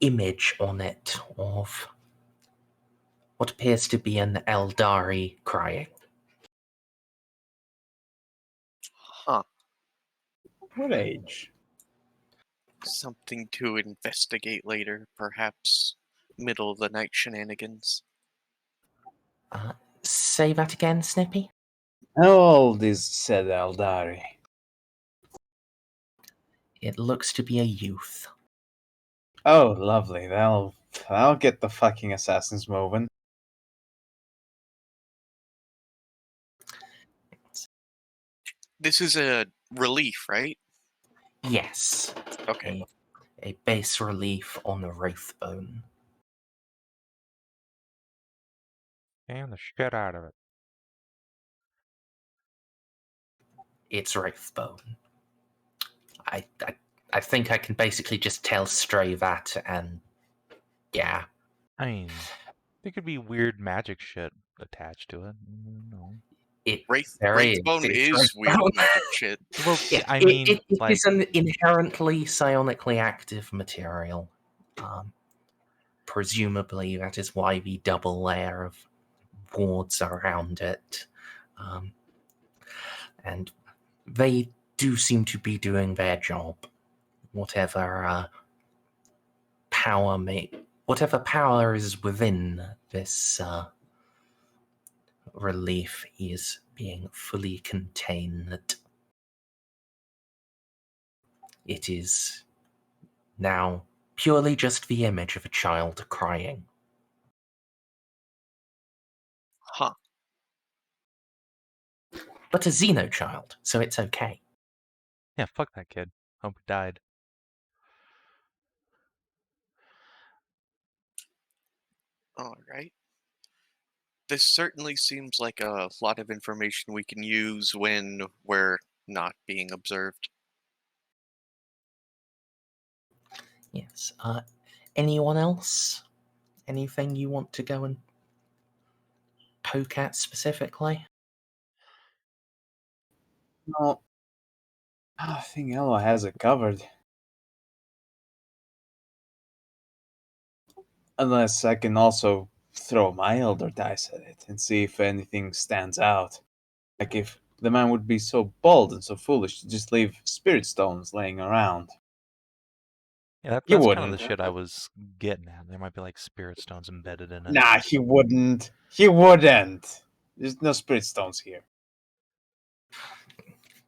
image on it of what appears to be an Eldari crying. Huh. What age? Something to investigate later, perhaps middle of the night shenanigans. Say that again, Snippy? How old is said Eldari? It looks to be a youth. Oh, lovely. That'll get the fucking assassins moving. This is a relief, right? Yes. Okay. A bas relief on the Wraithbone. Damn the shit out of it. It's Wraithbone. I think I can basically just tell Stray that, and yeah. I mean, there could be weird magic shit attached to it. No. Wraithbone is weird magic shit. Well, Yeah, I mean, it like, is an inherently psionically active material. Presumably, that is why the double layer of wards around it. And they do seem to be doing their job. Whatever power is within this relief is being fully contained. It is now purely just the image of a child crying. Huh. But a Xenochild, so it's okay. yeah, fuck that kid. Hope he died. Alright. This certainly seems like a lot of information we can use when we're not being observed. Yes. Anyone else? Anything you want to go and poke at specifically? No. I think Eloa has it covered. Unless I can also throw my Elder Dice at it and see if anything stands out. Like if the man would be so bold and so foolish to just leave Spirit Stones laying around. Yeah, that's You kind of wouldn't. the shit I was getting at. There might be like spirit stones embedded in it. Nah, he wouldn't. He wouldn't. There's no Spirit Stones here.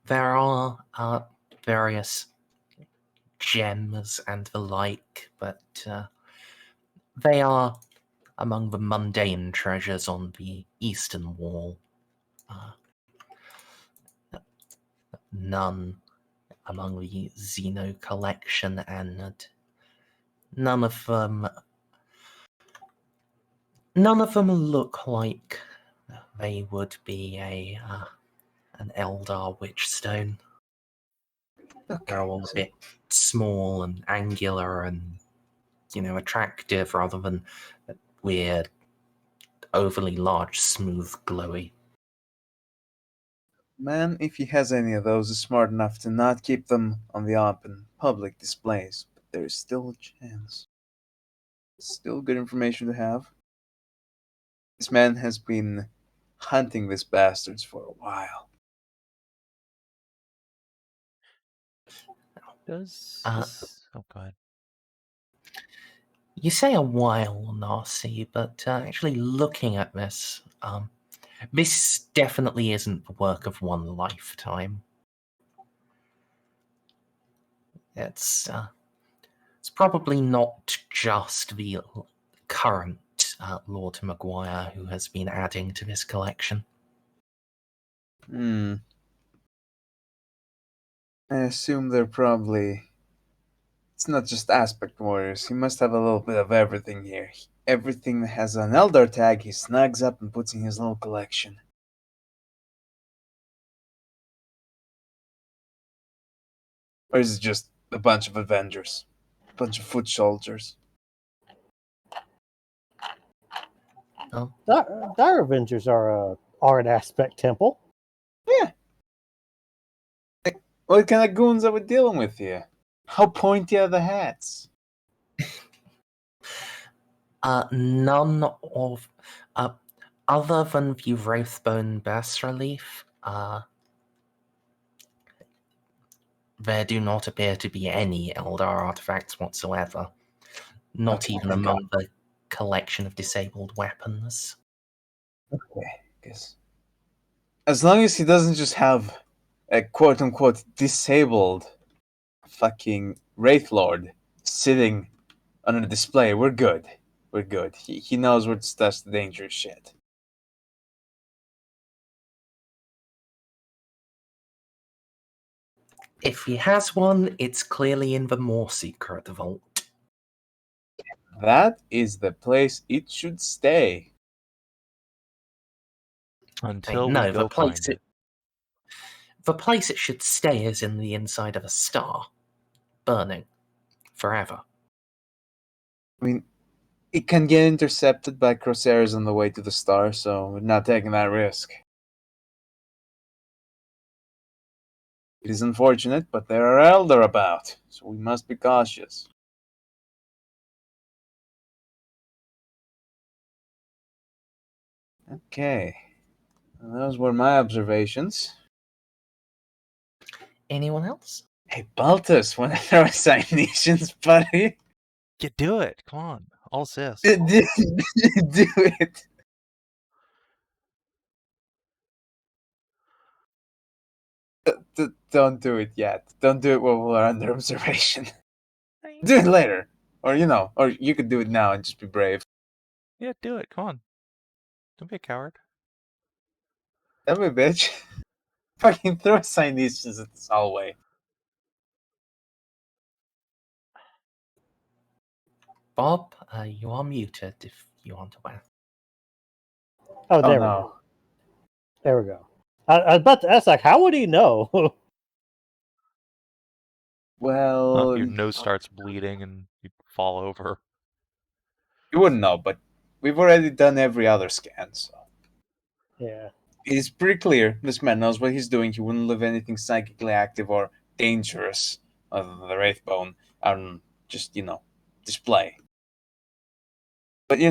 There are various gems and the like, but they are among the mundane treasures on the eastern wall. None among the Xeno collection, and none of them look like they would be an Eldar Witchstone. They're all a bit small and angular and, attractive rather than weird, overly large, smooth, glowy. Man, if he has any of those, is smart enough to not keep them on the open public displays. But there's still a chance. Still good information to have. This man has been hunting these bastards for a while. Does Uh, this... Oh, go ahead. You say a while, Narcia, but actually looking at this, this definitely isn't the work of one lifetime. It's probably not just the current Lord McGuire who has been adding to this collection. I assume they're probably... It's not just aspect warriors. He must have a little bit of everything here. Everything that has an Eldar tag, he snags up and puts in his little collection. Or is it just a bunch of Avengers? A bunch of foot soldiers? Oh, Dire Avengers are an aspect temple. Yeah. What kind of goons are we dealing with here? How pointy are the hats? none of... other than the Wraithbone bas relief, there do not appear to be any Eldar artifacts whatsoever. Not Okay, even thank God. among the collection of disabled weapons. Okay, guess. As long as he doesn't just have a quote-unquote disabled fucking Wraith Lord sitting on a display, we're good. We're good. He knows where to stash the dangerous shit. If he has one, it's clearly in the more secret vault. That is the place it should stay. Until no, we go find it. The place it should stay is in the inside of a star, burning forever. I mean, it can get intercepted by crosshairs on the way to the star, so we're not taking that risk. It is unfortunate, but there are Eldar about, so we must be cautious. Okay. Well, those were my observations. Anyone else? Hey, Baltus, want to throw assignations, buddy? You do it. Come on. All sis. Do it. Don't do it yet. Don't do it while we're under observation. Do it later. Or, or you could do it now and just be brave. Yeah, do it. Come on. Don't be a coward. That way, bitch. Fucking throw assignations at this hallway. Bob, you are muted if you want to ask. Oh, Oh, there we no. go. There we go. I was about to ask, like, how would he know? Well, Your nose starts bleeding and you fall over. you wouldn't know, but we've already done every other scan, so. Yeah. It is pretty clear this man knows what he's doing. He wouldn't leave anything psychically active or dangerous other than the Wraithbone on just, display. But, we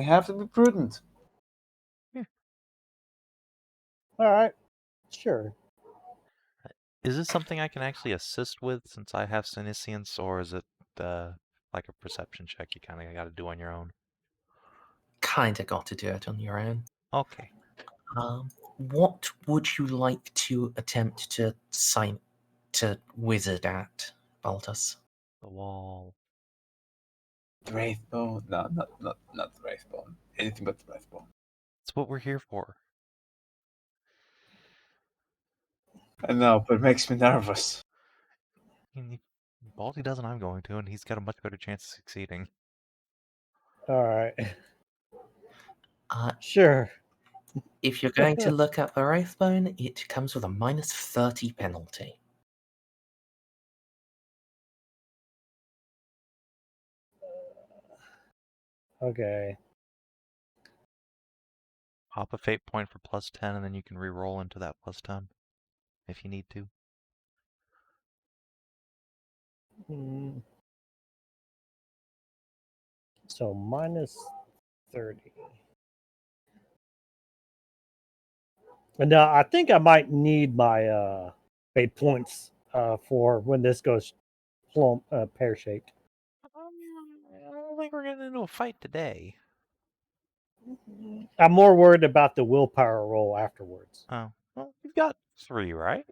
have to be prudent. All right. Sure. Is this something I can actually assist with since I have senescence, or is it like a perception check you kind of got to do on your own? Kinda got to do it on your own. Okay. What would you like to attempt to wizard at, Baltus? The wall. The Wraithbone? No, not the Wraithbone. Anything but the Wraithbone. That's what we're here for. I know, but it makes me nervous. I mean, if Baldy doesn't, I'm going to, and he's got a much better chance of succeeding. All right. Uh, Sure. if you're going to look at the Wraithbone, it comes with a minus 30 penalty. Okay. Pop a fate point for plus 10, and then you can re-roll into that plus 10 if you need to. So minus 30. And now I think I might need my fate points for when this goes pear-shaped. I don't think we're getting into a fight today. I'm more worried about the willpower roll afterwards. Oh, well, you've got 3, right?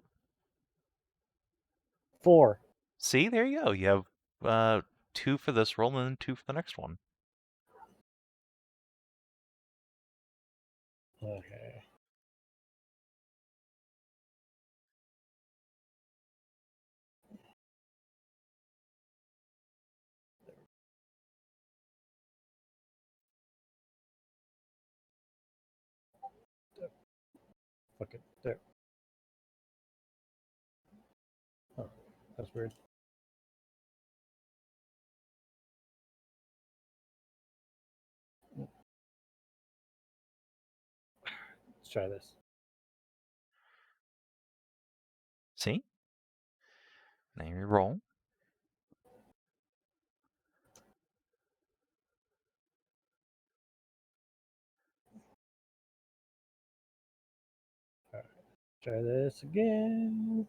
4. See, there you go. You have 2 for this roll and then 2 for the next one. Okay. Fuck it. There. Oh, that's weird. Let's try this. See? Now you roll. Try this again.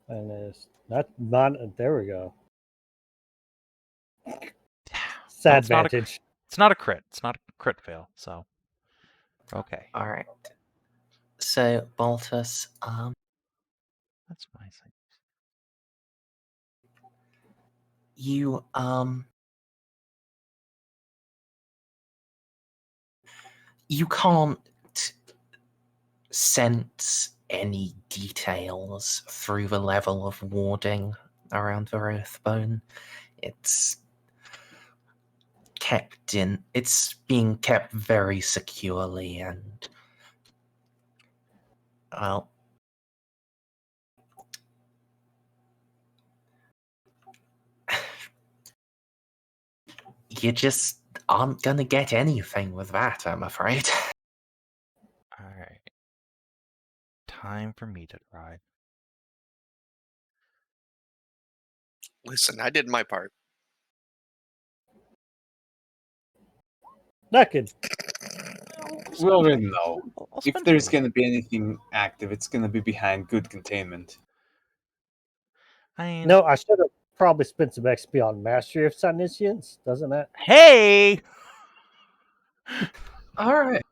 And it's not. There we go. Sad advantage. It's not a crit. It's not a crit fail, so. Okay. Alright. So, Baltus, That's my thing. you can't sense any details through the level of warding around the Wraithbone. It's being kept very securely, and well, you just aren't gonna get anything with that, I'm afraid. Alright. Time for me to try. Listen, I did my part. That could. We already know. I'll If spend there's 2. going to be anything active, it's going to be behind good containment. I mean, No, I should have probably spent some XP on Mastery of Omniscience. Doesn't that? Hey! Alright.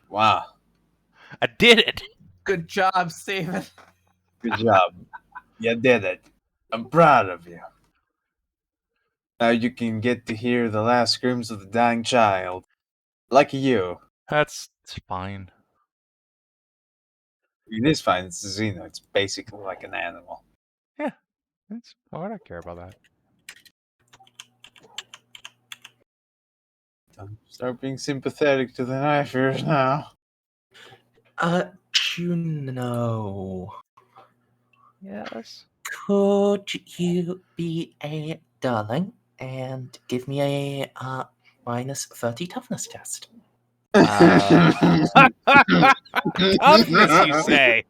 Wow. I did it! Good job, Steven. Good job. You did it. I'm proud of you. Now you can get to hear the last screams of the dying child. Lucky you. That's fine. It is fine. It's a Xeno. It's basically like an animal. Yeah. Why would I care about that? Don't start being sympathetic to the knifers now. Juno. Yes. Could you be a darling and give me a minus 30 toughness test? Toughness, you say?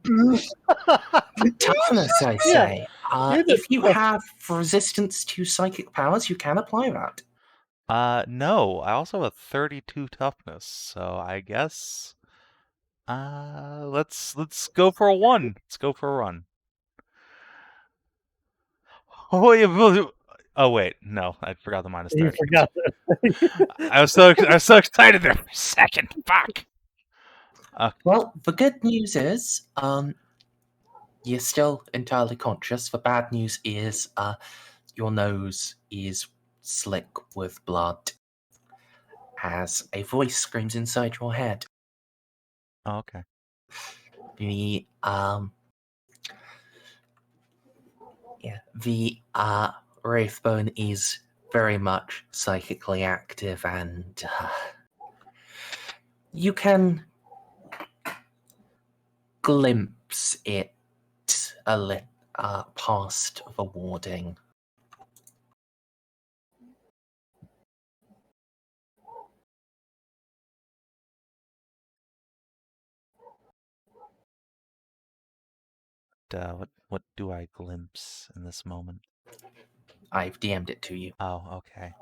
Toughness, I Yeah. say. If you Well- have resistance to psychic powers, you can apply that. No. I also have 32 toughness, so I guess. Let's go for a 1. Let's go for a run. Oh wait, no, I forgot the minus 30. You forgot that. I was so excited there for a second. Fuck. Well, the good news is, you're still entirely conscious. The bad news is, your nose is slick with blood as a voice screams inside your head. Oh, okay. The Wraithbone is very much psychically active, and you can glimpse it a little past the warding. What do I glimpse in this moment? I've DM'd it to you. Oh, okay.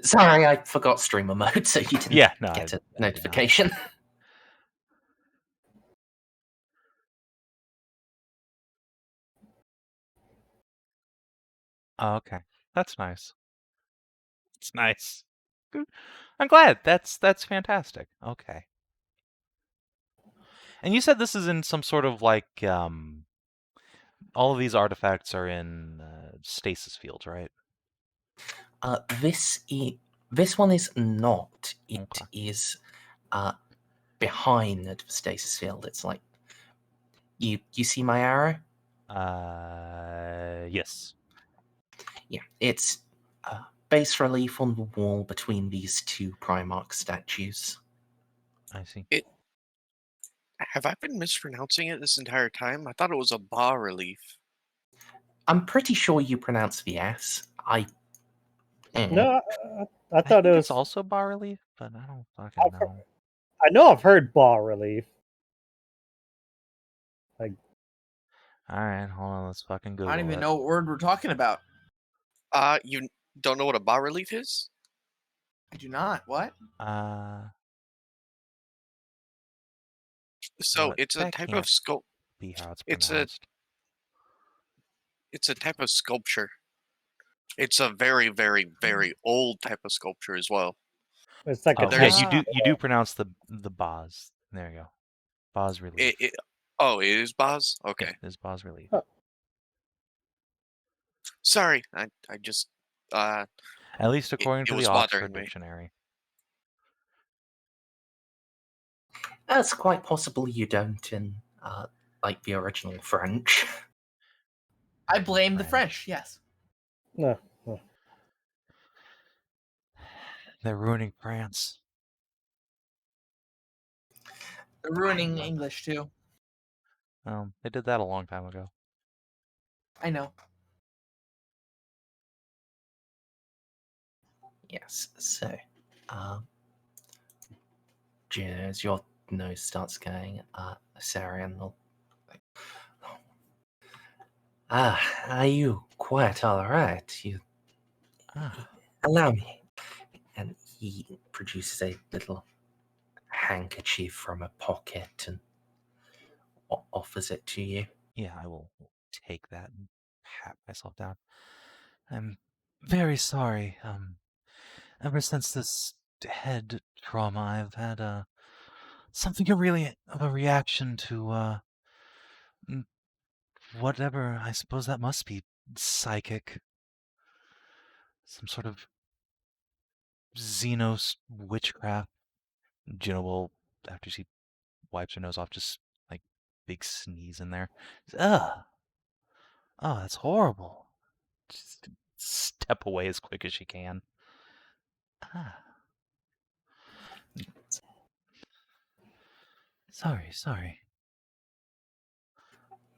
Sorry, I forgot streamer mode, so you didn't Yeah, no, get a I did not. notification. Oh, okay. That's nice. It's nice. I'm glad. That's fantastic. Okay. And you said this is in some sort of like all of these artifacts are in stasis fields, right? This one is not. It Okay. is behind the stasis field. It's like you see my arrow? Yes. Yeah, it's bas relief on the wall between these two Primarch statues. I see. Have I been mispronouncing it this entire time? I thought it was a bas relief. I'm pretty sure you pronounce the S. No, I I thought think it was. it's also bas relief, but I don't fucking know. I know I've heard bas relief. Like, All right, hold on. Let's fucking Google I don't even it. know what word we're talking about. You don't know what a bas relief is? I do not. What? So it's a that type can't of sculpt. be how it's It's pronounced. It's a type of sculpture. It's a very, very, very old type of sculpture as well. it's like a Oh, there's- yeah, tank. you do pronounce the bas. There you go. Bas relief. It is bas? Okay. Yeah, it's bas relief. Oh. Sorry, I just At least according it to was the bothering Oxford me. Dictionary. It's quite possible you don't in like the original French. I blame the French. Yes. No. They're ruining France. They're ruining English too. They did that a long time ago. I know. Yes, so as your nose starts going, Sarian will are you quite alright? You allow me. And he produces a little handkerchief from a pocket and offers it to you. Yeah, I will take that and pat myself down. I'm very sorry. Ever since this head trauma, I've had something really of a reaction to whatever. I suppose that must be psychic. Some sort of Xenos witchcraft. Juno will, after she wipes her nose off, just like big sneeze in there. Ugh. Oh, that's horrible. Just step away as quick as she can. Sorry.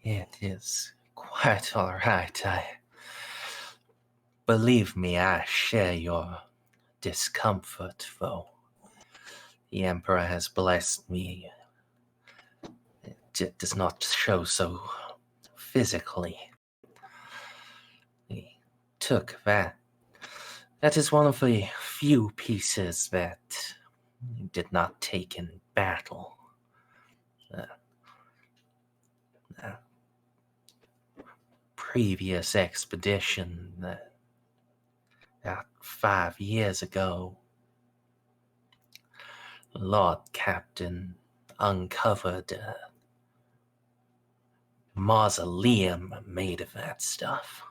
It is quite alright. Believe me, I share your discomfort, though. The Emperor has blessed me. It does not show so physically. He took that. That is one of the few pieces that he did not take in battle. Previous expedition, about 5 years ago, Lord Captain uncovered a mausoleum made of that stuff.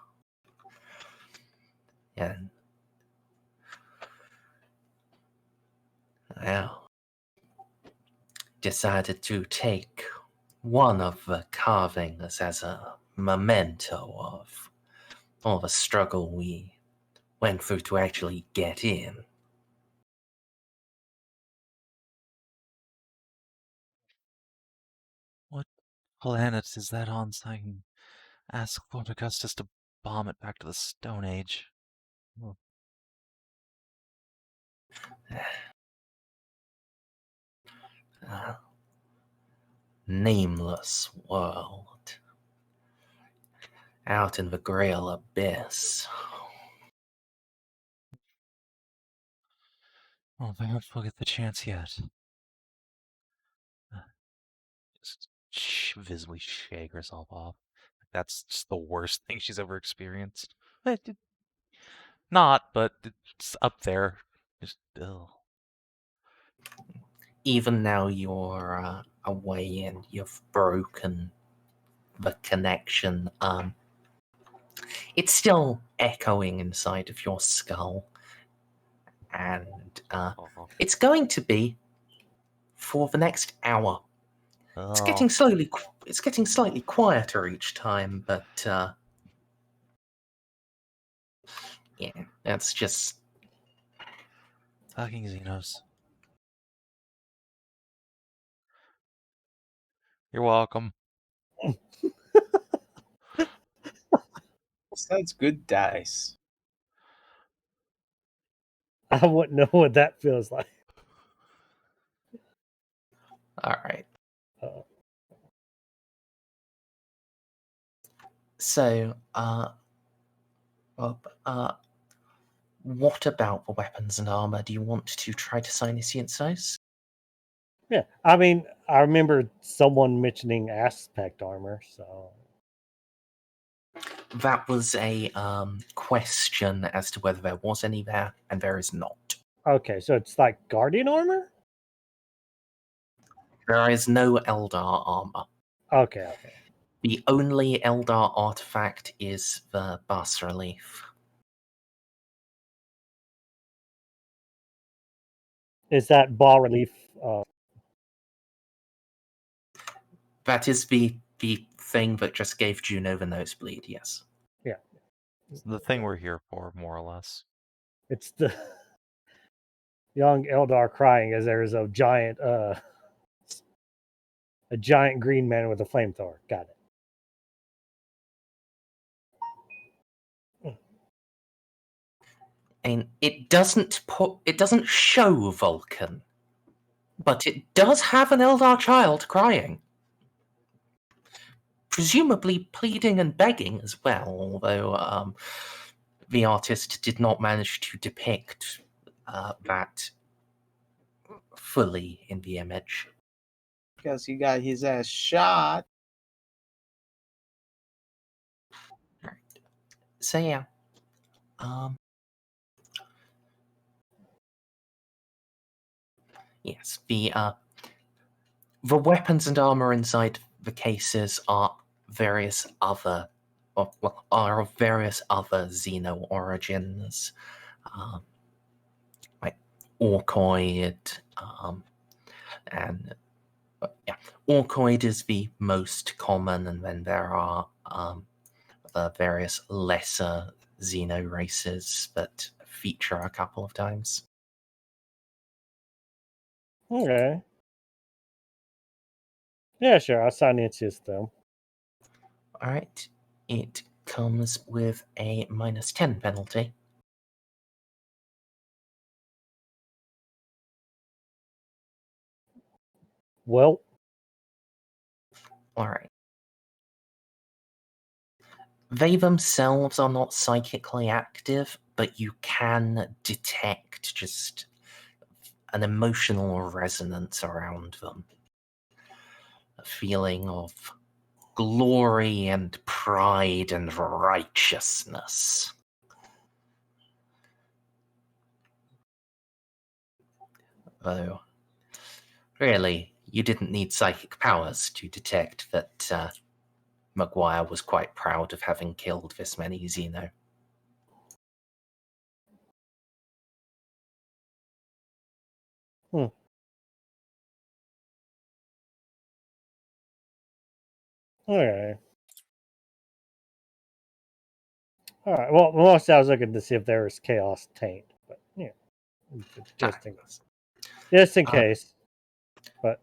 And, well, decided to take one of the carvings as a memento of all the struggle we went through to actually get in. What planet is that on so I can ask Lord Augustus to bomb it back to the Stone Age? Oh, Nameless world. Out in the Grail Abyss. well, I won't forget the chance yet. Just visibly shake herself off. That's just the worst thing she's ever experienced. Not, but it's up there. Just, ugh. Even now you're away and you've broken the connection. It's still echoing inside of your skull. And it's going to be for the next hour. It's getting slightly quieter each time, but yeah, that's just Fucking Xenos. You're welcome. That's good dice. I wouldn't know what that feels like. all right. Uh, So, what about the weapons and armor? Do you want to try to sinuscience those? yeah, I mean, I remember someone mentioning aspect armor, so That was a question as to whether there was any there, and there is not. okay, so it's like guardian armor. There is no Eldar armor. Okay. The only Eldar artifact is the bas relief. Is that bas relief? That is the thing that just gave Juno the nosebleed, yes. Yeah. It's the thing we're here for, more or less. It's the young Eldar crying as there is a giant green man with a flamethrower. Got it. And it doesn't show Vulcan, but it does have an Eldar child crying. Presumably pleading and begging as well, although the artist did not manage to depict that fully in the image. Because he got his ass shot. So yeah. Yes, the weapons and armor inside the cases are various other Xeno origins, like Orcoid, and yeah, Orcoid is the most common, and then there are the various lesser Xeno races that feature a couple of times. Okay. Yeah, sure. I'll sign into this though. All right, it comes with a -10 penalty. Well, All right. They themselves are not psychically active, but you can detect just an emotional resonance around them. A feeling of glory and pride and righteousness. Though Really, you didn't need psychic powers to detect that McGuire was quite proud of having killed this many Xeno. Okay. All right. Well, mostly I was looking to see if there was chaos taint, but yeah, just in case. But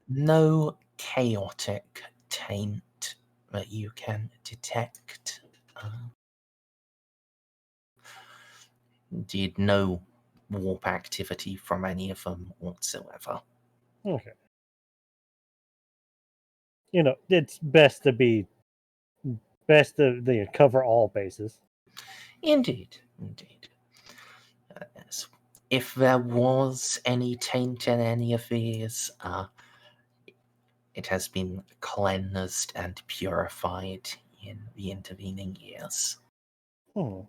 no chaotic taint that you can detect. Indeed, no warp activity from any of them whatsoever. okay. It's best to cover all bases. Indeed. Yes. If there was any taint in any of these, it has been cleansed and purified in the intervening years. So,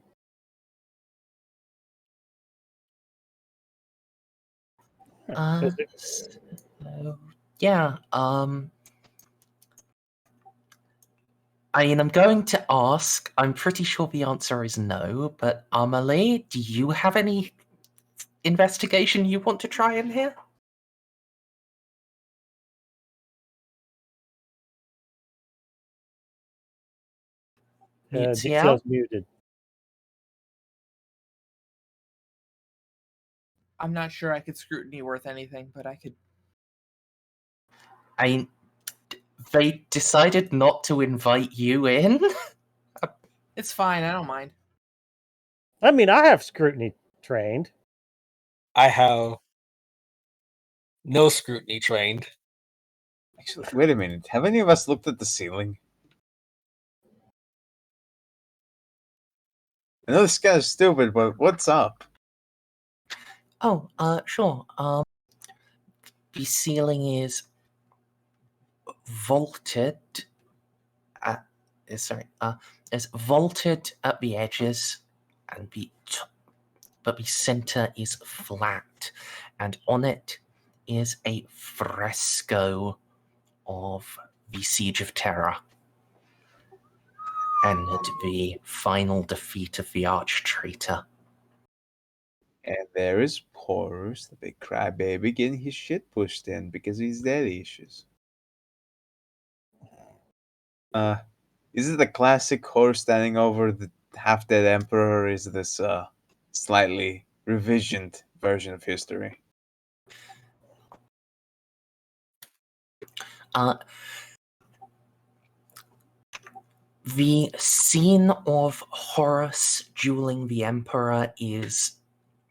yeah, I'm going to ask, I'm pretty sure the answer is no, but Amelie, do you have any investigation you want to try in here? Details muted. I'm not sure I could scrutiny worth anything, but I could. They decided not to invite you in? It's fine, I don't mind. I mean, I have scrutiny trained. I have no scrutiny trained. Actually, wait a minute. Have any of us looked at the ceiling? I know this guy's stupid, but what's up? Oh, sure. The ceiling is vaulted. It's vaulted at the edges, and but the center is flat, and on it is a fresco of the Siege of Terra and the final defeat of the Arch-Traitor. And there is Porus, the big crybaby, getting his shit pushed in because he's daddy issues. Is it the classic horse standing over the half-dead emperor, or is this slightly revisioned version of history? The scene of Horus dueling the Emperor is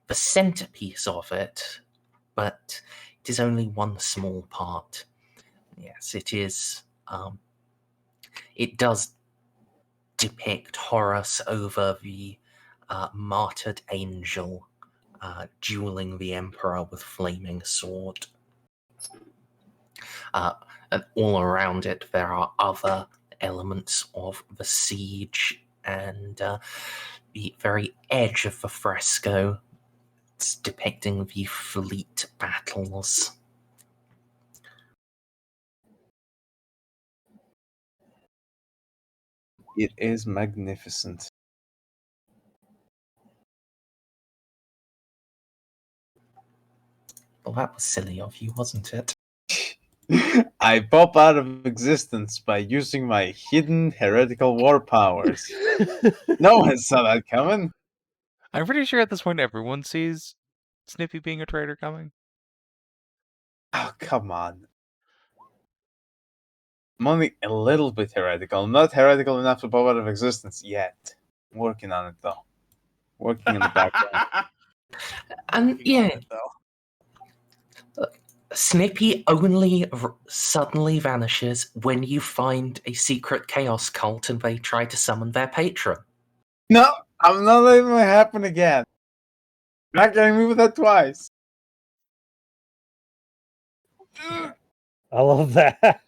the centerpiece of it, but it is only one small part. Yes, it is. It does depict Horus over the martyred angel dueling the Emperor with flaming sword. And all around it, there are other elements of the siege, and the very edge of the fresco, it's depicting the fleet battles. It is magnificent. Well, that was silly of you, wasn't it? I pop out of existence by using my hidden heretical war powers. No one saw that coming. I'm pretty sure at this point everyone sees Snippy being a traitor coming. Oh, come on. I'm only a little bit heretical. I'm not heretical enough to pop out of existence yet. I'm working on it, though. Working in the background. And yeah, Snippy only suddenly vanishes when you find a secret chaos cult and they try to summon their patron. No, I'm not letting it happen again. You're not getting me with that twice. I love that.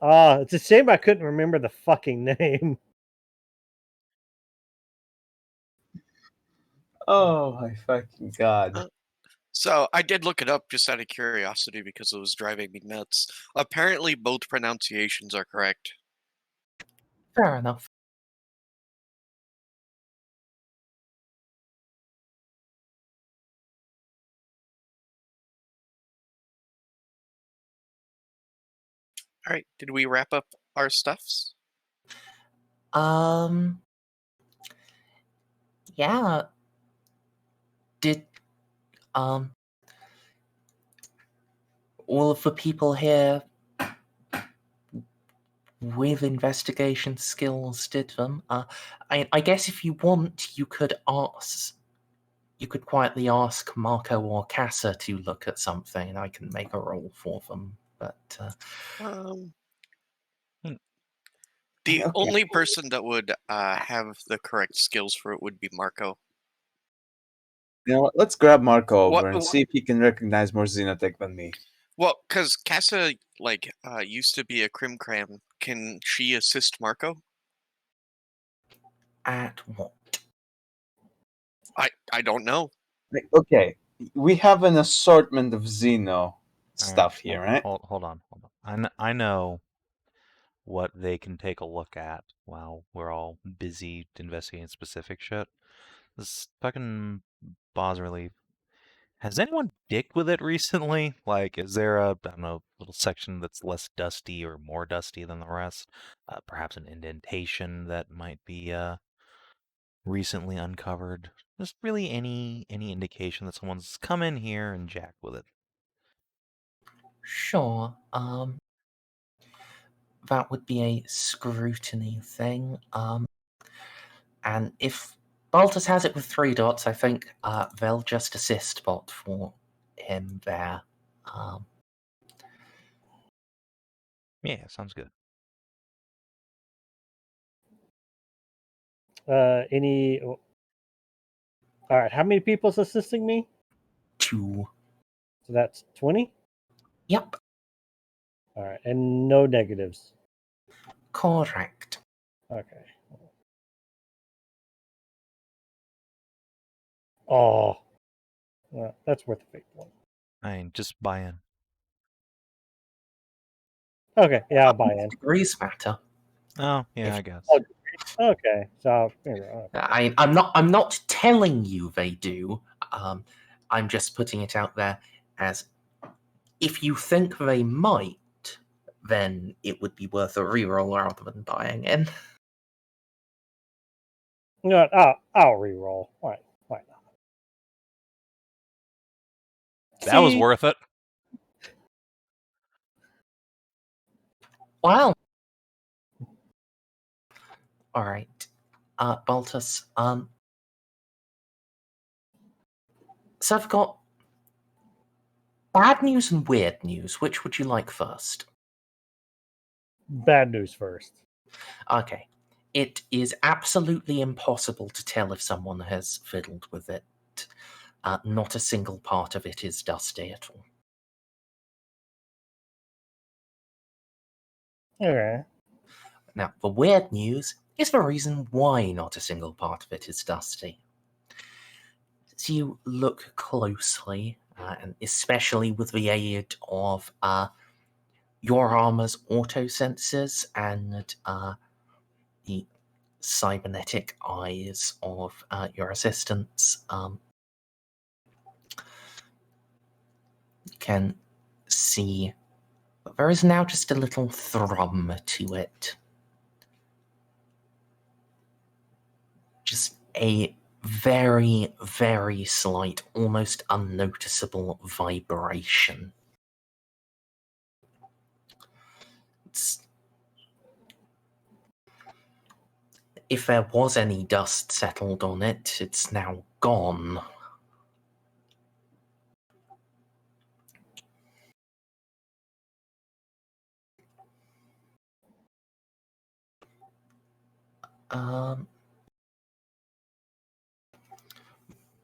It's a shame I couldn't remember the fucking name. Oh my fucking god. So I did look it up just out of curiosity because it was driving me nuts. Apparently, both pronunciations are correct. Fair enough. All right, did we wrap up our stuffs? Yeah. Did all of the people here with investigation skills did them? I guess if you want, you could quietly ask Marco or Casa to look at something, and I can make a roll for them. But The Okay. only person that would have the correct skills for it would be Marco. You know what? Let's grab Marco over What- and what- see if he can recognize more Xenotech than me. Well, because Casa used to be a Crim Cram. Can she assist Marco? at what? I don't know. Like, okay, we have an assortment of Xeno stuff here, right? Hold on. I know what they can take a look at while we're all busy investigating specific shit. This fucking boss relief. Has anyone dicked with it recently? Like, is there a, I don't know, little section that's less dusty or more dusty than the rest? Perhaps an indentation that might be recently uncovered? Just really any indication that someone's come in here and jacked with it. Sure. That would be a scrutiny thing. And if Baltus has it with 3 dots, I think they'll just assist bot for him there. Yeah, sounds good. All right, how many people's assisting me? 2. So that's 20? Yep, All right, and no negatives. correct. Okay. Oh, well, that's worth a fake one. I mean, just buy in. Okay, yeah, I'll buy in. Degrees matter. Oh, yeah, If- I guess. Okay, so I'm not telling you they do. I'm just putting it out there as if you think they might, then it would be worth a reroll rather than buying in. you know what? I'll re-roll. Why not? That was See? worth it. Wow. All right, Baltus. So I've got bad news and weird news. Which would you like first? Bad news first. Okay. It is absolutely impossible to tell if someone has fiddled with it. Not a single part of it is dusty at all. Okay. Now, the weird news is the reason why not a single part of it is dusty. As you look closely, and especially with the aid of your armor's auto-sensors and the cybernetic eyes of your assistants, you can see that there is now just a little thrum to it. Just a very, very slight, almost unnoticeable vibration. If there was any dust settled on it, it's now gone.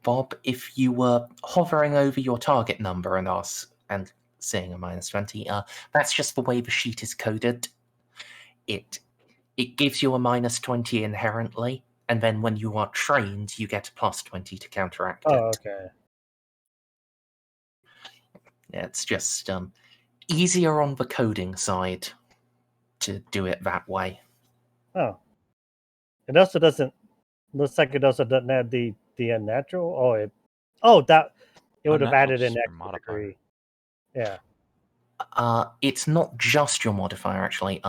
Bob, if you were hovering over your target number and seeing a -20, that's just the way the sheet is coded. It gives you a -20 inherently, and then when you are trained, you get a +20 to counteract it. Oh, okay. It's just easier on the coding side to do it that way. Oh. It also doesn't looks like it also doesn't add the unnatural. That it would have Unnatural added an just your extra modifier. degree. Yeah. It's not just your modifier, actually.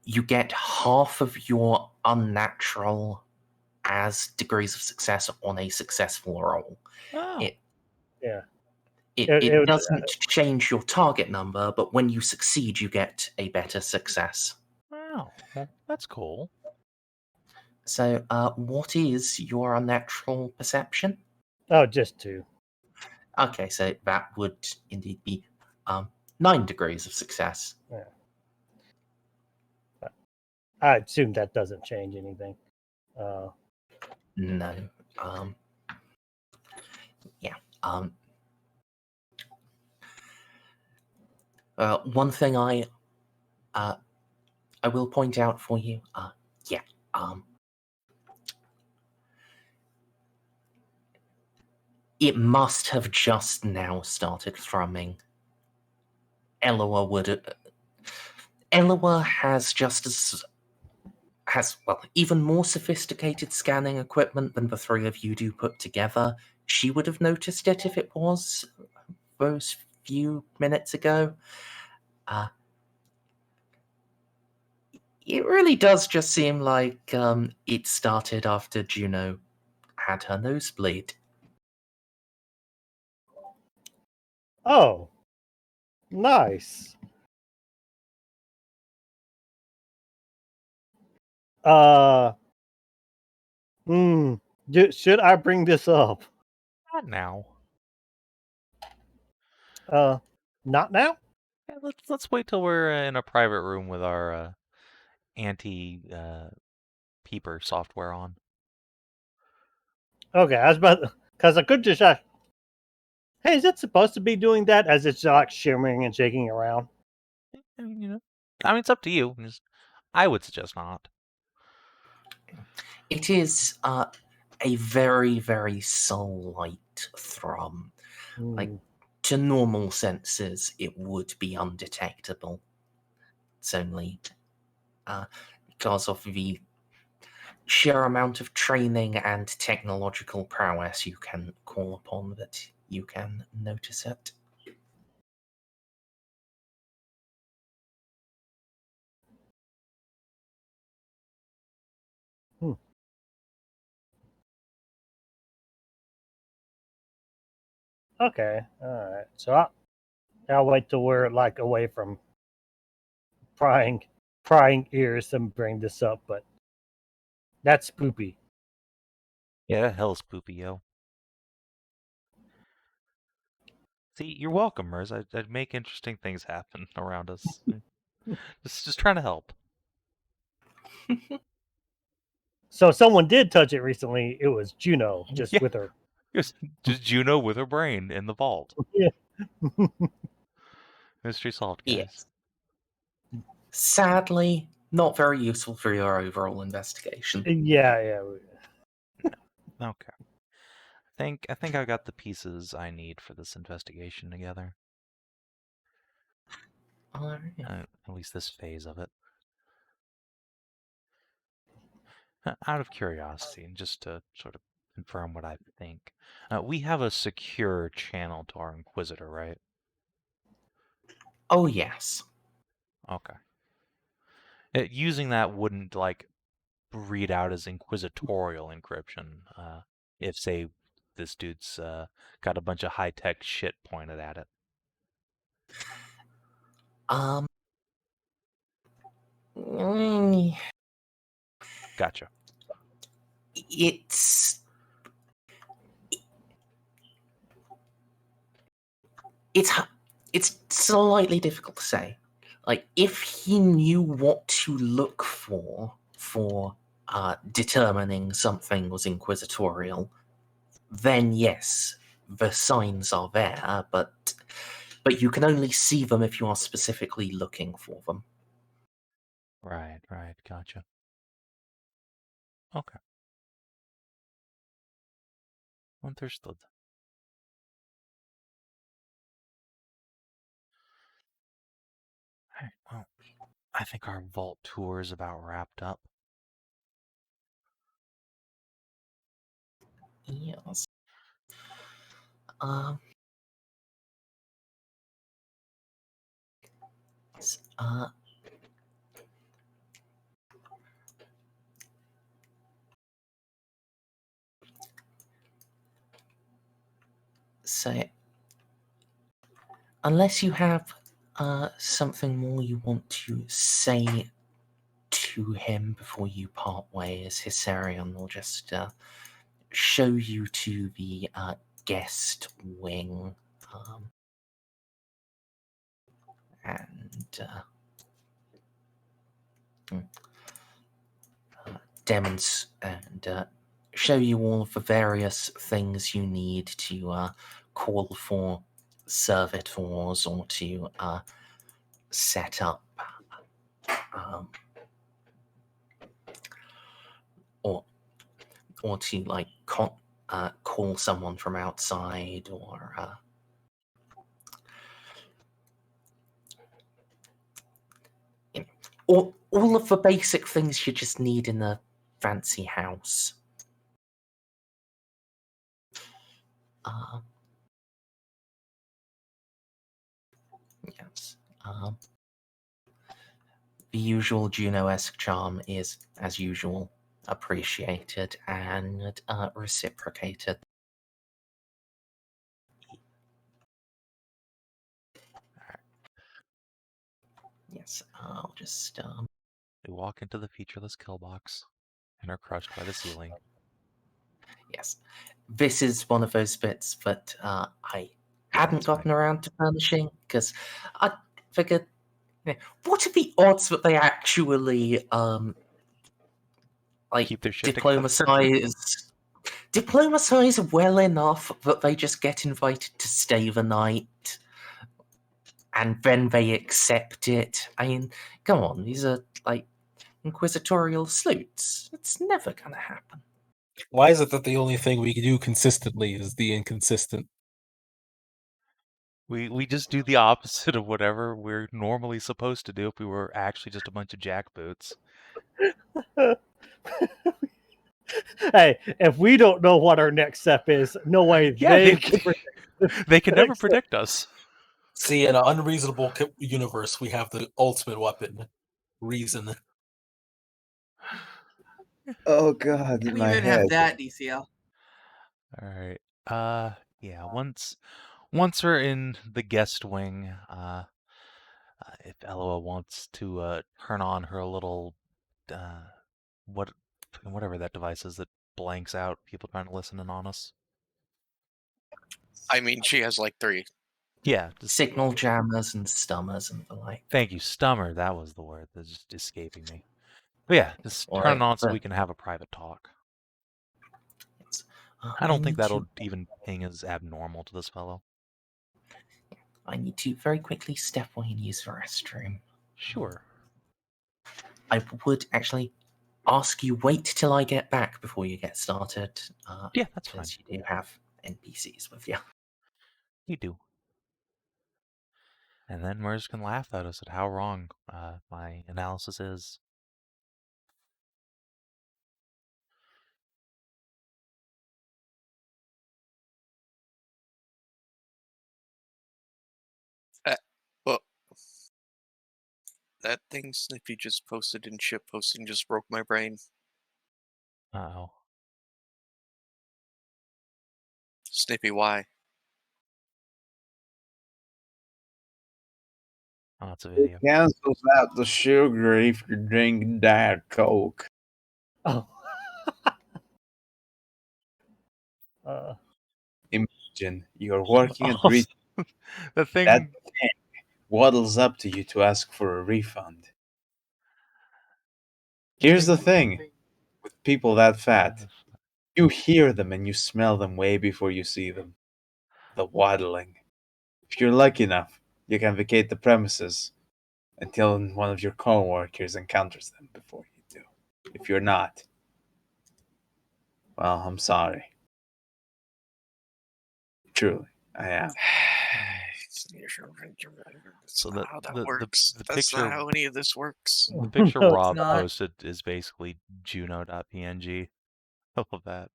You get half of your unnatural as degrees of success on a successful roll. Oh. Yeah. It doesn't change your target number, but when you succeed, you get a better success. Wow. Well, that's cool. So, what is your unnatural perception? Oh, just 2. Okay, so that would indeed be 9 degrees of success. Yeah. I assume that doesn't change anything. No. Yeah. One thing I will point out for you. It must have just now started thrumming. Eloa has even more sophisticated scanning equipment than the three of you do put together. She would have noticed it if it was those few minutes ago. It really does just seem like it started after Juno had her nosebleed. Oh. Nice. Should I bring this up? Not now. Not now? Yeah, let's wait till we're in a private room with our anti peeper software on. Okay, I was about because I could just hey, is it supposed to be doing that as it's like shimmering and shaking around? I mean, it's up to you. I would suggest not. It is a very, very soul-light thrum. Like, to normal senses, it would be undetectable. It's only because of the sheer amount of training and technological prowess you can call upon that you can notice it. Okay, all right. So I'll wait till we're like away from prying ears and bring this up, but that's spoopy. Yeah, hell's poopy, yo. See, you're welcome, Merz. I'd make interesting things happen around us. just trying to help. So someone did touch it recently. It was Juno, just Yeah. with her. Just Juno with her brain in the vault. Yeah. Mystery solved, guys. Yes. Sadly, not very useful for your overall investigation. Yeah. Okay. I think I got the pieces I need for this investigation together. Alright. At least this phase of it. Out of curiosity, and just to sort of confirm what I think, we have a secure channel to our Inquisitor, right? Oh, yes. Okay. Using that wouldn't, like, read out as inquisitorial encryption, if, say, this dude's got a bunch of high-tech shit pointed at it. Gotcha. It's slightly difficult to say. Like, if he knew what to look for determining something was inquisitorial, then yes, the signs are there, but you can only see them if you are specifically looking for them. Right, gotcha. Okay. Understood. Alright, well, I think our vault tour is about wrapped up. Yes. s- uh, so, unless you have something more you want to say to him before you part ways, Hyserion will just show you to the guest wing, and show you all of the various things you need to call for servitors or to set up, or to like call someone from outside, or all of the basic things you just need in a fancy house. Yes. The usual Juno-esque charm is, as usual, appreciated and reciprocated. Yes, I'll just We walk into the featureless kill box and are crushed by the ceiling. yes. This is one of those bits that I hadn't gotten around to furnishing, because I figured, what are the odds that they actually like Keep their shit together. diplomatize well enough that they just get invited to stay the night and then they accept it. I mean, come on, these are like inquisitorial sleuths. It's never gonna happen. Why is it that the only thing we can do consistently is the inconsistent? We just do the opposite of whatever we're normally supposed to do if we were actually just a bunch of jackboots. Hey, if we don't know what our next step is, no way Yeah, they can they can never predict us. See, in an unreasonable universe, we have the ultimate weapon, reason. Oh God, We my even head. have that, DCL. All right. Yeah. Once we're in the guest wing, if Eloa wants to turn on her little whatever that device is that blanks out people trying to listen in on us. I mean, she has like 3. Yeah. Signal jammers and stummers and the like. Thank you, stummer. That was the word that's just escaping me. But yeah, just turn Right, it on so but- we can have a private talk. Yes. I don't think that'll even ping as abnormal to this fellow. I need to very quickly step away and use the restroom. Sure. I would actually ask you wait till I get back before you get started. Yeah, that's fine. Because you do have NPCs with you. You do. And then Merz can laugh at us at how wrong my analysis is. Well, that thing Snippy just posted in ship posting just broke my brain. Uh-oh. Snippy, why? Oh, it's a video. It cancels out the sugar if you drink Diet Coke. Oh. Imagine you're working at Oh, retail. the thing. That thing waddles up to you to ask for a refund. Here's the thing with people that fat. You hear them and you smell them way before you see them. The waddling. If you're lucky enough, you can vacate the premises until one of your co-workers encounters them before you do. If you're not, well, I'm sorry. Truly, I am. That's So not how that the works. That's picture not how any of this works. the picture No, it's Rob not. posted is basically Juno.png. I love that.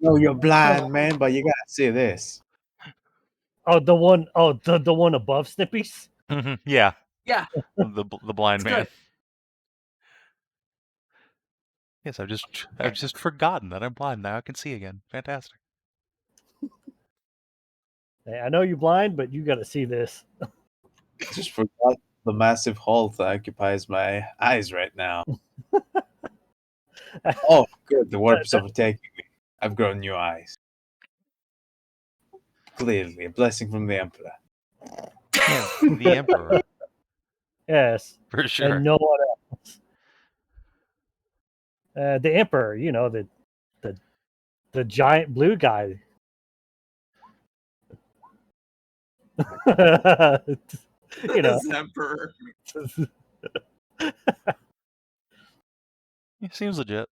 No, you're blind, man, but you gotta see this. Oh, the one. Oh, the one above Snippy's. Yeah, Yeah, the blind it's man. good. Yes, I've just forgotten that I'm blind now. I can see again. Fantastic. Hey, I know you're blind, but you got to see this. Just forgot the massive hole that occupies my eyes right now. Oh, good. The warp is overtaking me. I've grown new eyes. Clearly, a blessing from the Emperor. Yeah, the Emperor Yes, for sure. and no one else. The Emperor, you know, the giant blue guy. You know, As Emperor. He seems legit.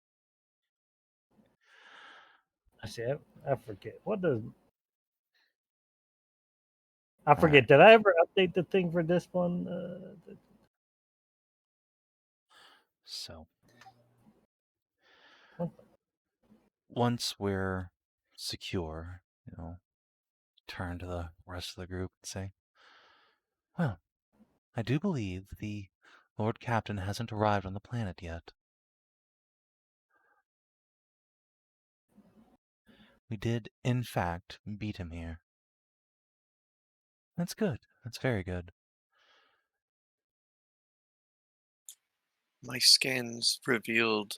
I forget what does. I forget. Did I ever update the thing for this one? So What? once we're secure, turn to the rest of the group and say, "Well, I do believe the Lord Captain hasn't arrived on the planet yet. We did, in fact, beat him here. That's good. That's very good. My scans revealed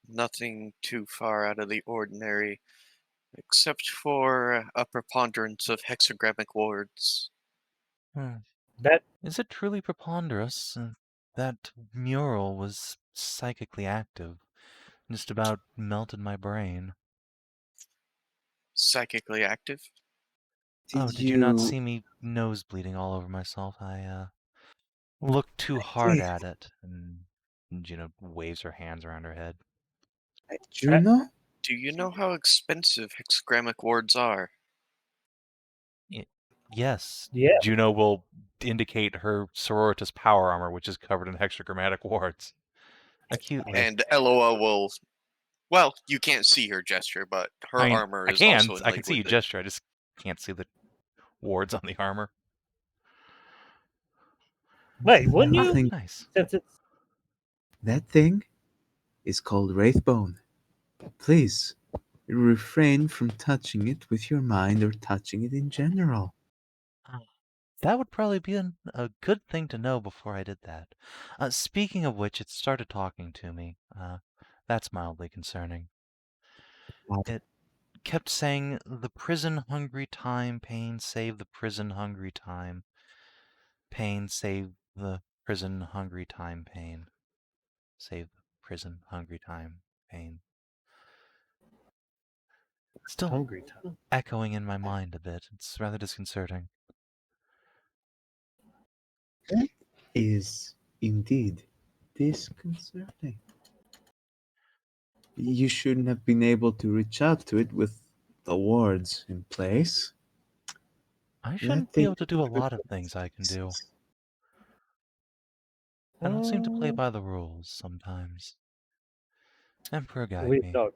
nothing too far out of the ordinary, except for a preponderance of hexagrammic wards. That Is it truly preponderous? That mural was psychically active. Just about melted my brain. Psychically active? Did you not see me nose bleeding all over myself? I looked too hard did. at it. And Juno waves her hands around her head. Juno? Do you know how expensive hexagrammic wards are? Yes. Yeah. Juno will indicate her Sororitas power armor, which is covered in hexagrammatic wards. Acutely. And Eloa will. Well, you can't see her gesture, but her I mean, armor I is can. also I can inlaid see you with it. gesture. I just can't see the wards on the armor. wait, wouldn't That you? thing, Nice. Since it's that thing is called Wraithbone. Please, refrain from touching it with your mind or touching it in general. That would probably be a good thing to know before I did that. Speaking of which, it started talking to me. That's mildly concerning. What? It kept saying, "The prison-hungry time, pain, save the prison-hungry time. Pain, save the prison-hungry time, pain. Save the prison-hungry time, pain." Still hungry time. echoing in my mind a bit. It's rather disconcerting. That is indeed disconcerting. You shouldn't have been able to reach out to it with the wards in place. I That shouldn't be thing able to do a lot of things I can do. I don't seem to play by the rules sometimes. Emperor, guide We me. don't.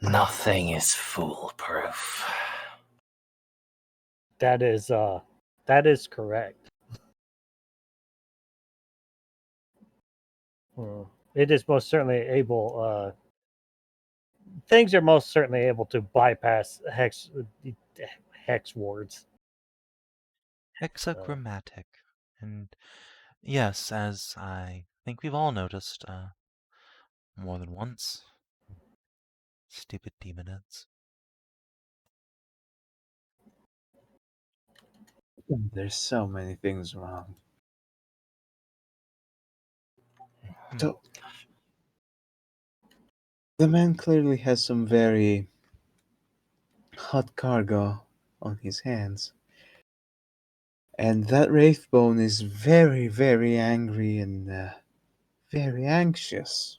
Nothing is foolproof. That is correct. It is most certainly able. Things are most certainly able to bypass hex wards. Hexagrammatic. And yes, as I think we've all noticed, more than once. Stupid demonids. There's so many things wrong. Hmm. So, the man clearly has some very hot cargo on his hands. And that Wraithbone is very, very angry and very anxious.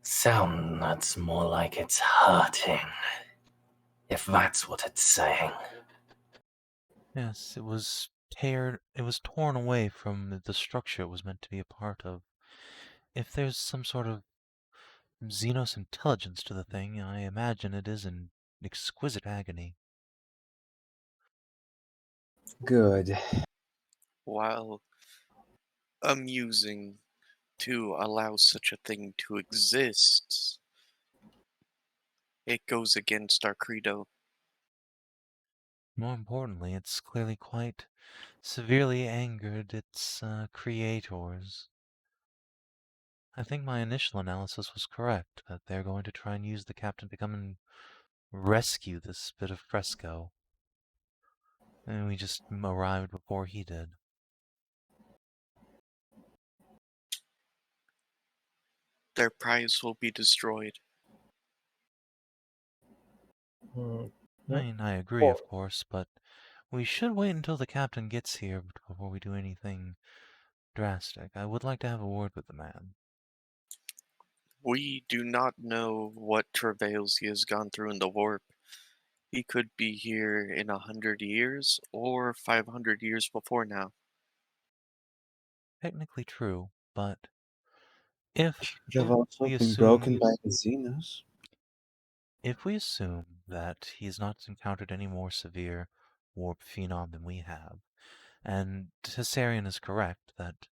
Sounds more like it's hurting, if that's what it's saying. Yes, it was torn away from the structure it was meant to be a part of. If there's some sort of Xenos intelligence to the thing, I imagine it is in exquisite agony. Good. While amusing to allow such a thing to exist, it goes against our credo. More importantly, it's clearly quite severely angered its creators. I think my initial analysis was correct, that they're going to try and use the captain to come and rescue this bit of fresco. And we just arrived before he did. Their prize will be destroyed. Hmm. I Yep. mean, I agree, of course, but we should wait until the captain gets here before we do anything drastic. I would like to have a word with the man. We do not know what travails he has gone through in the warp. He could be here in 100 years or 500 years before now. Technically true, but if Could have also we been broken assume by the Xenos. if we assume that he's not encountered any more severe warp phenom than we have, and Tessarian is correct that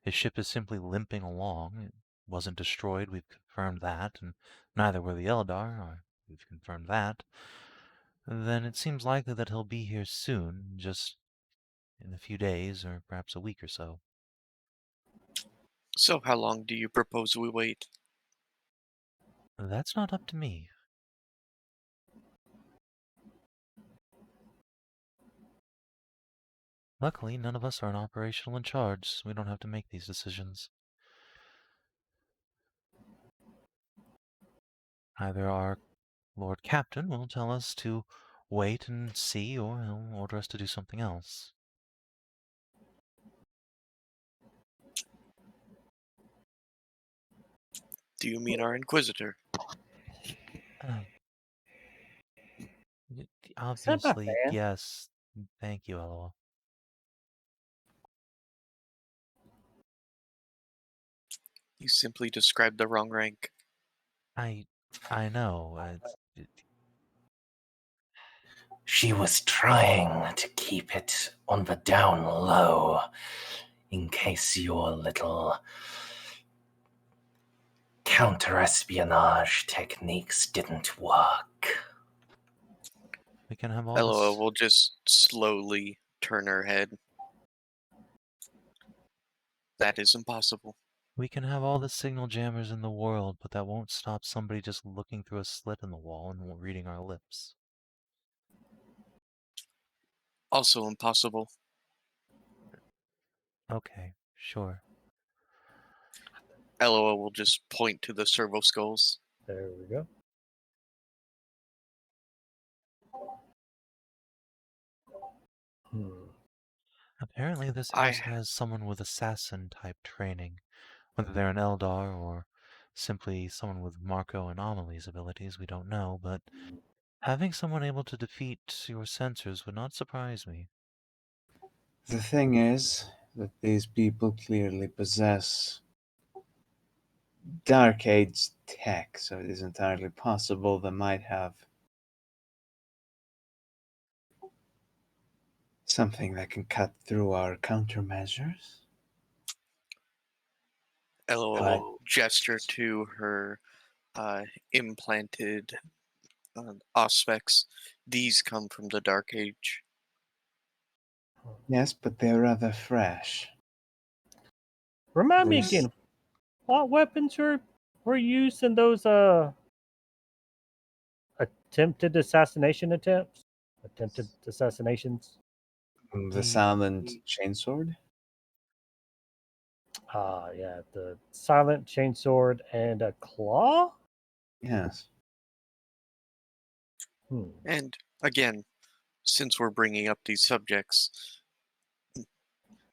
his ship is simply limping along, it wasn't destroyed, we've confirmed that, and neither were the Eldar, we've confirmed that, then it seems likely that he'll be here soon, just in a few days or perhaps a week or so. So how long do you propose we wait? That's not up to me. Luckily, none of us are in operational in charge, so we don't have to make these decisions. Either our Lord Captain will tell us to wait and see, or he'll order us to do something else. Do you mean our Inquisitor? Obviously, fan. yes. Thank you, Eloa. You simply described the wrong rank. I know. She was trying to keep it on the down low, in case your little counter-espionage techniques didn't work. We can have all Eloa this. will just slowly turn her head. That is impossible. We can have all the signal jammers in the world, but that won't stop somebody just looking through a slit in the wall and reading our lips. Also impossible. Okay, sure. Eloa will just point to the servo skulls. There we go. Apparently this house has someone with assassin-type training. Whether they're an Eldar or simply someone with Marco Anomalies abilities, we don't know, but having someone able to defeat your sensors would not surprise me. The thing is that these people clearly possess Dark Age tech, so it is entirely possible they might have something that can cut through our countermeasures. Eloa But will gesture to her implanted aspects. These come from the Dark Age. yes, but they're rather fresh. Remind me There's- again, what weapons were used in those attempted assassination attempts? Attempted assassinations? The silent chainsword? Yeah, the silent chainsword and a claw? Yes. And again, since we're bringing up these subjects,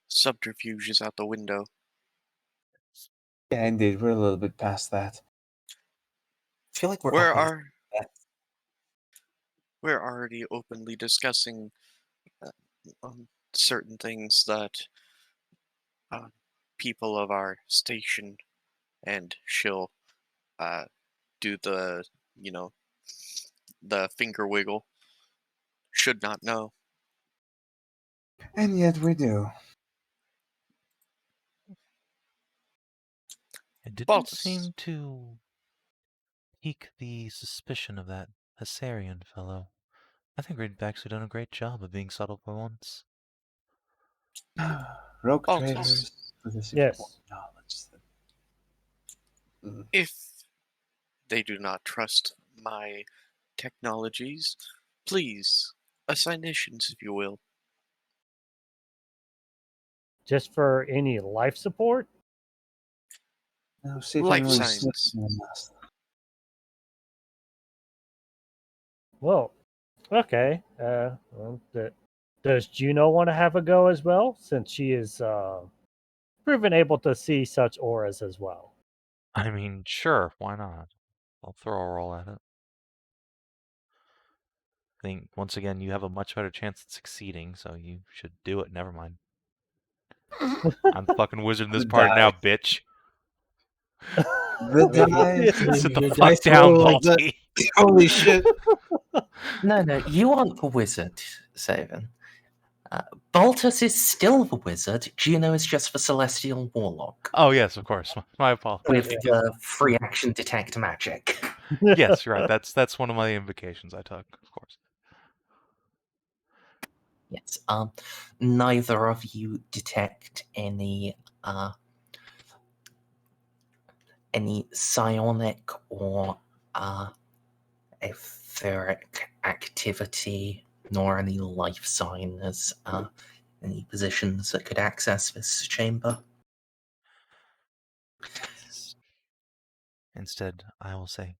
subterfuge is out the window. Yeah, indeed, we're a little bit past that. I feel like we're We're upping are that. we're already openly discussing uh, certain things that uh, people of our station, and she'll do the, you know, the finger wiggle, should not know. And yet we do. It didn't Baltus, seem to pique the suspicion of that Hessarian fellow. I think we've actually done a great job of being subtle for once. Rogue Baltus, traders possess Yes. knowledge. if they do not trust my technologies, please assign nations, if you will. Just for any life support? No, Savin Life was signs. Well, okay. Does Juno want to have a go as well, since she is proven able to see such auras as well? I mean, sure, why not? I'll throw a roll at it. I think, once again, you have a much better chance at succeeding, so you should do it. Never mind. I'm the fucking wizard in this The part now, die. bitch. The dice. Sit the Your fuck dice down, roll like that. Balti. Holy shit. No, you aren't the wizard, Savin. Baltus is still the wizard. Juno is just the celestial warlock Oh, yes, of course. My apologies. with the free action detect magic. Yes, you're right. That's one of my invocations I took, of course. Yes. Neither of you detect any psionic or etheric activity, nor any life signs, any positions that could access this chamber. Instead, I will say,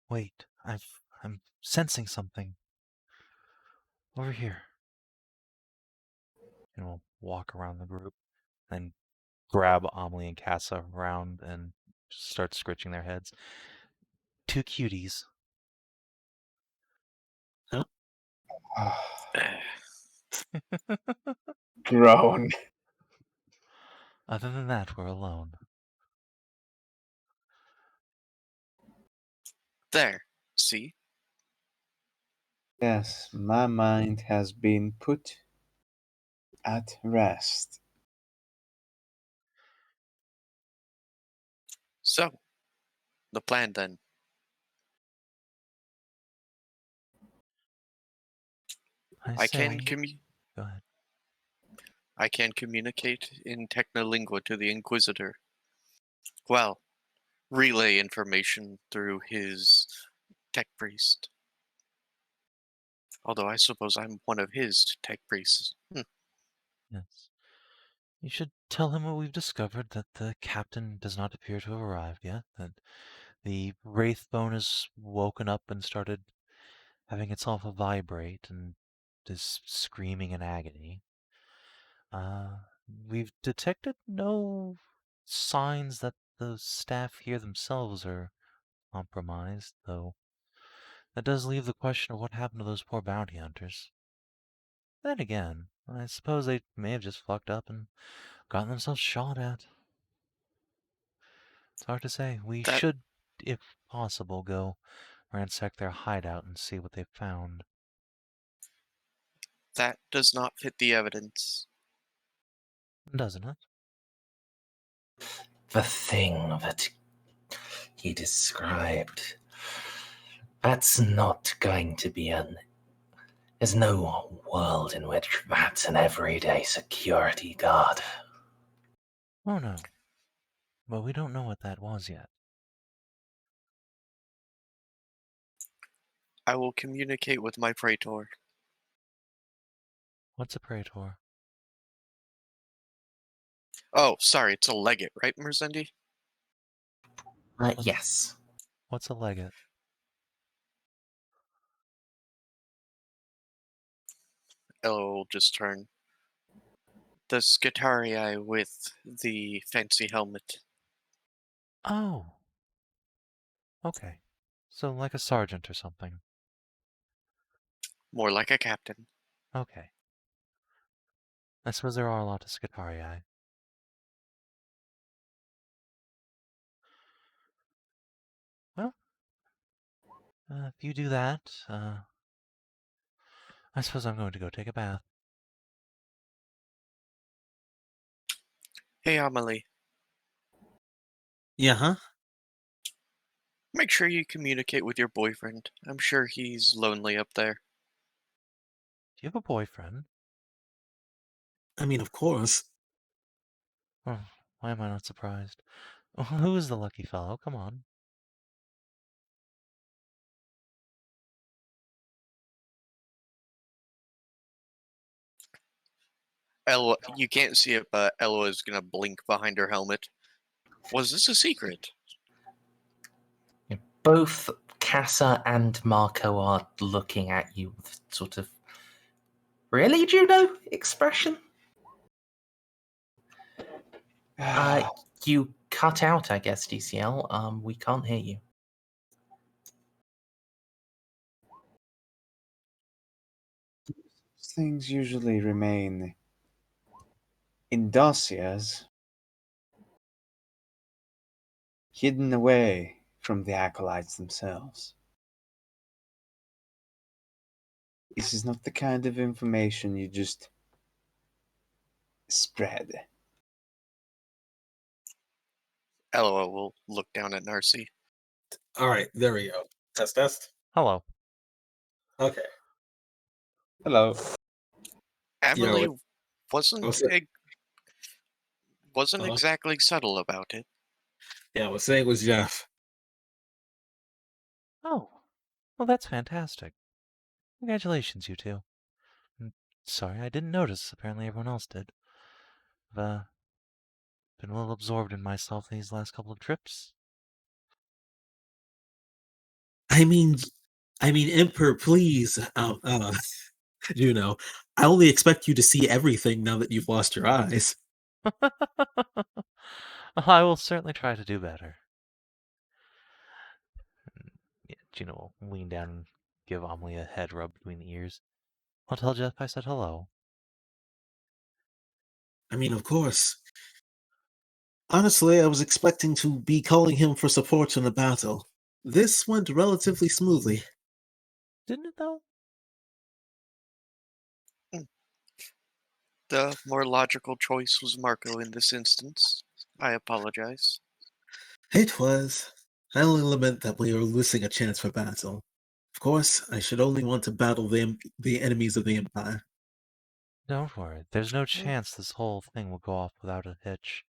wait, I'm sensing something. Over here. And we'll walk around the group, then grab Amelie and Casa around and start scratching their heads. Two cuties. Grown. Other than that, we're alone. There, see? Yes, my mind has been put at rest. So, the plan then. I can Go ahead. I can communicate in Technolingua to the Inquisitor. Well, relay information through his tech priest. Although I suppose I'm one of his tech priests. Yes. You should tell him what we've discovered, that the captain does not appear to have arrived yet, that the Wraithbone has woken up and started having itself vibrate and is screaming in agony. We've detected no signs that the staff here themselves are compromised, though that does leave the question of what happened to those poor bounty hunters. Then again, I suppose they may have just fucked up and gotten themselves shot at. It's hard to say. We should, if possible, go ransack their hideout and see what they've found. That does not fit the evidence. Doesn't it? The thing that he described, that's not going to be there's no world in which that's an everyday security guard. Oh no. But we don't know what that was yet. I will communicate with my praetor. What's a praetor? Oh, sorry, it's a legate, right, Merzendi? Yes. What's a legate? Eloa will just turn. The Scutarii with the fancy helmet. Oh. Okay. So, like a sergeant or something. More like a captain. Okay. I suppose there are a lot of Scutarii. Well, if you do that, I suppose I'm going to go take a bath. Hey, Amelie. Yeah, huh? Make sure you communicate with your boyfriend. I'm sure he's lonely up there. Do you have a boyfriend? I mean, of course. Oh, why am I not surprised? Who is the lucky fellow? Come on. Eloa, you can't see it, but Eloa is gonna blink behind her helmet. Was this a secret? Both Casa and Marco are looking at you with sort of really, Juno expression. You cut out, I guess, DCL. We can't hear you. Things usually remain in dossiers, hidden away from the Acolytes themselves. This is not the kind of information you just spread. Eloa will look down at Narcia. All right, there we go. Test. Hello. Okay. Hello. Emily what- wasn't what's it? wasn't Uh-huh. exactly subtle about it. Yeah, I was saying was Jeff. Oh, well, that's fantastic. Congratulations, you two. Sorry, I didn't notice. Apparently everyone else did. I've been a little absorbed in myself these last couple of trips. I mean, Emperor, please, Juno. I only expect you to see everything now that you've lost your eyes. I will certainly try to do better. Yeah, Juno will lean down and give Amelie a head rub between the ears. I'll tell Jeff I said hello. I mean, of course. Honestly, I was expecting to be calling him for support in the battle. This went relatively smoothly. Didn't it, though? The more logical choice was Marco in this instance. I apologize. It was. I only lament that we are losing a chance for battle. Of course, I should only want to battle the enemies of the Empire. Don't worry. There's no chance this whole thing will go off without a hitch.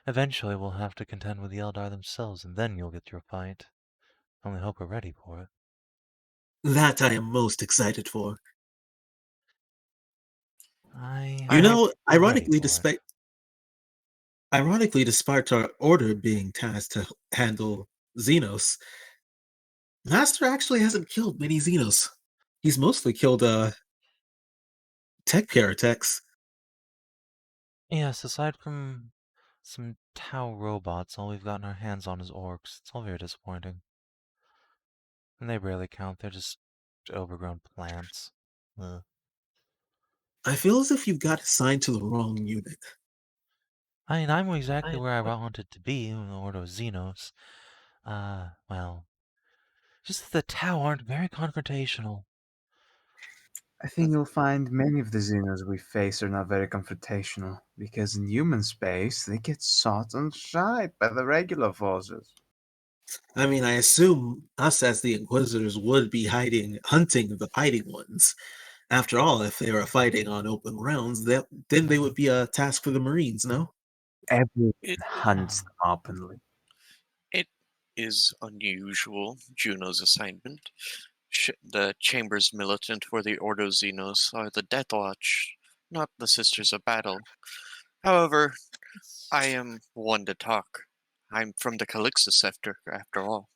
Eventually we'll have to contend with the Eldar themselves, and then you'll get your fight. I only hope we're ready for it. That I am most excited for. I You hope know, we're ready for it. ironically, despite our order being tasked to handle Xenos, Master actually hasn't killed many Xenos. He's mostly killed tech paratechs. Yes, aside from some Tau robots, all we've gotten our hands on is orcs. It's all very disappointing. And they barely count, they're just overgrown plants. Ugh. I feel as if you've got assigned to the wrong unit. I mean, I'm exactly where I wanted to be in the Ordo Xenos. Well, just that the Tau aren't very confrontational. I think you'll find many of the Xenos we face are not very confrontational, because in human space they get sought and shied by the regular forces. I mean, I assume us as the Inquisitors would be hunting the hiding ones. After all, if they were fighting on open grounds, then they would be a task for the Marines, no? Everyone It hunts them openly. is unusual, Juno's assignment. The Chamber's militant for the Ordo Xenos are the Death Watch, not the Sisters of Battle. However, I am one to talk. I'm from the Calixus sector, after all.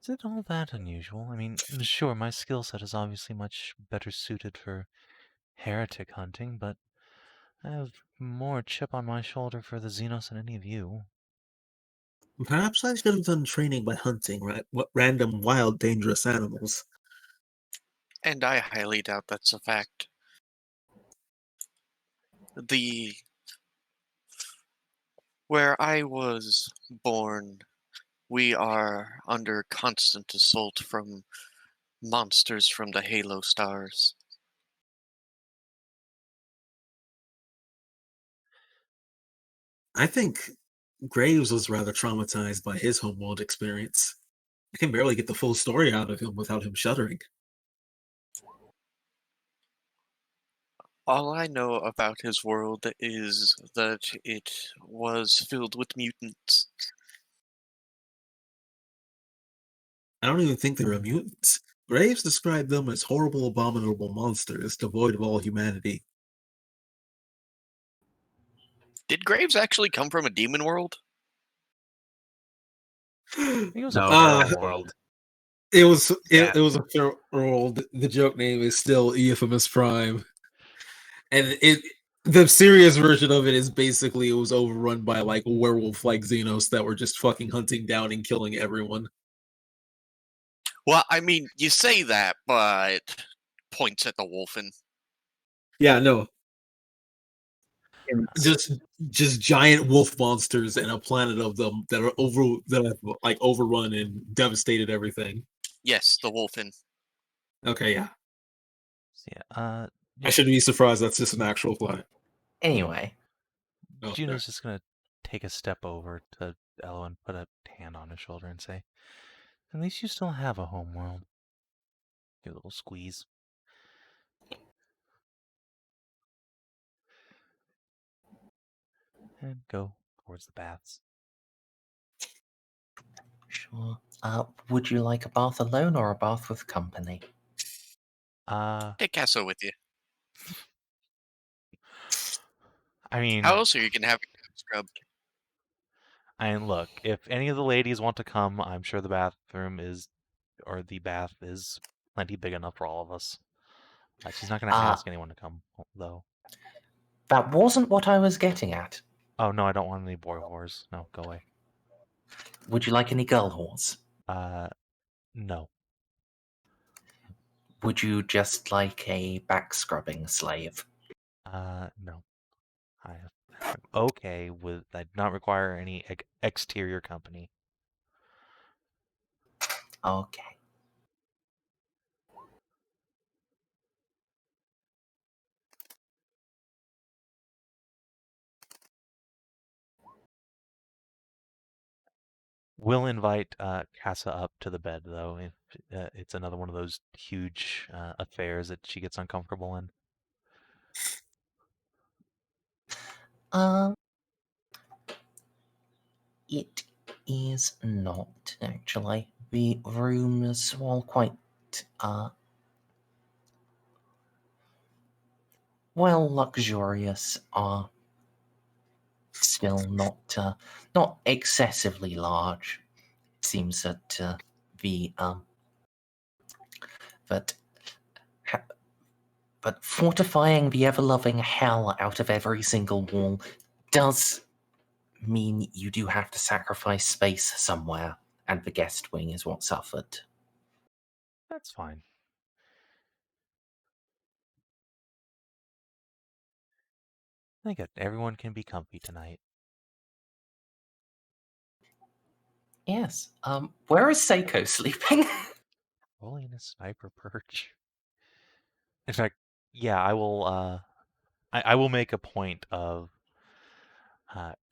Is it all that unusual? I mean, sure, my skill set is obviously much better suited for heretic hunting, but I have more chip on my shoulder for the Xenos than any of you. Perhaps I should have done training by hunting random wild, dangerous animals. And I highly doubt that's a fact. Where I was born, we are under constant assault from monsters from the Halo stars. I think Graves was rather traumatized by his homeworld experience. I can barely get the full story out of him without him shuddering. All I know about his world is that it was filled with mutants. I don't even think they were mutants. Graves described them as horrible, abominable monsters devoid of all humanity. Did Graves actually come from a demon world? He was No, a they're feral a world. It was Yeah. it was a fair world. The joke name is still Euphemus Prime, and the serious version of it is basically it was overrun by like werewolf like Xenos that were just fucking hunting down and killing everyone. Well, I mean, you say that, but points at the Wolfen. Yeah, no, It's- just giant wolf monsters and a planet of them that have like overrun and devastated everything. Yes, the Wolfen. Okay, yeah, So yeah, I shouldn't be surprised that's just an actual planet. Anyway, Oh, Juno's just gonna take a step over to Eloa and put a hand on his shoulder and say, "At least you still have a home world." Give a little squeeze. And go towards the baths. sure. Would you like a bath alone or a bath with company? Take Casso with you. I mean, How else are you gonna have it scrubbed? look, if any of the ladies want to come, I'm sure the bath is plenty big enough for all of us. She's not going to ask anyone to come, though. That wasn't what I was getting at. Oh, no, I don't want any boy whores. No, go away. Would you like any girl whores? No. Would you just like a back scrubbing slave? No. I'm okay with I do not require any exterior company. Okay. We'll invite Casa up to the bed, though, if it's another one of those huge affairs that she gets uncomfortable in. It is not, actually. The rooms, while quite, well, luxurious, are still not excessively large. It seems that but fortifying the ever-loving hell out of every single wall does mean you do have to sacrifice space somewhere, and the guest wing is what suffered. That's fine. I think everyone can be comfy tonight. Yes. Where is Ceiko sleeping? Rolling in a sniper perch. In fact, yeah, I will. I will make a point of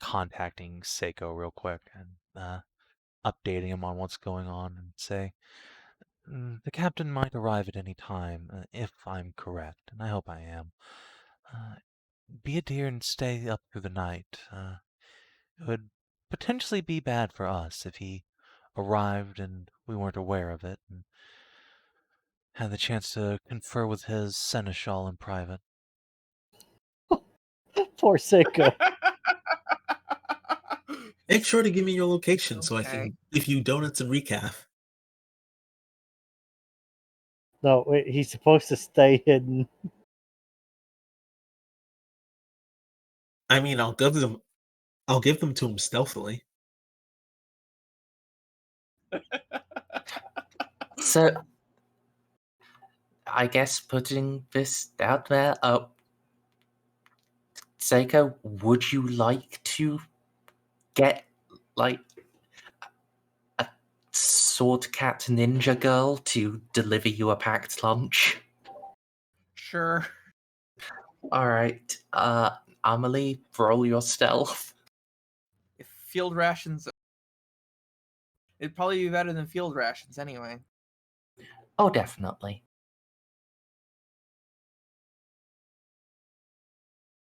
contacting Seiko real quick and updating him on what's going on, and say the captain might arrive at any time, if I'm correct, and I hope I am. Be a dear and stay up through the night. It would potentially be bad for us if he arrived and we weren't aware of it, and had the chance to confer with his Seneschal in private. Poor Seiko. make sure to give me your location so I Okay. can give you donuts and recaf. No, wait, he's supposed to stay hidden. I mean, I'll give them to him stealthily. So, I guess putting this out there, Ceiko, would you like to get, like, a sword cat ninja girl to deliver you a packed lunch? Sure. Alright, Amelie, roll your stealth. If field rations, it'd probably be better than field rations anyway. Oh, definitely.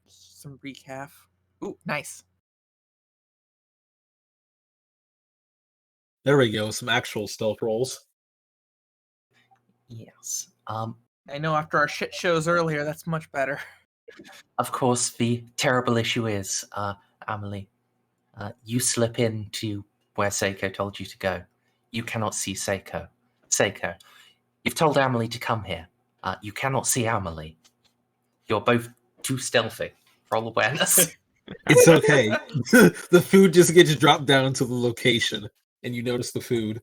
Some recaf. Ooh, nice. There we go. Some actual stealth rolls. Yes. I know after our shit shows earlier, that's much better. Of course, the terrible issue is, Amelie, you slip into where Ceiko told you to go. You cannot see Ceiko. Ceiko, you've told Amelie to come here. You cannot see Amelie. You're both too stealthy. Roll awareness. It's okay. The food just gets dropped down to the location, and you notice the food.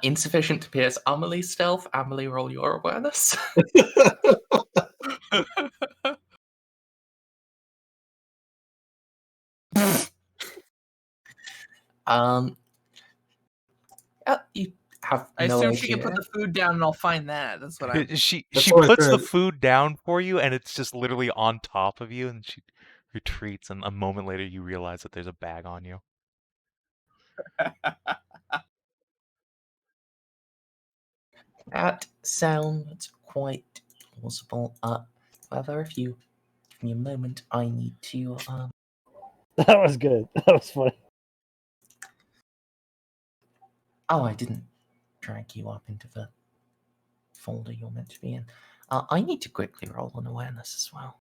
Insufficient to pierce Amelie's stealth. Amelie, roll your awareness. You have I no assume idea. she can put the food down and I'll find that. That's what I. She That's what I puts the said. food down for you, and it's just literally on top of you, and she retreats, and a moment later you realize that there's a bag on you. That sounds quite plausible. However, if you give me a moment, I need to. That was good. That was funny. Oh, I didn't drag you up into the folder you're meant to be in. I need to quickly roll an awareness as well.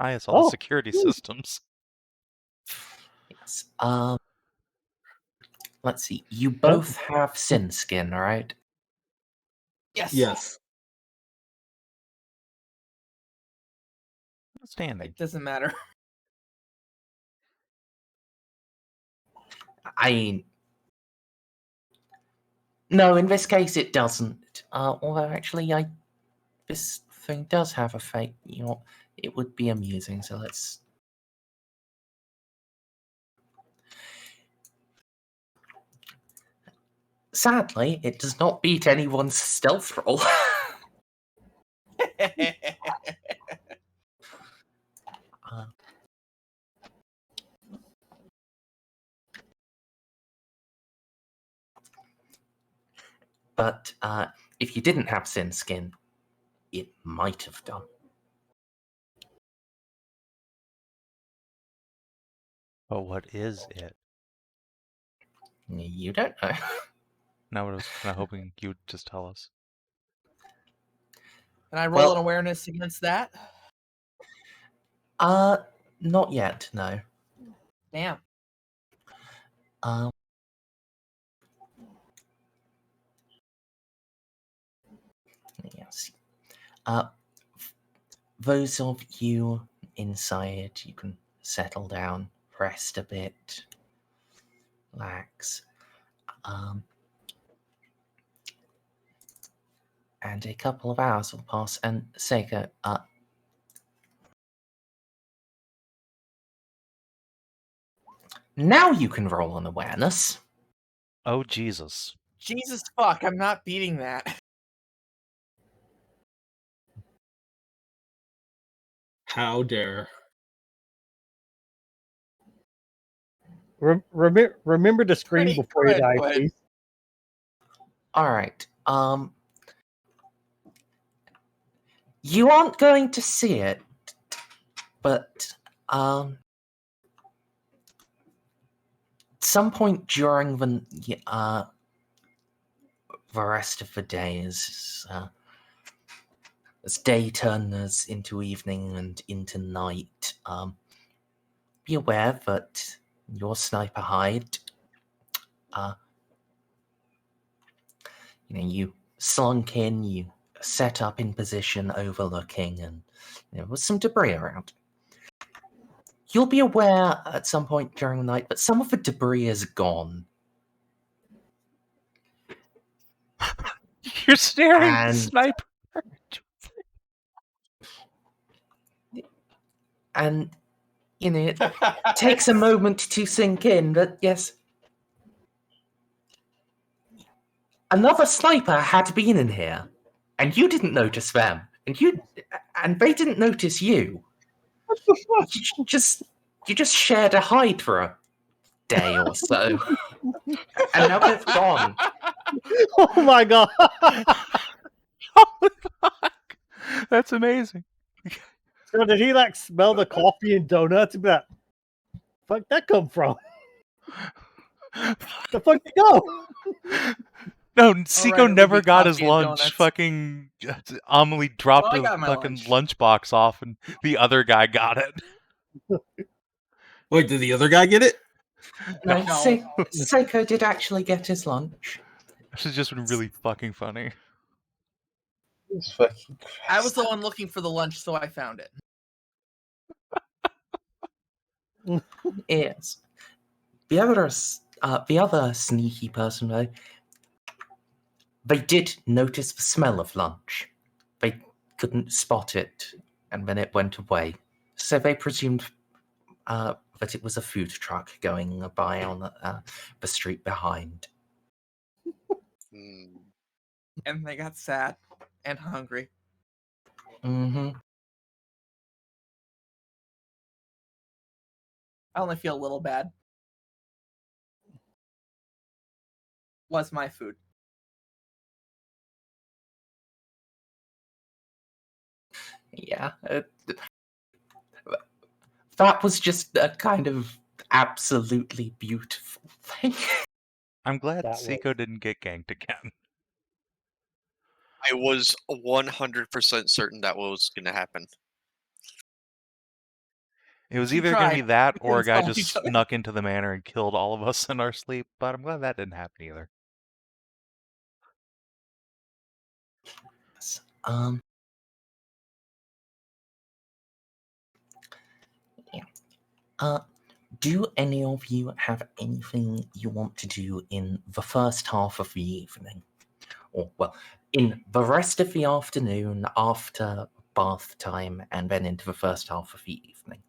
It's all Oh, the security systems. Yes. Let's see. You both have sin skin, right? Yes. Yes. Standing. It doesn't matter. No, in this case it doesn't. Although actually, this thing does have a fate. You know, it would be amusing. So let's. Sadly, it does not beat anyone's stealth roll. But if you didn't have sin skin, it might have done. But what is it? You don't know. Now I was kind of hoping you'd just tell us. Can I roll Well- an awareness against that? Not yet. No. Damn. Yes. Those of you inside, you can settle down, rest a bit, relax. And a couple of hours will pass, and Ceiko, now you can roll an awareness. Oh, Jesus. Jesus fuck, I'm not beating that. How dare. Remember to scream Pretty before you good, die, but- please. Alright, you aren't going to see it, but, some point during the rest of the day, as day turns into evening and into night, be aware that your sniper hide, you slunk in, you set up in position overlooking, and there was some debris around. You'll be aware at some point during the night, but some of the debris is gone. You're staring at the And- sniper. And, it takes a moment to sink in that, yes, another sniper had been in here, and you didn't notice them, and they didn't notice you. You just shared a hide for a day or so, and now they've gone. Oh my god! Holy fuck! That's amazing. So did he like smell the coffee and donuts and be like, fuck that come from? The fuck you go? No, Ceiko it would never be got his coffee and lunch. donuts. Fucking Amelie dropped Well, I the got my fucking lunch. lunchbox off, and the other guy got it. Wait, did the other guy get it? No, No. Seiko did actually get his lunch. This has just been really fucking funny. It's fucking I was Christ. the one looking for the lunch, so I found it. Yes. The other sneaky person, though, they did notice the smell of lunch. They couldn't spot it, and then it went away. So they presumed that it was a food truck going by on the street behind. Hmm. And they got sad and hungry. Mm-hmm. I only feel a little bad. Was my food. Yeah. That was just a kind of absolutely beautiful thing. I'm glad That was- Ceiko didn't get ganked again. I was 100% certain that was going to happen. It was He either going to be tried. that We or a couldn't guy stop just each other. snuck into the manor and killed all of us in our sleep, but I'm glad that didn't happen either. Um. Yeah. Do any of you have anything you want to do in the first half of the evening? Or, well, in the rest of the afternoon after bath time and then into the first half of the evening?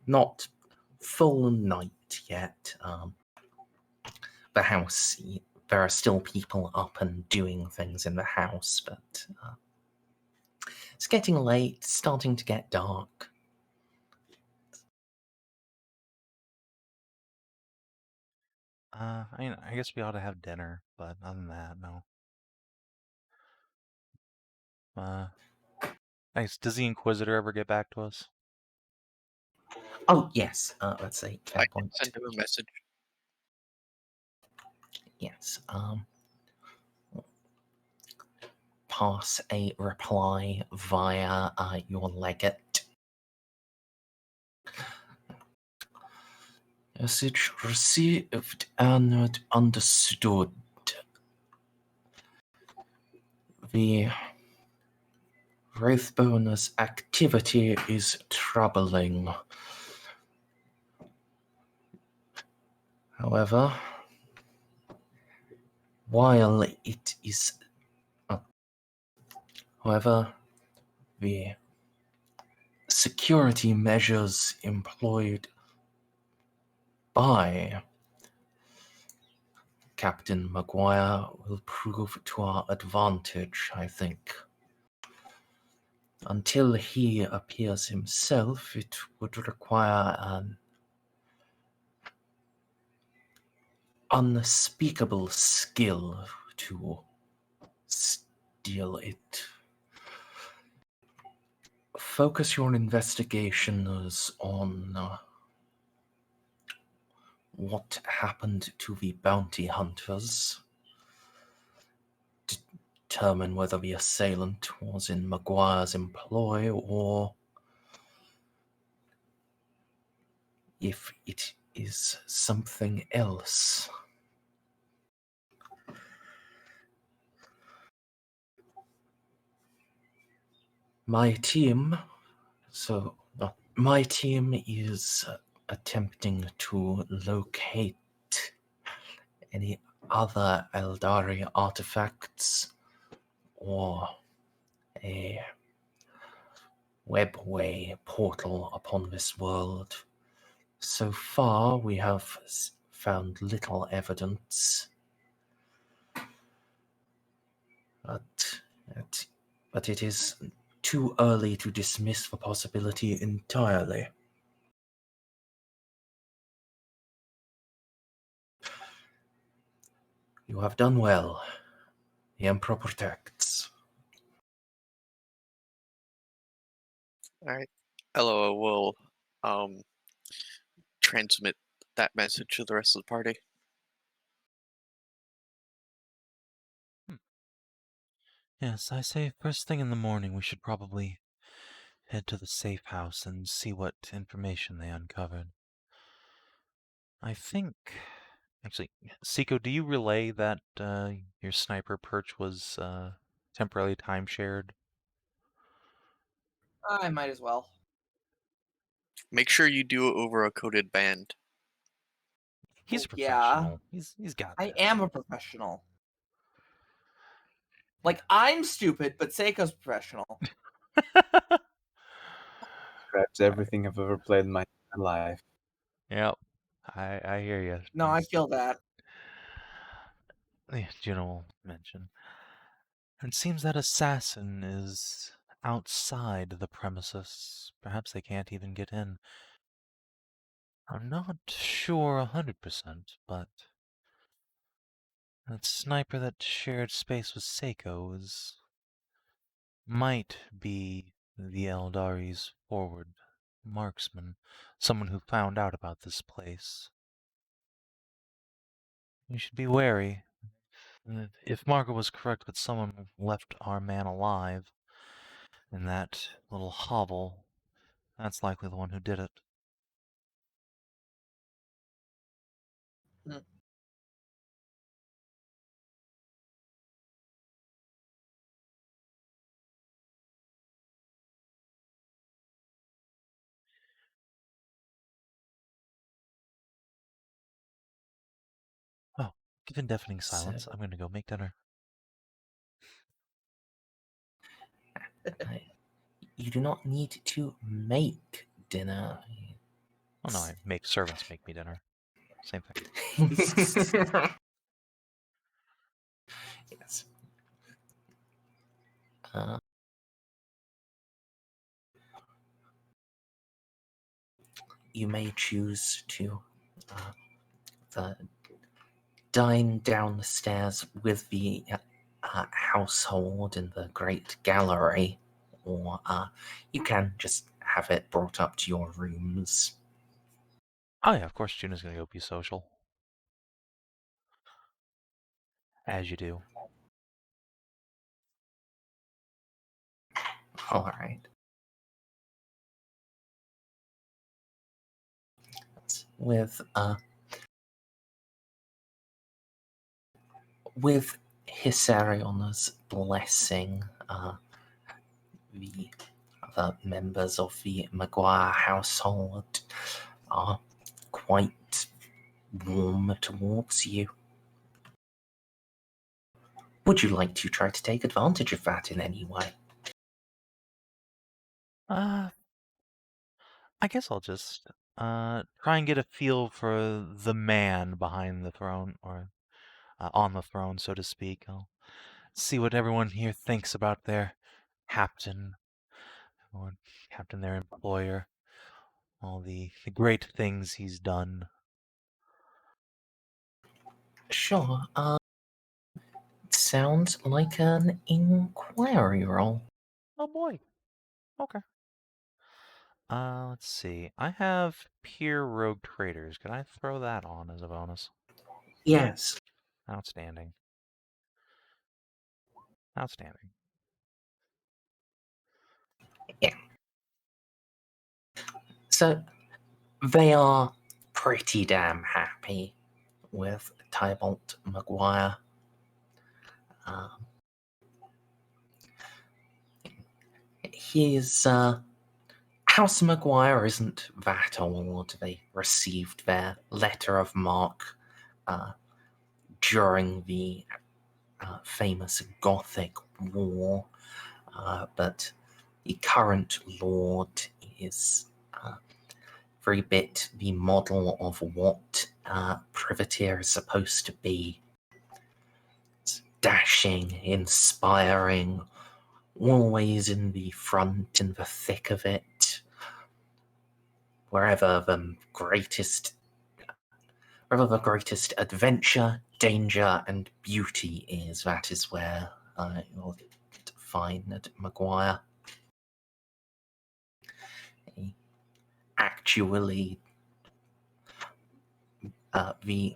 Not full night yet. The house, there are still people up and doing things in the house, but it's getting late, starting to get dark. I guess we ought to have dinner, but other than that, no. Nice. Does the Inquisitor ever get back to us? Oh, yes, let's say, I fair can point. send him a message. Yes, pass a reply via your legate. Message received and understood. The Wraithboner's activity is troubling. However, while it is... However, the security measures employed by Captain McGuire will prove to our advantage, I think. Until he appears himself, it would require an unspeakable skill to steal it. Focus your investigations on what happened to the bounty hunters. Determine whether the assailant was in McGuire's employ or if it is something else. My team, My team is attempting to locate any other Eldari artifacts or a webway portal upon this world. So far, we have found little evidence, but it is too early to dismiss the possibility entirely. You have done well. The Emperor protects. All right. Eloa will transmit that message to the rest of the party. Yes, I say first thing in the morning we should probably head to the safe house and see what information they uncovered. I think... Actually, Ceiko, do you relay that your sniper perch was temporarily time-shared? I might as well. Make sure you do it over a coded band. He's a Yeah. professional. He's got I this. am a professional. Like, I'm stupid, but Seiko's professional. Describes everything I've ever played in my life. Yep, I hear you. No, I feel that. Juno will mention. It seems that assassin is outside the premises. Perhaps they can't even get in. I'm not sure 100%, but that sniper that shared space with Ceiko might be the Eldari's forward marksman, someone who found out about this place. You should be wary. If Margaret was correct that someone left our man alive in that little hovel, that's likely the one who did it. Hmm. Oh, given deafening silence, So- I'm going to go make dinner. You do not need to make dinner. Oh no, I make servants make me dinner. Same thing. Yes. You may choose to dine down the stairs with the household in the great gallery, or you can just have it brought up to your rooms. Oh yeah, of course Juno's going to go be social. As you do. All right. With Hisariona's blessing, the other members of the McGuire household are quite warm towards you. Would you like to try to take advantage of that in any way? I guess I'll just try and get a feel for the man behind the throne, or on the throne, so to speak. I'll see what everyone here thinks about their captain, or captain their employer, all the great things he's done. Sure. Sounds like an inquiry roll. Oh boy. Okay. Let's see. I have peer rogue traders. Could I throw that on as a bonus? Yes. Outstanding. Outstanding. Yeah. So they are pretty damn happy with Tybalt McGuire. He is House McGuire isn't that old. They received their letter of marque during the famous Gothic War, but the current lord is very bit the model of what privateer is supposed to be. It's dashing, inspiring, always in the front, in the thick of it. Wherever the greatest adventure, danger, and beauty is, that is where you'll find McGuire. Actually, the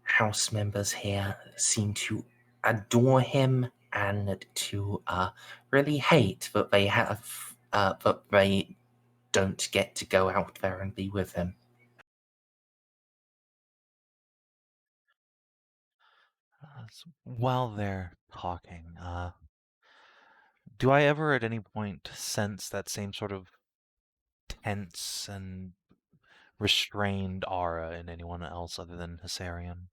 house members here seem to adore him and to really hate that they don't get to go out there and be with him. While they're talking, do I ever at any point sense that same sort of tense and restrained aura in anyone else other than Hessarian?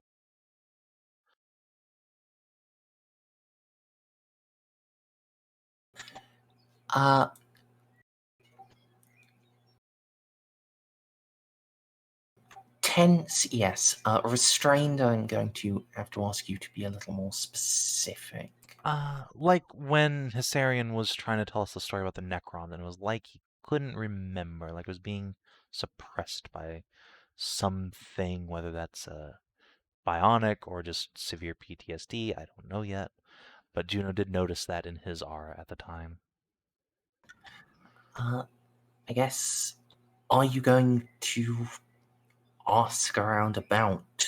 Tense, yes. Restrained, I'm going to have to ask you to be a little more specific. Like when Hessarian was trying to tell us the story about the Necron, and it was like he couldn't remember, like it was being suppressed by something, whether that's bionic or just severe PTSD, I don't know yet. But Juno did notice that in his aura at the time. I guess, are you going to ask around about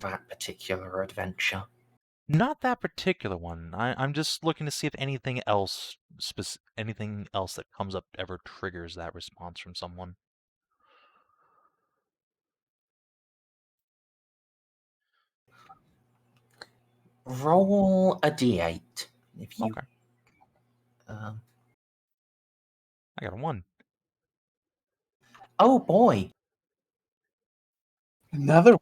that particular adventure? Not that particular one. I'm just looking to see if anything else that comes up ever triggers that response from someone. Roll a d8. If you. Okay. I got a 1. Oh boy. Another.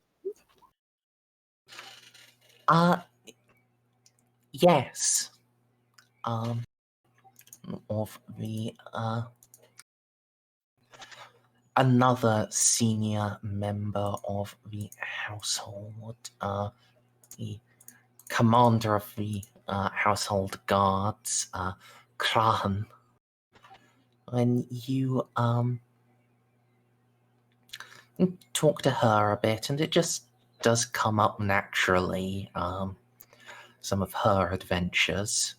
Yes. Of the another senior member of the household, the commander of the household guards, Krahan. When you talk to her a bit, and it just does come up naturally, some of her adventures.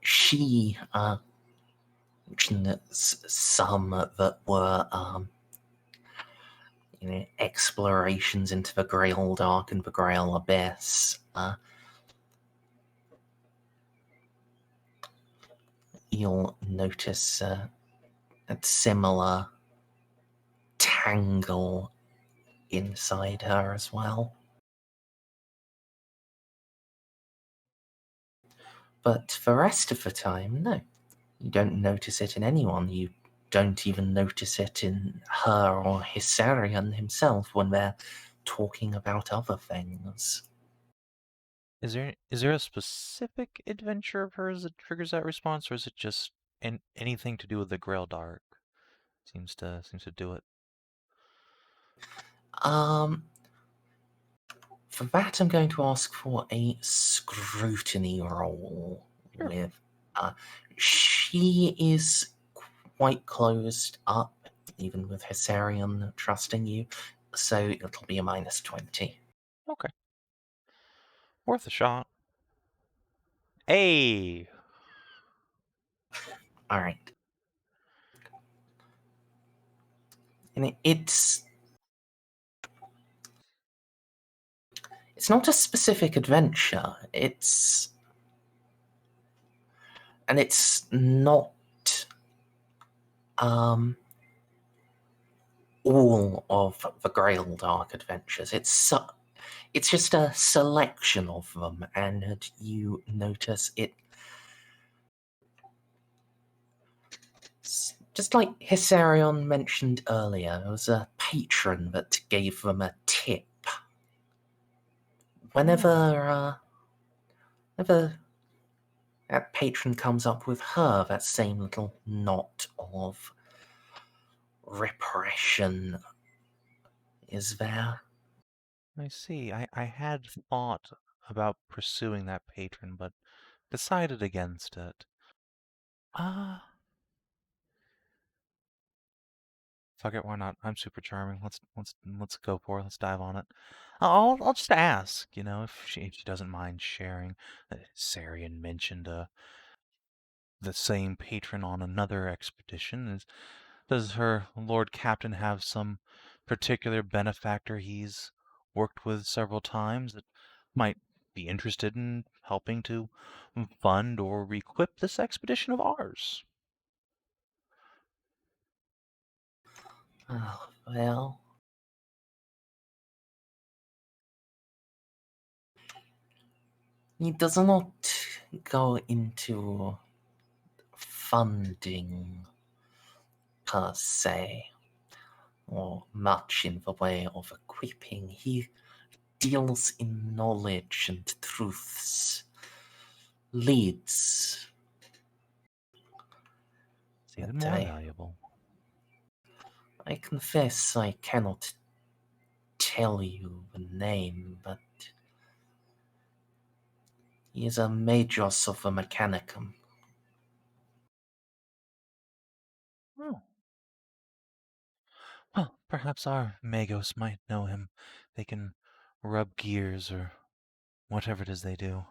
She mentioned some that were explorations into the Grail Dark and the Grail Abyss. You'll notice a similar tangle inside her as well. But the rest of the time, no. You don't notice it in anyone. You don't even notice it in her or Hessarian himself when they're talking about other things. Is there a specific adventure of hers that triggers that response, or is it just anything to do with the Grail Dark? Seems to do it. For that, I'm going to ask for a scrutiny roll. Sure. With she is quite closed up, even with Hessarian trusting you, so it'll be a -20. Okay. Worth a shot. Hey! Alright. And it's not a specific adventure. It's not all of the Grail Dark adventures. It's It's just a selection of them, and you notice it. Just like Hysarion mentioned earlier, it was a patron that gave them a tip. Whenever that patron comes up with her, that same little knot of repression is there. I see. I had thought about pursuing that patron, but decided against it. Fuck it, why not? I'm super charming. Let's go for it. Let's dive on it. I'll just ask, if she doesn't mind sharing. Sarian mentioned the same patron on another expedition. Does her Lord Captain have some particular benefactor he's worked with several times that might be interested in helping to fund or equip this expedition of ours? Oh, well. He does not go into funding per se, or much in the way of equipping. He deals in knowledge and truths, leads. It's even But more valuable. I confess I cannot tell you the name, but he is a Magos of the Mechanicum. Oh. Well, perhaps our Magos might know him. They can rub gears or whatever it is they do.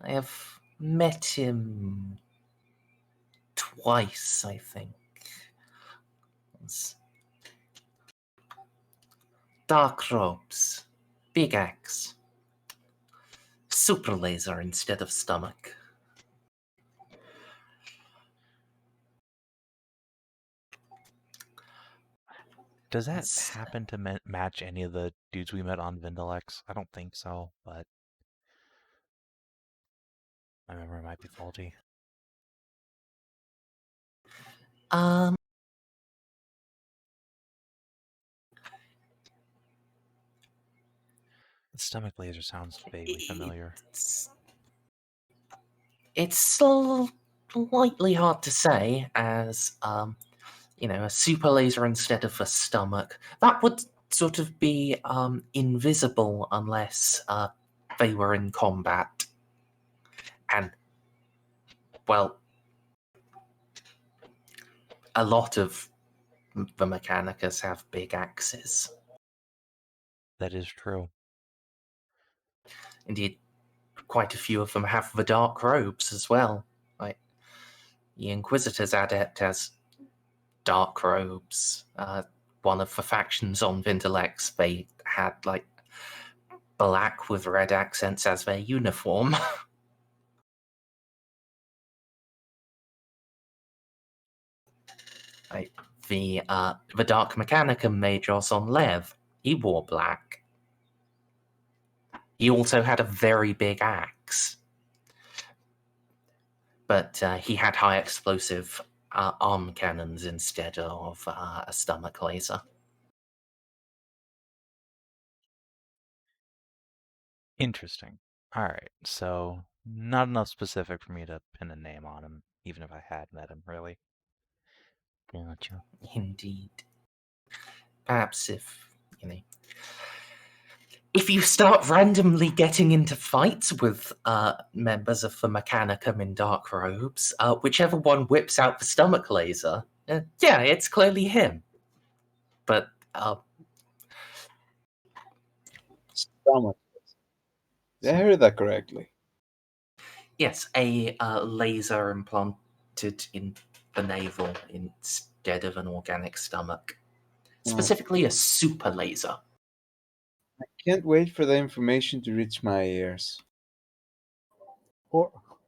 I have met him twice, I think. Dark robes, big axe, super laser instead of stomach. Does that happen to match any of the dudes we met on Vindalex? I don't think so, but my memory might be faulty. The stomach laser sounds vaguely familiar. It's slightly hard to say, as a super laser instead of a stomach. That would sort of be invisible unless they were in combat. And, well, a lot of the Mechanicus have big axes. That is true. Indeed, quite a few of them have the dark robes as well. Like, the Inquisitor's adept has dark robes. One of the factions on Vindalex, they had, like, black with red accents as their uniform. Like, the Dark Mechanicum Magos on Lev, he wore black. He also had a very big axe. But he had high explosive arm cannons instead of a stomach laser. Interesting. Alright, so not enough specific for me to pin a name on him, even if I had met him, really. Gotcha. Indeed. Perhaps if you start randomly getting into fights with members of the Mechanicum in dark robes, whichever one whips out the stomach laser, yeah, it's clearly him. But Stomach. Did I hear that correctly? yes, a laser implanted in the navel instead of an organic stomach. Specifically a super laser. I can't wait for the information to reach my ears.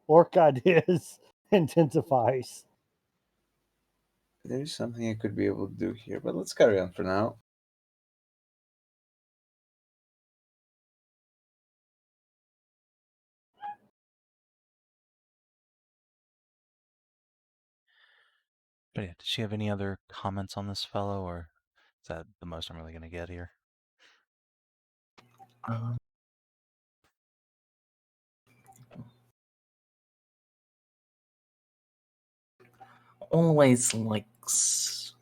Orc ideas intensifies. There's something I could be able to do here, but let's carry on for now. But yeah, does she have any other comments on this fellow, or is that the most I'm really going to get here? Um, always likes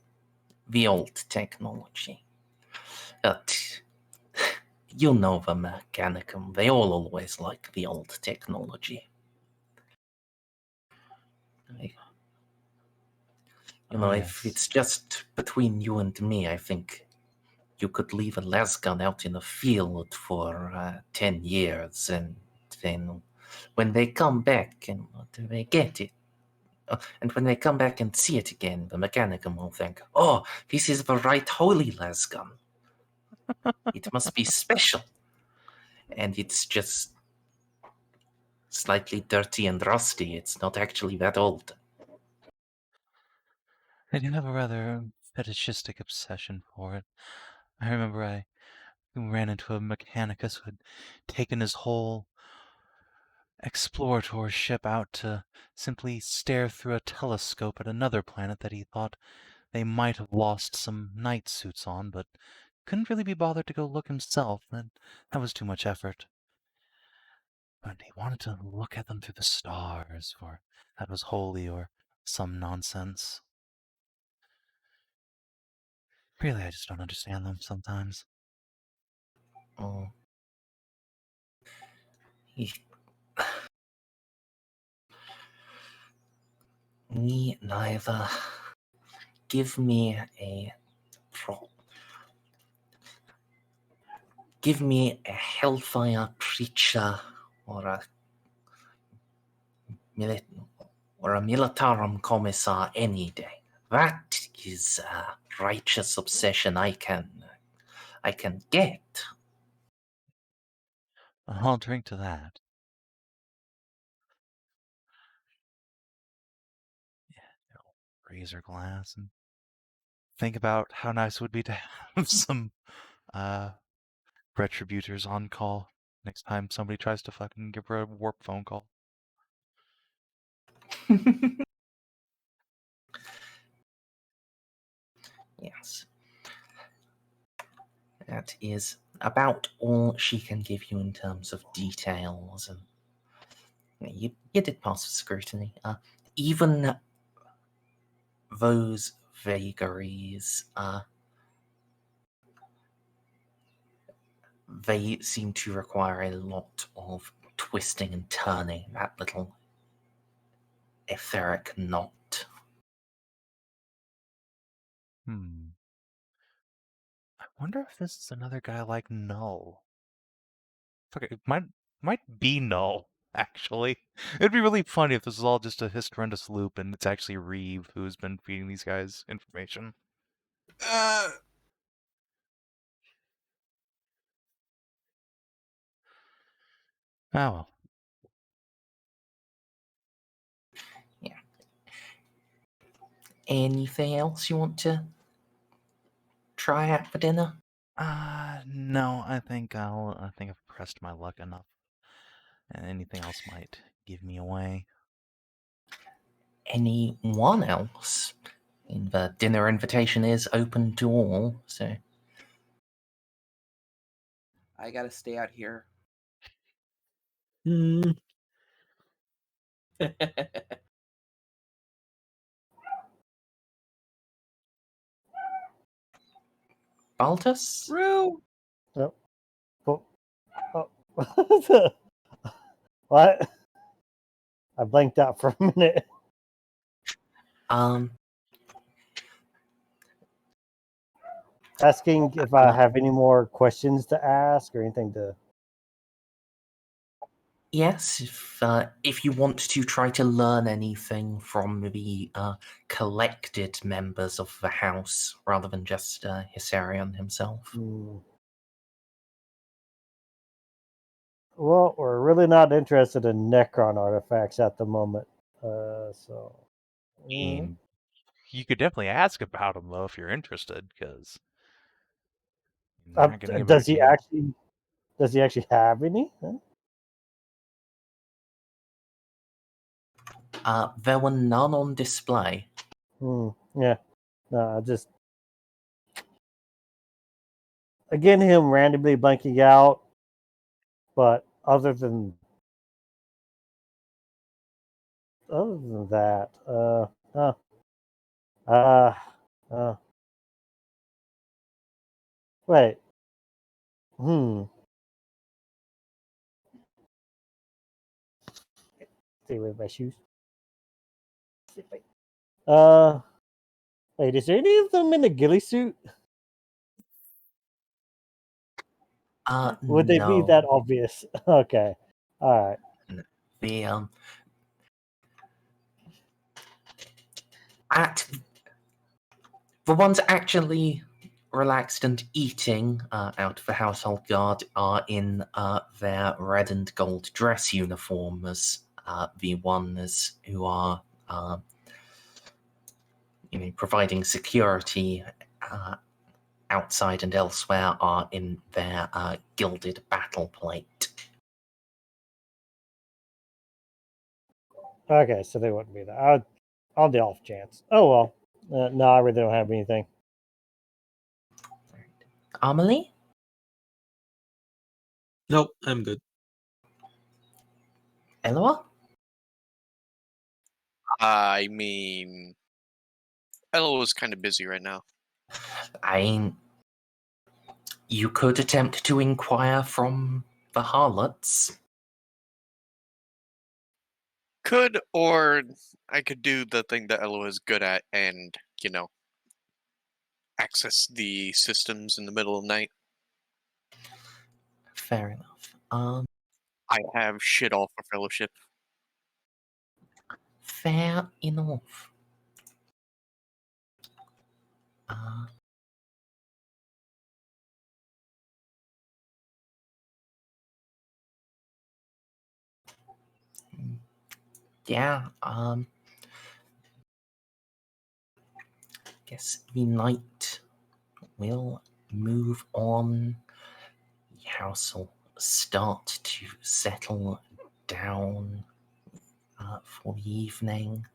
the old technology. But you know the Mechanicum, they all always like the old technology. You know, if yes. it's just between you and me, I think you could leave a lasgun out in the field for 10 years, and then when they come back and they get it, and when they come back and see it again, the Mechanicum will think, oh, this is the right holy lasgun. It must be special. And it's just slightly dirty and rusty. It's not actually that old. I do have a rather fetishistic obsession for it. I remember I ran into a Mechanicus who had taken his whole explorator ship out to simply stare through a telescope at another planet that he thought they might have lost some night suits on, but couldn't really be bothered to go look himself. That was too much effort. But he wanted to look at them through the stars, for that was holy or some nonsense. Really, I just don't understand them sometimes. Oh. Me neither. Give me a prop. Give me a Hellfire Preacher or a Militarum Commissar any day. That is a righteous obsession I can get. I'll drink to that. Yeah, razor glass and think about how nice it would be to have some retributors on call next time somebody tries to fucking give her a warp phone call. Yes. That is about all she can give you in terms of details, and you did pass the scrutiny. Even those vagaries, they seem to require a lot of twisting and turning that little etheric knot. I wonder if this is another guy like Null. Okay, it might be Null, actually. It'd be really funny if this is all just a horrendous loop and it's actually Reeve who's been feeding these guys information. Oh well. Yeah. Anything else you want to try out for dinner? No, I think I've pressed my luck enough. And anything else might give me away. Anyone else? And the dinner invitation is open to all, so. I gotta stay out here. Baltus? Rue! Yep. Oh. What? I blanked out for a minute. Asking if I have any more questions to ask or anything to. Yes, if you want to try to learn anything from the collected members of the house, rather than just Hyserion himself. Well, we're really not interested in Necron artifacts at the moment. So. I mean, You could definitely ask about them, though, if you're interested, because they're not going to give does it he to you. actually? Does he actually have any? Huh? There were none on display. Yeah. No, just again him randomly blanking out. But other than that, wait. Stay with my shoes. Wait, is there any of them in a ghillie suit? Would they be No. that obvious? Okay. All right. The at the ones actually relaxed and eating out of the household guard are in their red and gold dress uniforms. The ones who are providing security outside and elsewhere are in their gilded battle plate. Okay, so they wouldn't be that. On the off chance. Oh well. No, I really don't have anything. Amelie? Nope, I'm good. Eloa? I mean, Eloa is kind of busy right now. You could attempt to inquire from the harlots. Could, or I could do the thing that Eloa is good at and, access the systems in the middle of the night. Fair enough. I have shit all for Fellowship. Fair enough. Yeah, guess the night will move on. The house will start to settle down for the evening.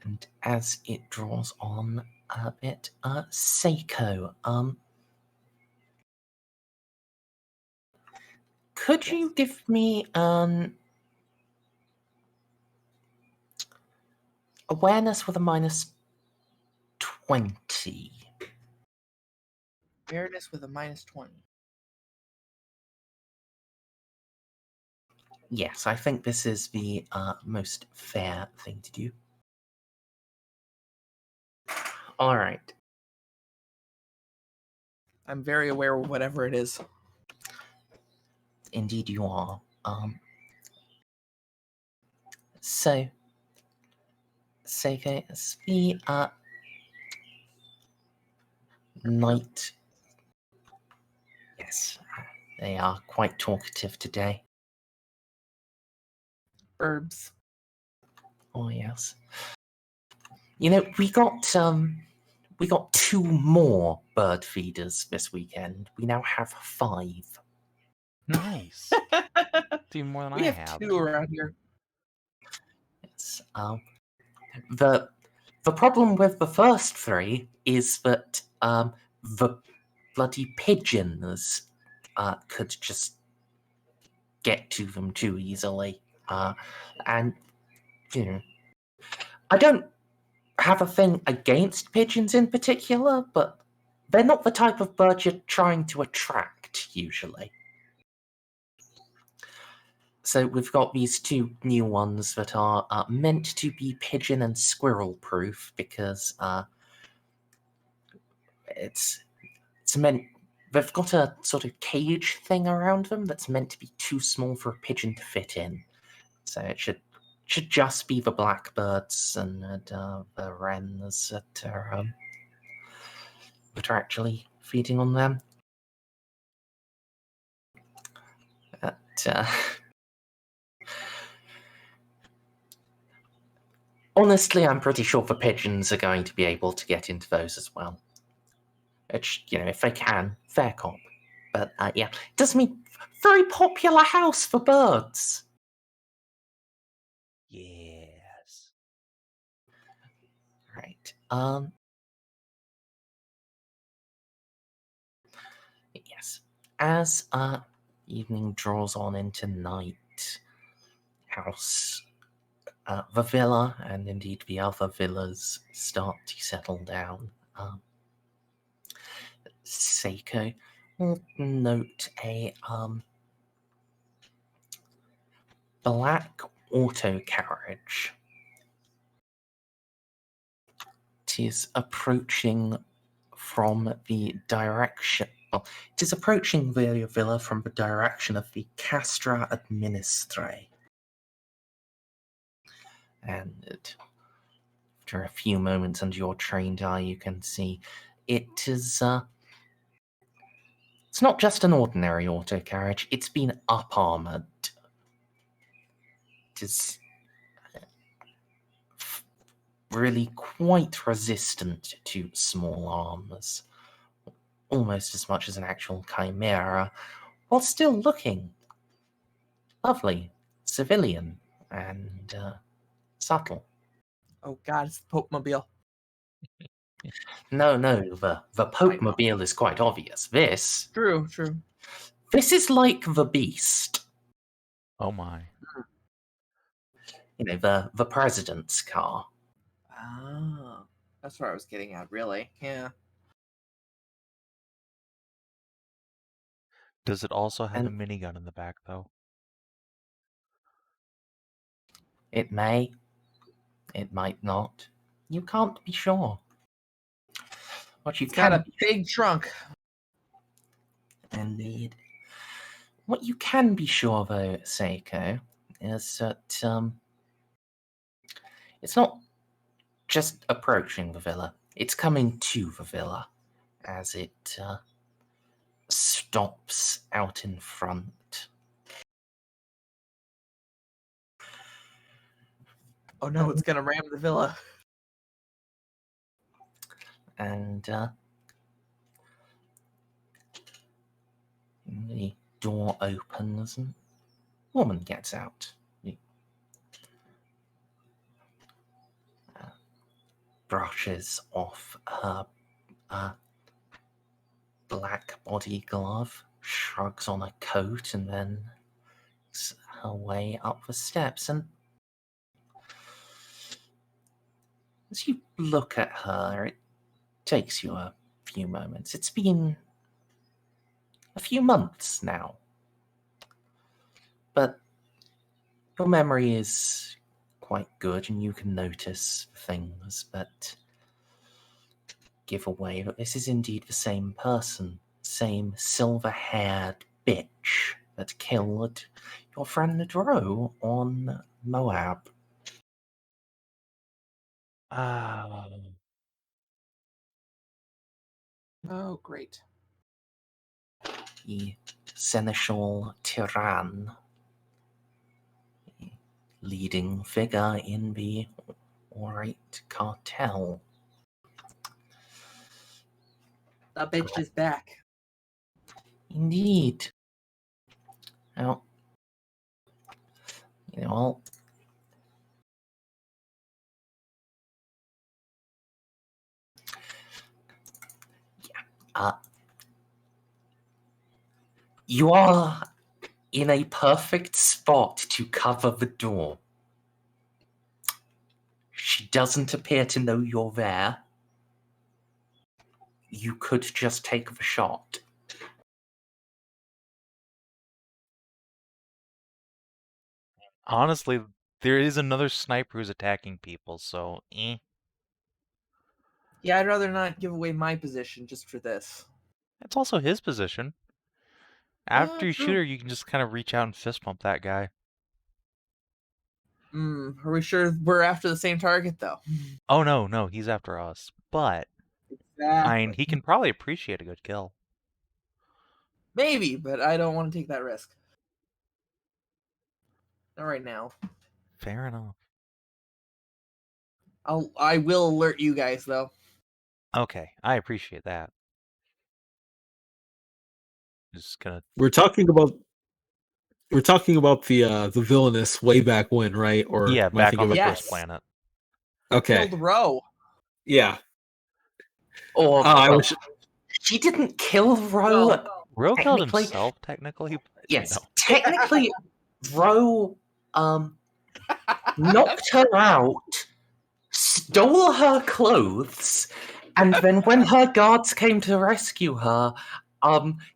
And as it draws on a bit, Ceiko, could you give me an awareness with a minus 20? Awareness with a minus 20. Yes, I think this is the most fair thing to do. All right. I'm very aware of whatever it is. Indeed you are. So, Ceiko, it's the night. Yes, they are quite talkative today. Herbs. Oh yes. We got 2 more bird feeders this weekend. We now have 5. Nice. It's even more than We I have 2 around here. It's, the problem with the first 3 is that the bloody pigeons could just get to them too easily, and I don't have a thing against pigeons in particular, but they're not the type of bird you're trying to attract usually. So we've got these 2 new ones that are meant to be pigeon and squirrel proof because it's meant. They've got a sort of cage thing around them that's meant to be too small for a pigeon to fit in. So it should just be the blackbirds and the wrens that are actually feeding on them. But, honestly, I'm pretty sure the pigeons are going to be able to get into those as well. Which, if they can, fair cop. But, yeah, it does mean very popular house for birds. Yes. Right. Yes. As evening draws on into night, the villa and indeed the other villas start to settle down. Ceiko will note a black auto carriage. It is approaching from the direction. Well, it is approaching the villa from the direction of the Castra Administrae. And after a few moments under your trained eye, you can see it is. It's not just an ordinary auto carriage, it's been up armored. It is really quite resistant to small arms, almost as much as an actual chimera, while still looking lovely, civilian, and subtle. Oh god, it's the Pope Mobile. No, the Pope Mobile is quite obvious. This True. is like the Beast. Oh my. The president's car. Oh, that's what I was getting at, really. Yeah. Does it also have a minigun in the back, though? It may. It might not. You can't be sure. What you It's can got a big trunk. Indeed. What you can be sure, though, Ceiko, is that it's not just approaching the villa. It's coming to the villa as it stops out in front. Oh no, it's gonna ram the villa. And the door opens and a woman gets out. Brushes off her black body glove, shrugs on a coat, and then makes her way up the steps. And as you look at her, it takes you a few moments. It's been a few months now. But your memory is quite good and you can notice things, but give away that this is indeed the same person, same silver-haired bitch that killed your friend Dro on Moab. Oh, great. The Seneschal Tyrann, the leading figure in the Orate cartel. That bitch is back. Indeed. Now, you are in a perfect spot to cover the door. She doesn't appear to know you're there. You could just take the shot. Honestly, there is another sniper who's attacking people, so Yeah, I'd rather not give away my position just for this. It's also his position. After you true. shoot her, you can just kind of reach out and fist pump that guy. Are we sure we're after the same target, though? Oh, no, he's after us. But I mean, he can probably appreciate a good kill. Maybe, but I don't want to take that risk. Not right now. Fair enough. I will alert you guys though. Okay, I appreciate that. Just gonna. We're talking about the villainous way back when, right? Or Yeah, am I back thinking on the about- first Yes. planet. Okay. Killed Roe. Yeah. Or I well, was- he didn't kill Ro. No. Ro killed Technically- himself, technically. but, Yes, you know. technically, Ro knocked her out, stole her clothes, and then when her guards came to rescue her,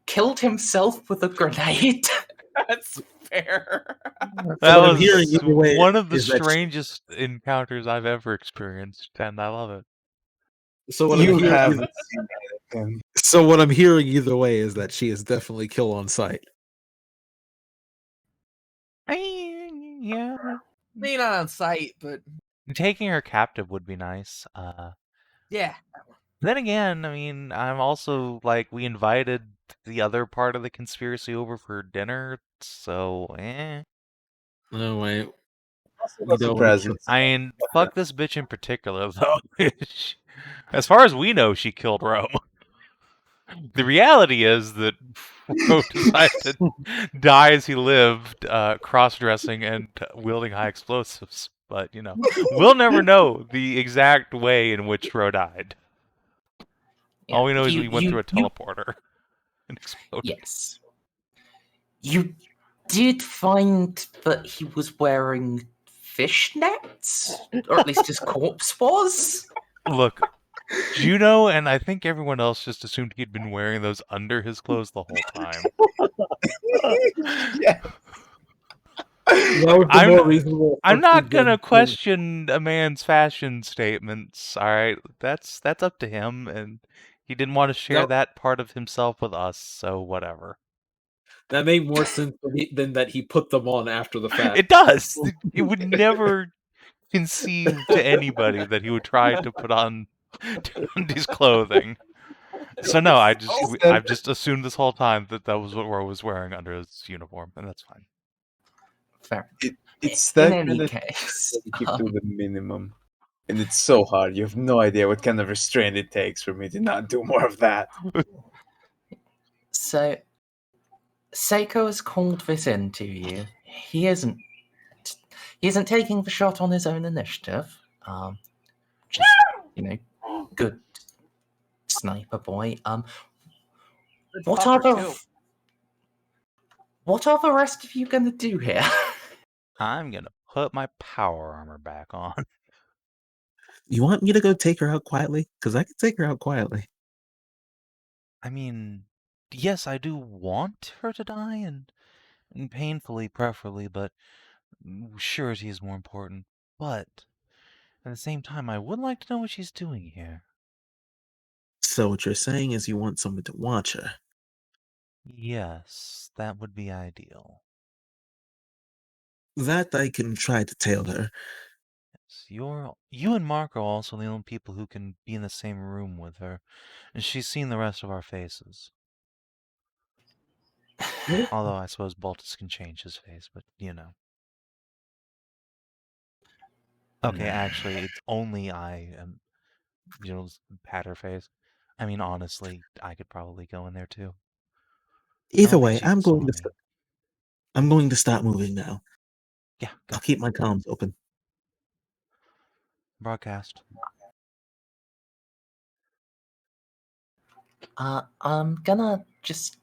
killed himself with a grenade. That's fair. That what I'm was hearing either way one of the is that she- strangest encounters I've ever experienced, and I love it. So what You I'm hearing haven't seen him. So what I'm hearing either way is that she is definitely kill on sight. Yeah, Maybe not on site, but taking her captive would be nice. yeah. Then again, I mean, I'm also like, we invited the other part of the conspiracy over for dinner, so No wait. We What's the don't. present? I mean, fuck this bitch in particular, though. As far as we know, she killed Ro. The reality is that Ro decided to die as he lived, cross-dressing and wielding high explosives. But, you know, we'll never know the exact way in which Ro died. Yeah, All we know is you- we went you- through a you- teleporter and exploded. Yes. You did find that he was wearing fishnets? Or at least his corpse was? Look, Juno and I think everyone else just assumed he'd been wearing those under his clothes the whole time. Yeah. That would be I'm- more reasonable. I'm not assumption gonna than- question a man's fashion statements, alright? That's up to him, and he didn't want to share No. that part of himself with us, so whatever. That made more sense than that he put them on after the fact. It does! It would never conceive to anybody that he would try to put on his clothing. So no, I've just assumed this whole time that was what Ro was wearing under his uniform, and that's fine. Fair. It's In that any kind of case, you keep to the minimum. And it's so hard. You have no idea what kind of restraint it takes for me to not do more of that. so Ceiko has called this in to you. He isn't taking the shot on his own initiative. Just good sniper boy. What are the rest of you gonna do here? I'm gonna put my power armor back on. You want me to go take her out quietly? Because I can take her out quietly. I mean, yes, I do want her to die, and painfully, preferably, but surety is more important. But at the same time, I would like to know what she's doing here. So what you're saying is you want someone to watch her. Yes, that would be ideal. That I can try to tail her. Yes, you and Mark are also the only people who can be in the same room with her, and she's seen the rest of our faces. Although I suppose Baltus can change his face, but you know. Okay, actually, it's only I am, pat her face. I mean, honestly, I could probably go in there too. Either don't way, think she I'm saw going to me. I'm going to stop moving now. Yeah, go. I'll keep my comms open. Broadcast. I'm gonna just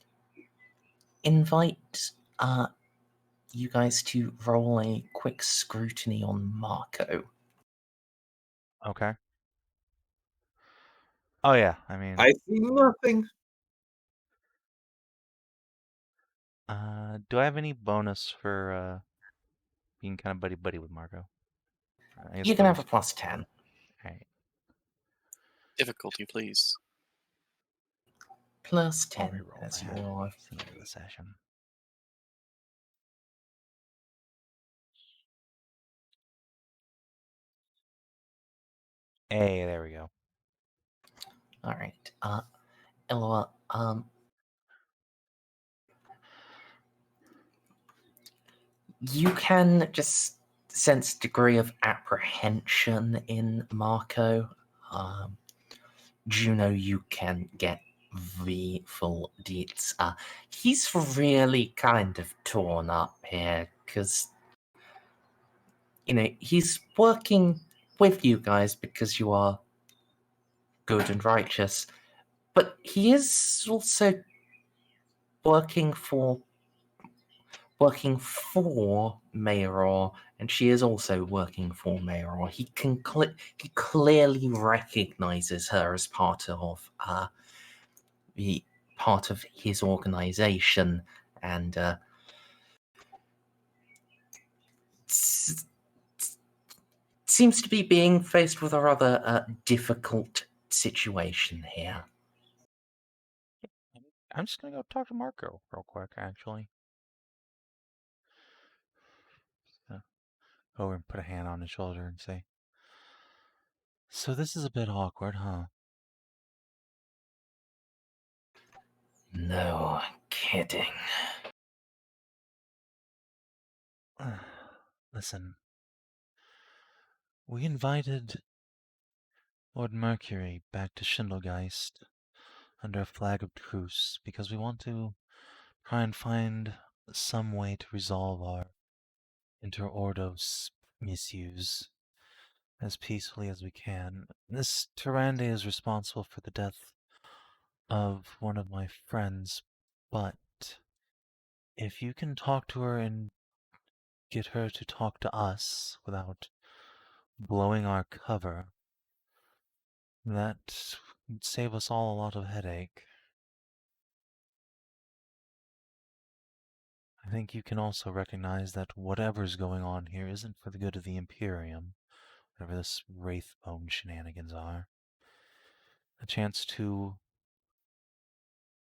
invite you guys to roll a quick scrutiny on Marco. Okay. Oh yeah, I mean, I see nothing. do I have any bonus for being kind of buddy with Marco? I guess You can have a bonus. +10. Alright. Difficulty, please. I'll +10 reroll as that your at the end of the session. Hey, there we go. All right. Eloa, you can just sense a degree of apprehension in Marco. Juno, you can get the full deets. He's really kind of torn up here because, he's working with you guys because you are good and righteous, but he is also working for Mayor, and she is also working for Mayor. He clearly recognizes her as part of his organization, and seems to be being faced with a rather difficult situation here. I'm just gonna go talk to Marco real quick, actually. Go over and put a hand on his shoulder and say, "So this is a bit awkward, huh?" No kidding. Listen, we invited Lord Mercury back to Schindelgeist under a flag of truce because we want to try and find some way to resolve our inter-ordos misuse as peacefully as we can. This Tyrande is responsible for the death of one of my friends, but if you can talk to her and get her to talk to us without blowing our cover, that would save us all a lot of headache. I think you can also recognize that whatever's going on here isn't for the good of the Imperium, whatever this Wraithbone shenanigans are. A chance to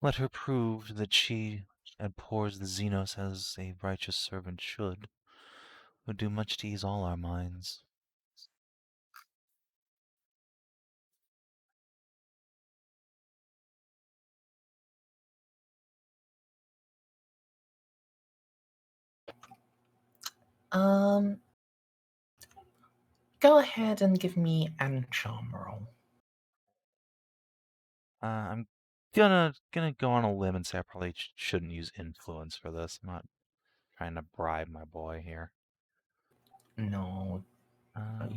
let her prove that she abhors the Xenos as a righteous servant should would do much to ease all our minds. Go ahead and give me an charm roll. I'm gonna go on a limb and say I probably shouldn't use influence for this. I'm not trying to bribe my boy here. No,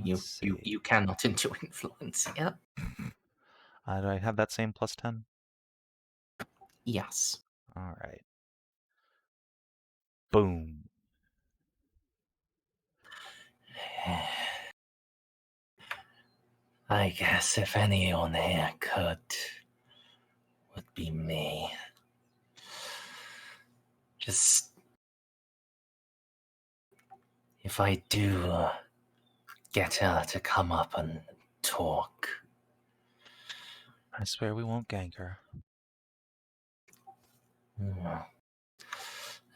Let's see. you cannot into influence yet. Do I have that same plus 10? Yes. All right. Boom. I guess if anyone here could, would be me. Just if I do get her to come up and talk. I swear we won't gank her.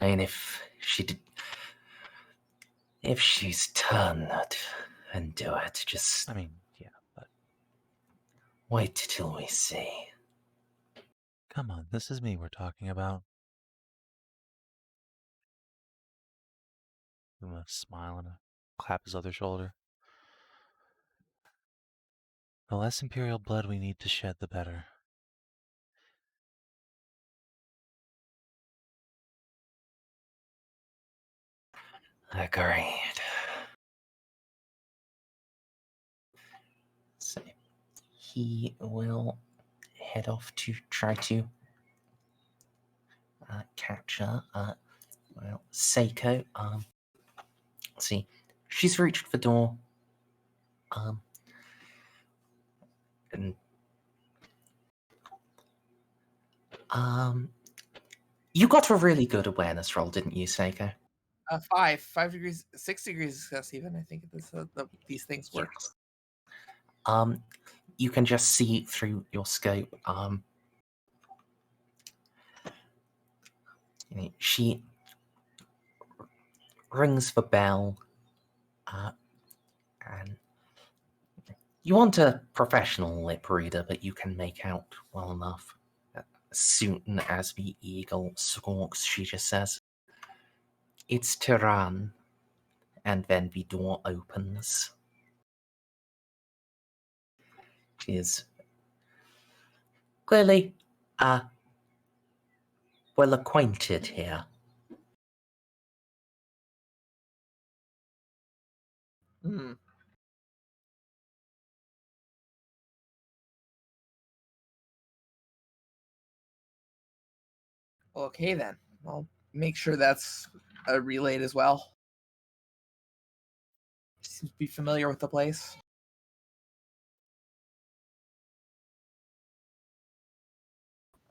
I mean, if she's turned and do it, just I mean, yeah, but wait till we see. come on, this is me we're talking about. Give him a smile and a clap his other shoulder. The less Imperial blood we need to shed, the better. Agreed. So he will head off to try to catch her. Ceiko. See, she's reached the door. And you got a really good awareness roll, didn't you, Ceiko? 5 degrees, 6 degrees success even. I think these things work. Yes. You can just see through your scope. She rings the bell, and You want a professional lip reader, but you can make out well enough. As soon as the eagle squawks, she just says, "It's Tehran," and then the door opens. She is clearly, well acquainted here. Hmm. Okay then. I'll make sure that's relayed as well. Seems to be familiar with the place.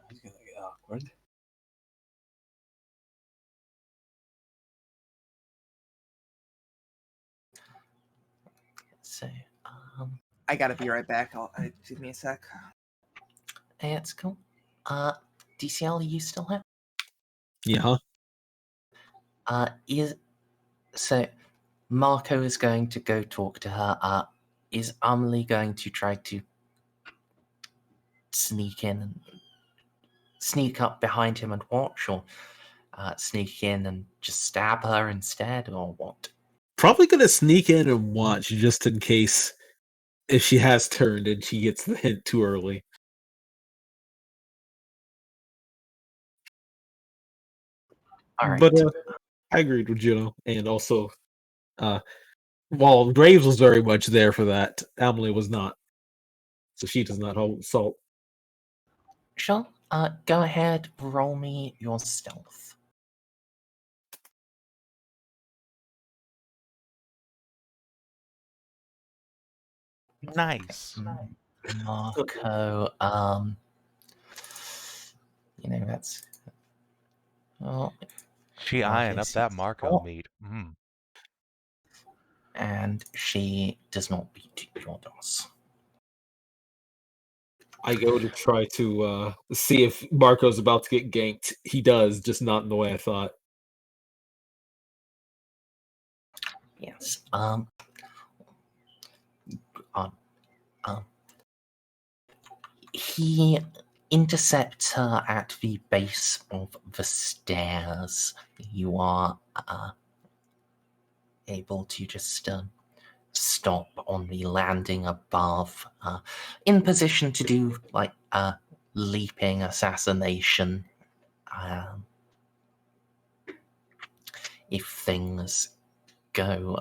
It's gonna get awkward. So, I gotta be right back. Give me a sec. it's cool. DCL, are you still here? Yeah. So Marco is going to go talk to her. Is Amelie going to try to sneak in and sneak up behind him and watch, or sneak in and just stab her instead, or what? Probably gonna sneak in and watch just in case if she has turned and she gets the hint too early. All right. But I agreed with Juno, and also, while Graves was very much there for that, Emily was not, so she does not hold salt. Sure. Go ahead. Roll me your stealth. Nice. Marco. That's. Well, She eyeing up that Marco meat. and she does not beat your DOS. I go to try to see if Marco's about to get ganked. He does, just not in the way I thought. Yes. He intercepts her at the base of the stairs. You are able to just stop on the landing above, in position to do like a leaping assassination. If things go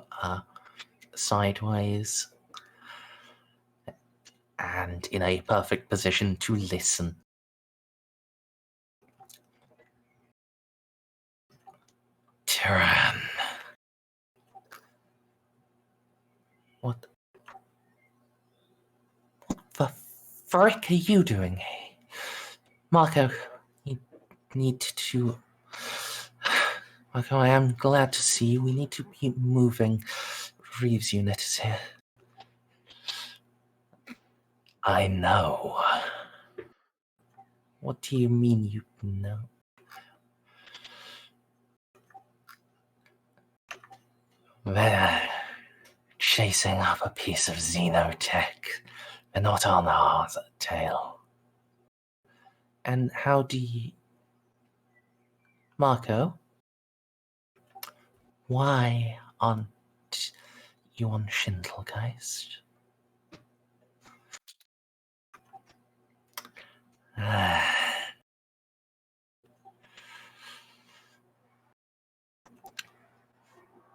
sideways, and in a perfect position to listen. Tyrann. What the frick are you doing? Marco, you need to... Marco, I am glad to see you. We need to be moving. Reeves' unit is here. I know. What do you mean you know? They're chasing up a piece of xenotech. They're not on our tail. And how do you... Marco? Why aren't you on Schindelgeist?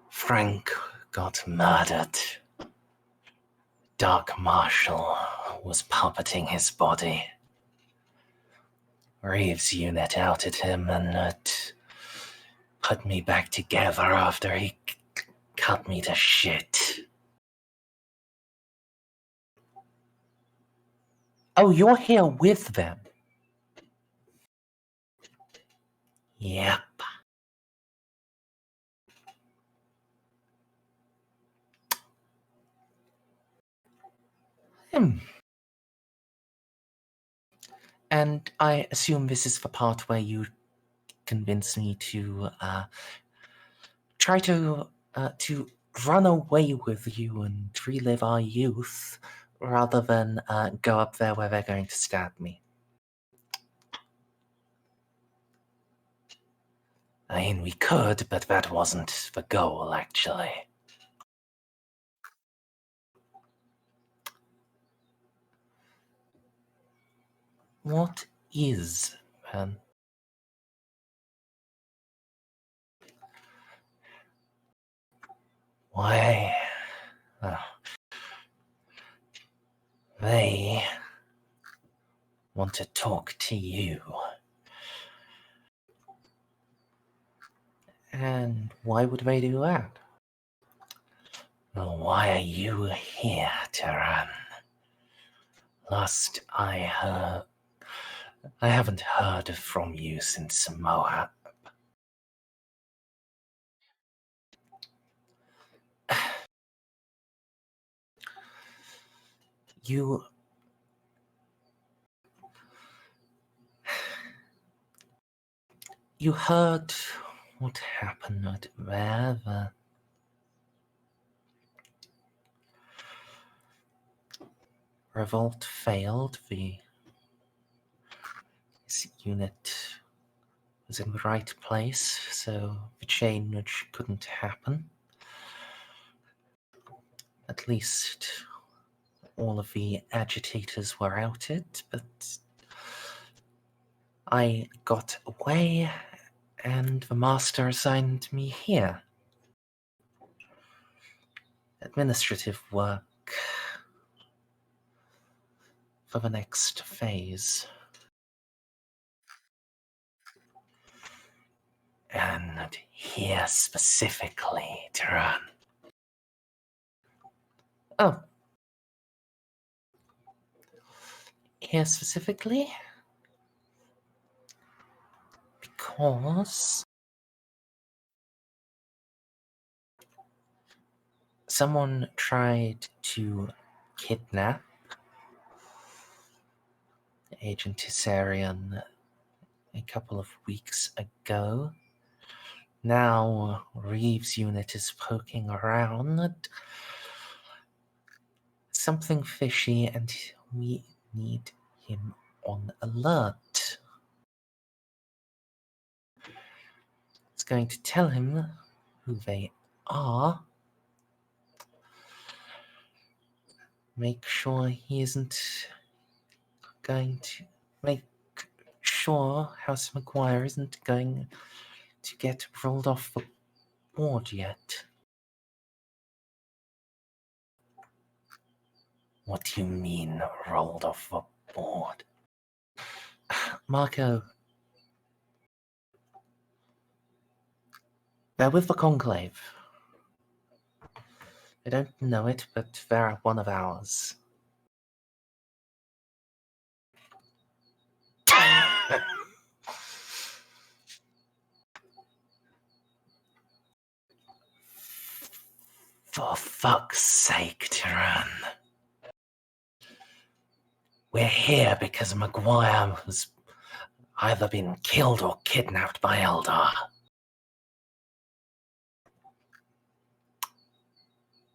Frank got murdered. Dark Marshal was puppeting his body. Reeves' unit outed him and put me back together after he cut me to shit. Oh, you're here with them? Yep. And I assume this is the part where you convince me to try to run away with you and relive our youth, rather than go up there where they're going to stab me. I mean, we could, but that wasn't the goal, actually. What is, then? Why? They want to talk to you. And why would they do that? Well, why are you here, Tyran? Last I heard, I haven't heard from you since Moab. You heard what happened there, the revolt failed, this unit was in the right place, so the change couldn't happen. At least all of the agitators were outed, but I got away and the master assigned me here. Administrative work for the next phase. And here specifically, Tyran. Oh. Here specifically? Because someone tried to kidnap Agent Tisarian a couple of weeks ago. Now Reeves' unit is poking around. Something fishy, and we need him on alert. It's going to tell him who they are. Make sure he isn't going to... Make sure House McGuire isn't going to get rolled off the board yet. What do you mean, rolled off the board? Marco, they're with the Conclave. I don't know it, but they're one of ours. For fuck's sake, Tyran. We're here because McGuire has either been killed or kidnapped by Eldar.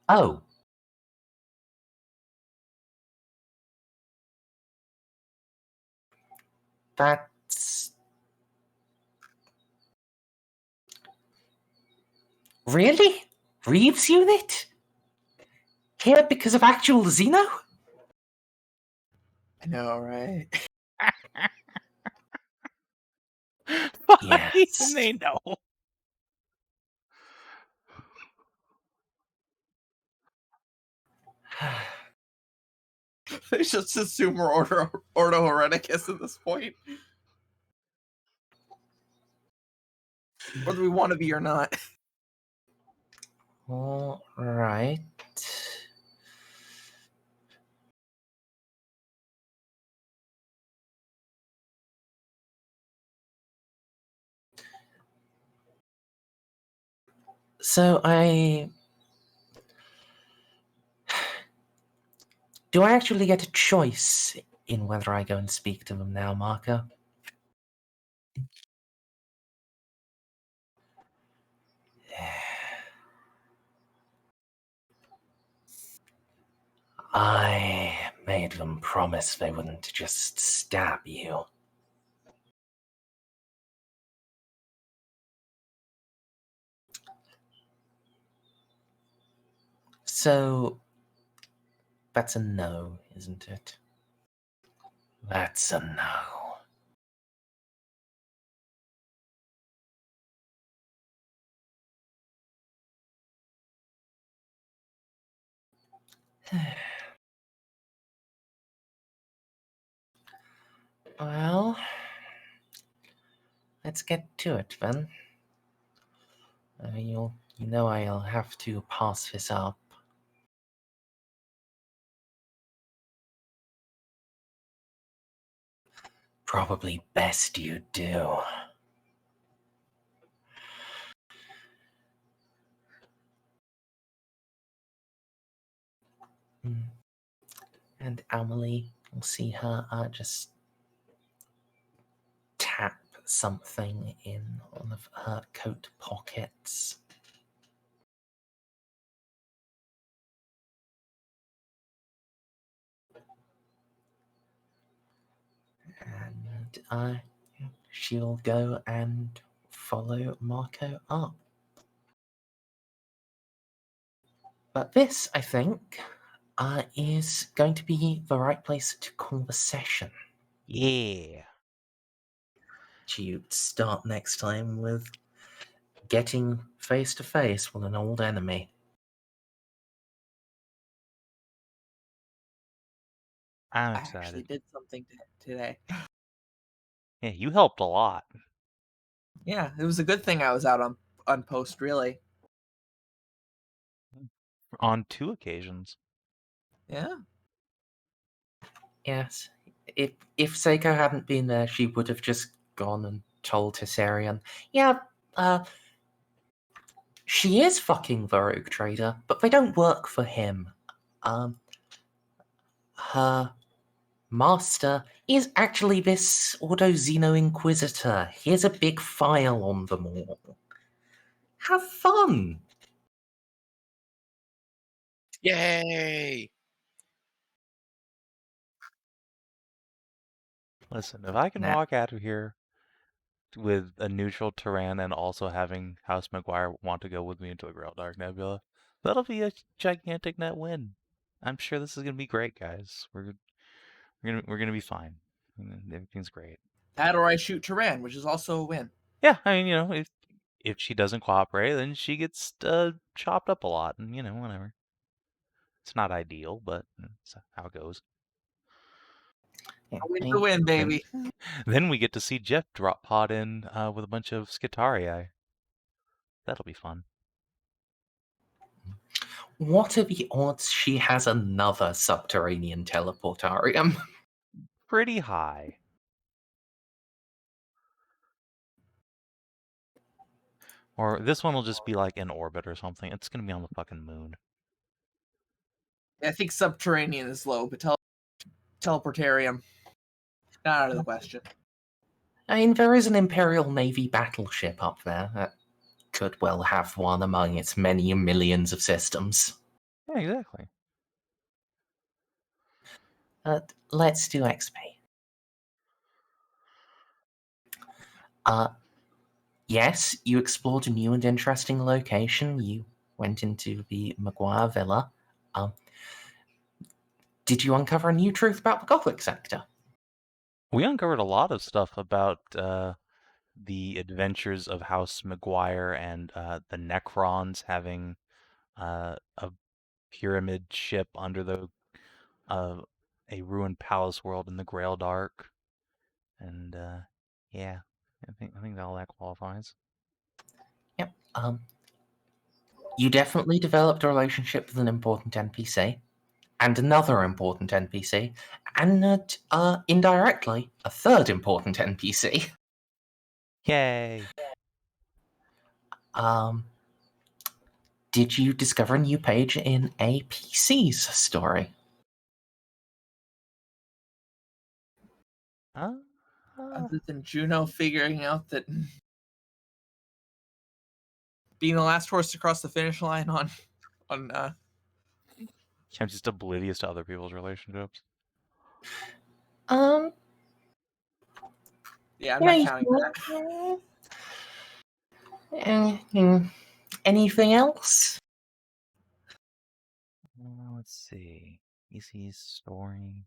Oh. That's... Really? Reeves' unit? Here because of actual Xeno? I know, right? Why Yes. even they know? They just assume we're Ordo Hereticus at this point. Whether we want to be or not. All right. So do I actually get a choice in whether I go and speak to them now, Marco? I made them promise they wouldn't just stab you. So, that's a no, isn't it? That's a no. Well, let's get to it then. You know I'll have to pass this up. Probably best you do. And Amelie, you'll see her just tap something in one of her coat pockets. And she'll go and follow Marco up. But this, I think, is going to be the right place to call the session. Yeah. To start next time with getting face to face with an old enemy. I'm I actually excited. did something today. Yeah, you helped a lot. Yeah, it was a good thing I was out on post, really. On 2 occasions. Yeah. Yes. If Ceiko hadn't been there, she would have just gone and told Tessarion, yeah, she is fucking the rogue trader, but they don't work for him. Her master is actually this Auto-Xeno Inquisitor. Here's a big file on them all. Have fun! Yay! Listen, if I can Nah. walk out of here with a neutral Tyrann and also having House McGuire want to go with me into the Grail Dark Nebula, that'll be a gigantic net win. I'm sure this is gonna be great, guys. We're gonna be fine. Everything's great. That or I shoot Tyrann, which is also a win. Yeah, I mean, if she doesn't cooperate, then she gets chopped up a lot, and whatever. It's not ideal, but that's how it goes. Yeah, A win to win, baby. Then we get to see Jeff drop pod in with a bunch of Scytharii. That'll be fun. what are the odds she has another subterranean teleportarium? Pretty high. Or this one will just be like in orbit or something. It's gonna be on the fucking moon. I think subterranean is low, but teleportarium, not out of the question. I mean, there is an Imperial Navy battleship up there that could well have one among its many millions of systems. Yeah, exactly. Let's do XP. Yes, you explored a new and interesting location. You went into the McGuire Villa. Did you uncover a new truth about the Gothic sector? We uncovered a lot of stuff about the adventures of House McGuire and the Necrons having a pyramid ship under a ruined palace world in the Grail Dark, and yeah, I think all that qualifies. Yep. You definitely developed a relationship with an important NPC, and another important NPC, and indirectly a third important NPC. Yay! Did you discover a new page in a PC's story? Other than Juno figuring out that being the last horse to cross the finish line on I'm just oblivious to other people's relationships. Yeah, I'm not counting that. Anything else? Let's see. EC's story.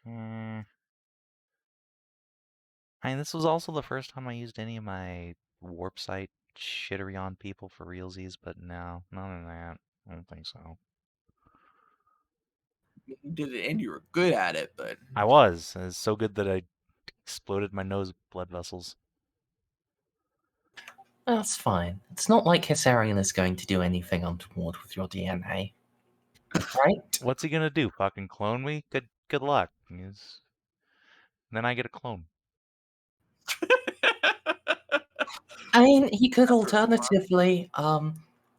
I mean, this was also the first time I used any of my warp site shittery on people for realsies, but no, none of that. I don't think so. You did it and you were good at it, but I was. It's so good that I exploded my nose blood vessels. That's fine. It's not like Hissarion is going to do anything untoward with your DNA. Right? What's he gonna do? Fucking clone me? Good luck. Then I get a clone. I mean, he could alternatively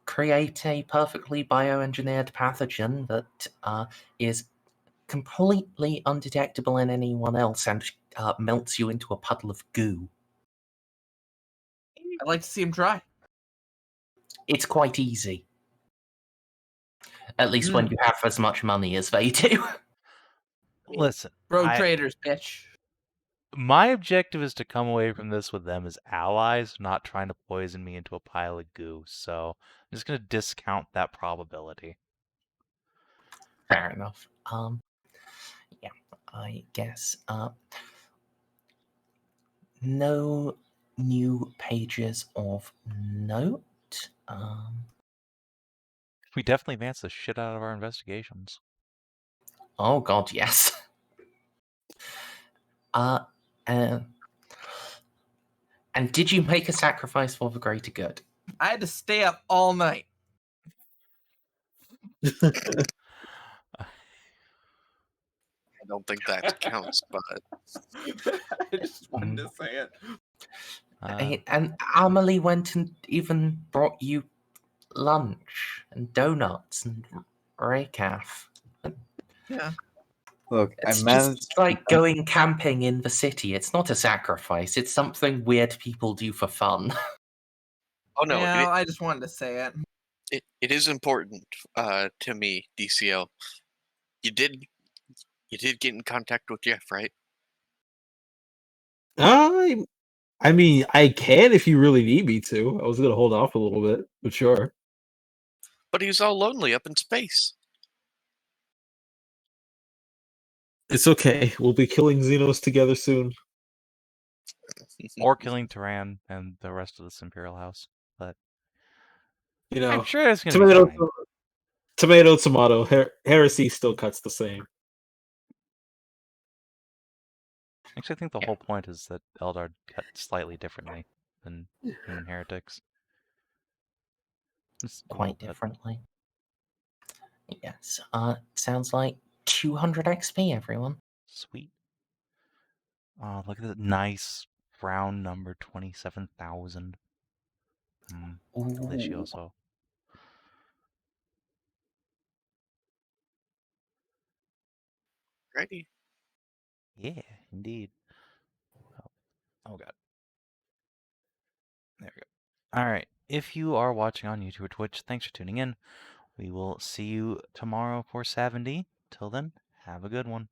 create a perfectly bioengineered pathogen that is completely undetectable in anyone else and melts you into a puddle of goo. I'd like to see him try. It's quite easy. At least when you have as much money as they do. Listen, Road traders, bitch. my objective is to come away from this with them as allies, not trying to poison me into a pile of goo. So I'm just gonna discount that probability. Fair enough. Yeah, I guess. No new pages of note. We definitely advanced the shit out of our investigations. Oh god, yes. And did you make a sacrifice for the greater good? I had to stay up all night. I don't think that counts, but I just wanted to say it. And Amelie went and even brought you lunch and donuts and recaf. Yeah. Look, It's I managed. just like going camping in the city. It's not a sacrifice. It's something weird people do for fun. oh no, Yeah, I just wanted to say it. it is important to me, DCO. You did get in contact with Jeff, right? I mean, I can if you really need me to. I was gonna hold off a little bit, but sure. But he was all lonely up in space. It's okay. We'll be killing Xenos together soon. Or killing Turan and the rest of this Imperial House. But You know, I'm sure it's gonna be fine. Tomato. Heresy still cuts the same. Actually, I think the whole point is that Eldar cut slightly differently than human heretics. Just a little Quite bit. differently. Yes. Sounds like 200 XP, everyone. Sweet. Oh, look at that nice round number, 27,000. Delicioso. Righty. Yeah, indeed. Oh god. There we go. Alright. If you are watching on YouTube or Twitch, thanks for tuning in. We will see you tomorrow for 70. Till then, have a good one.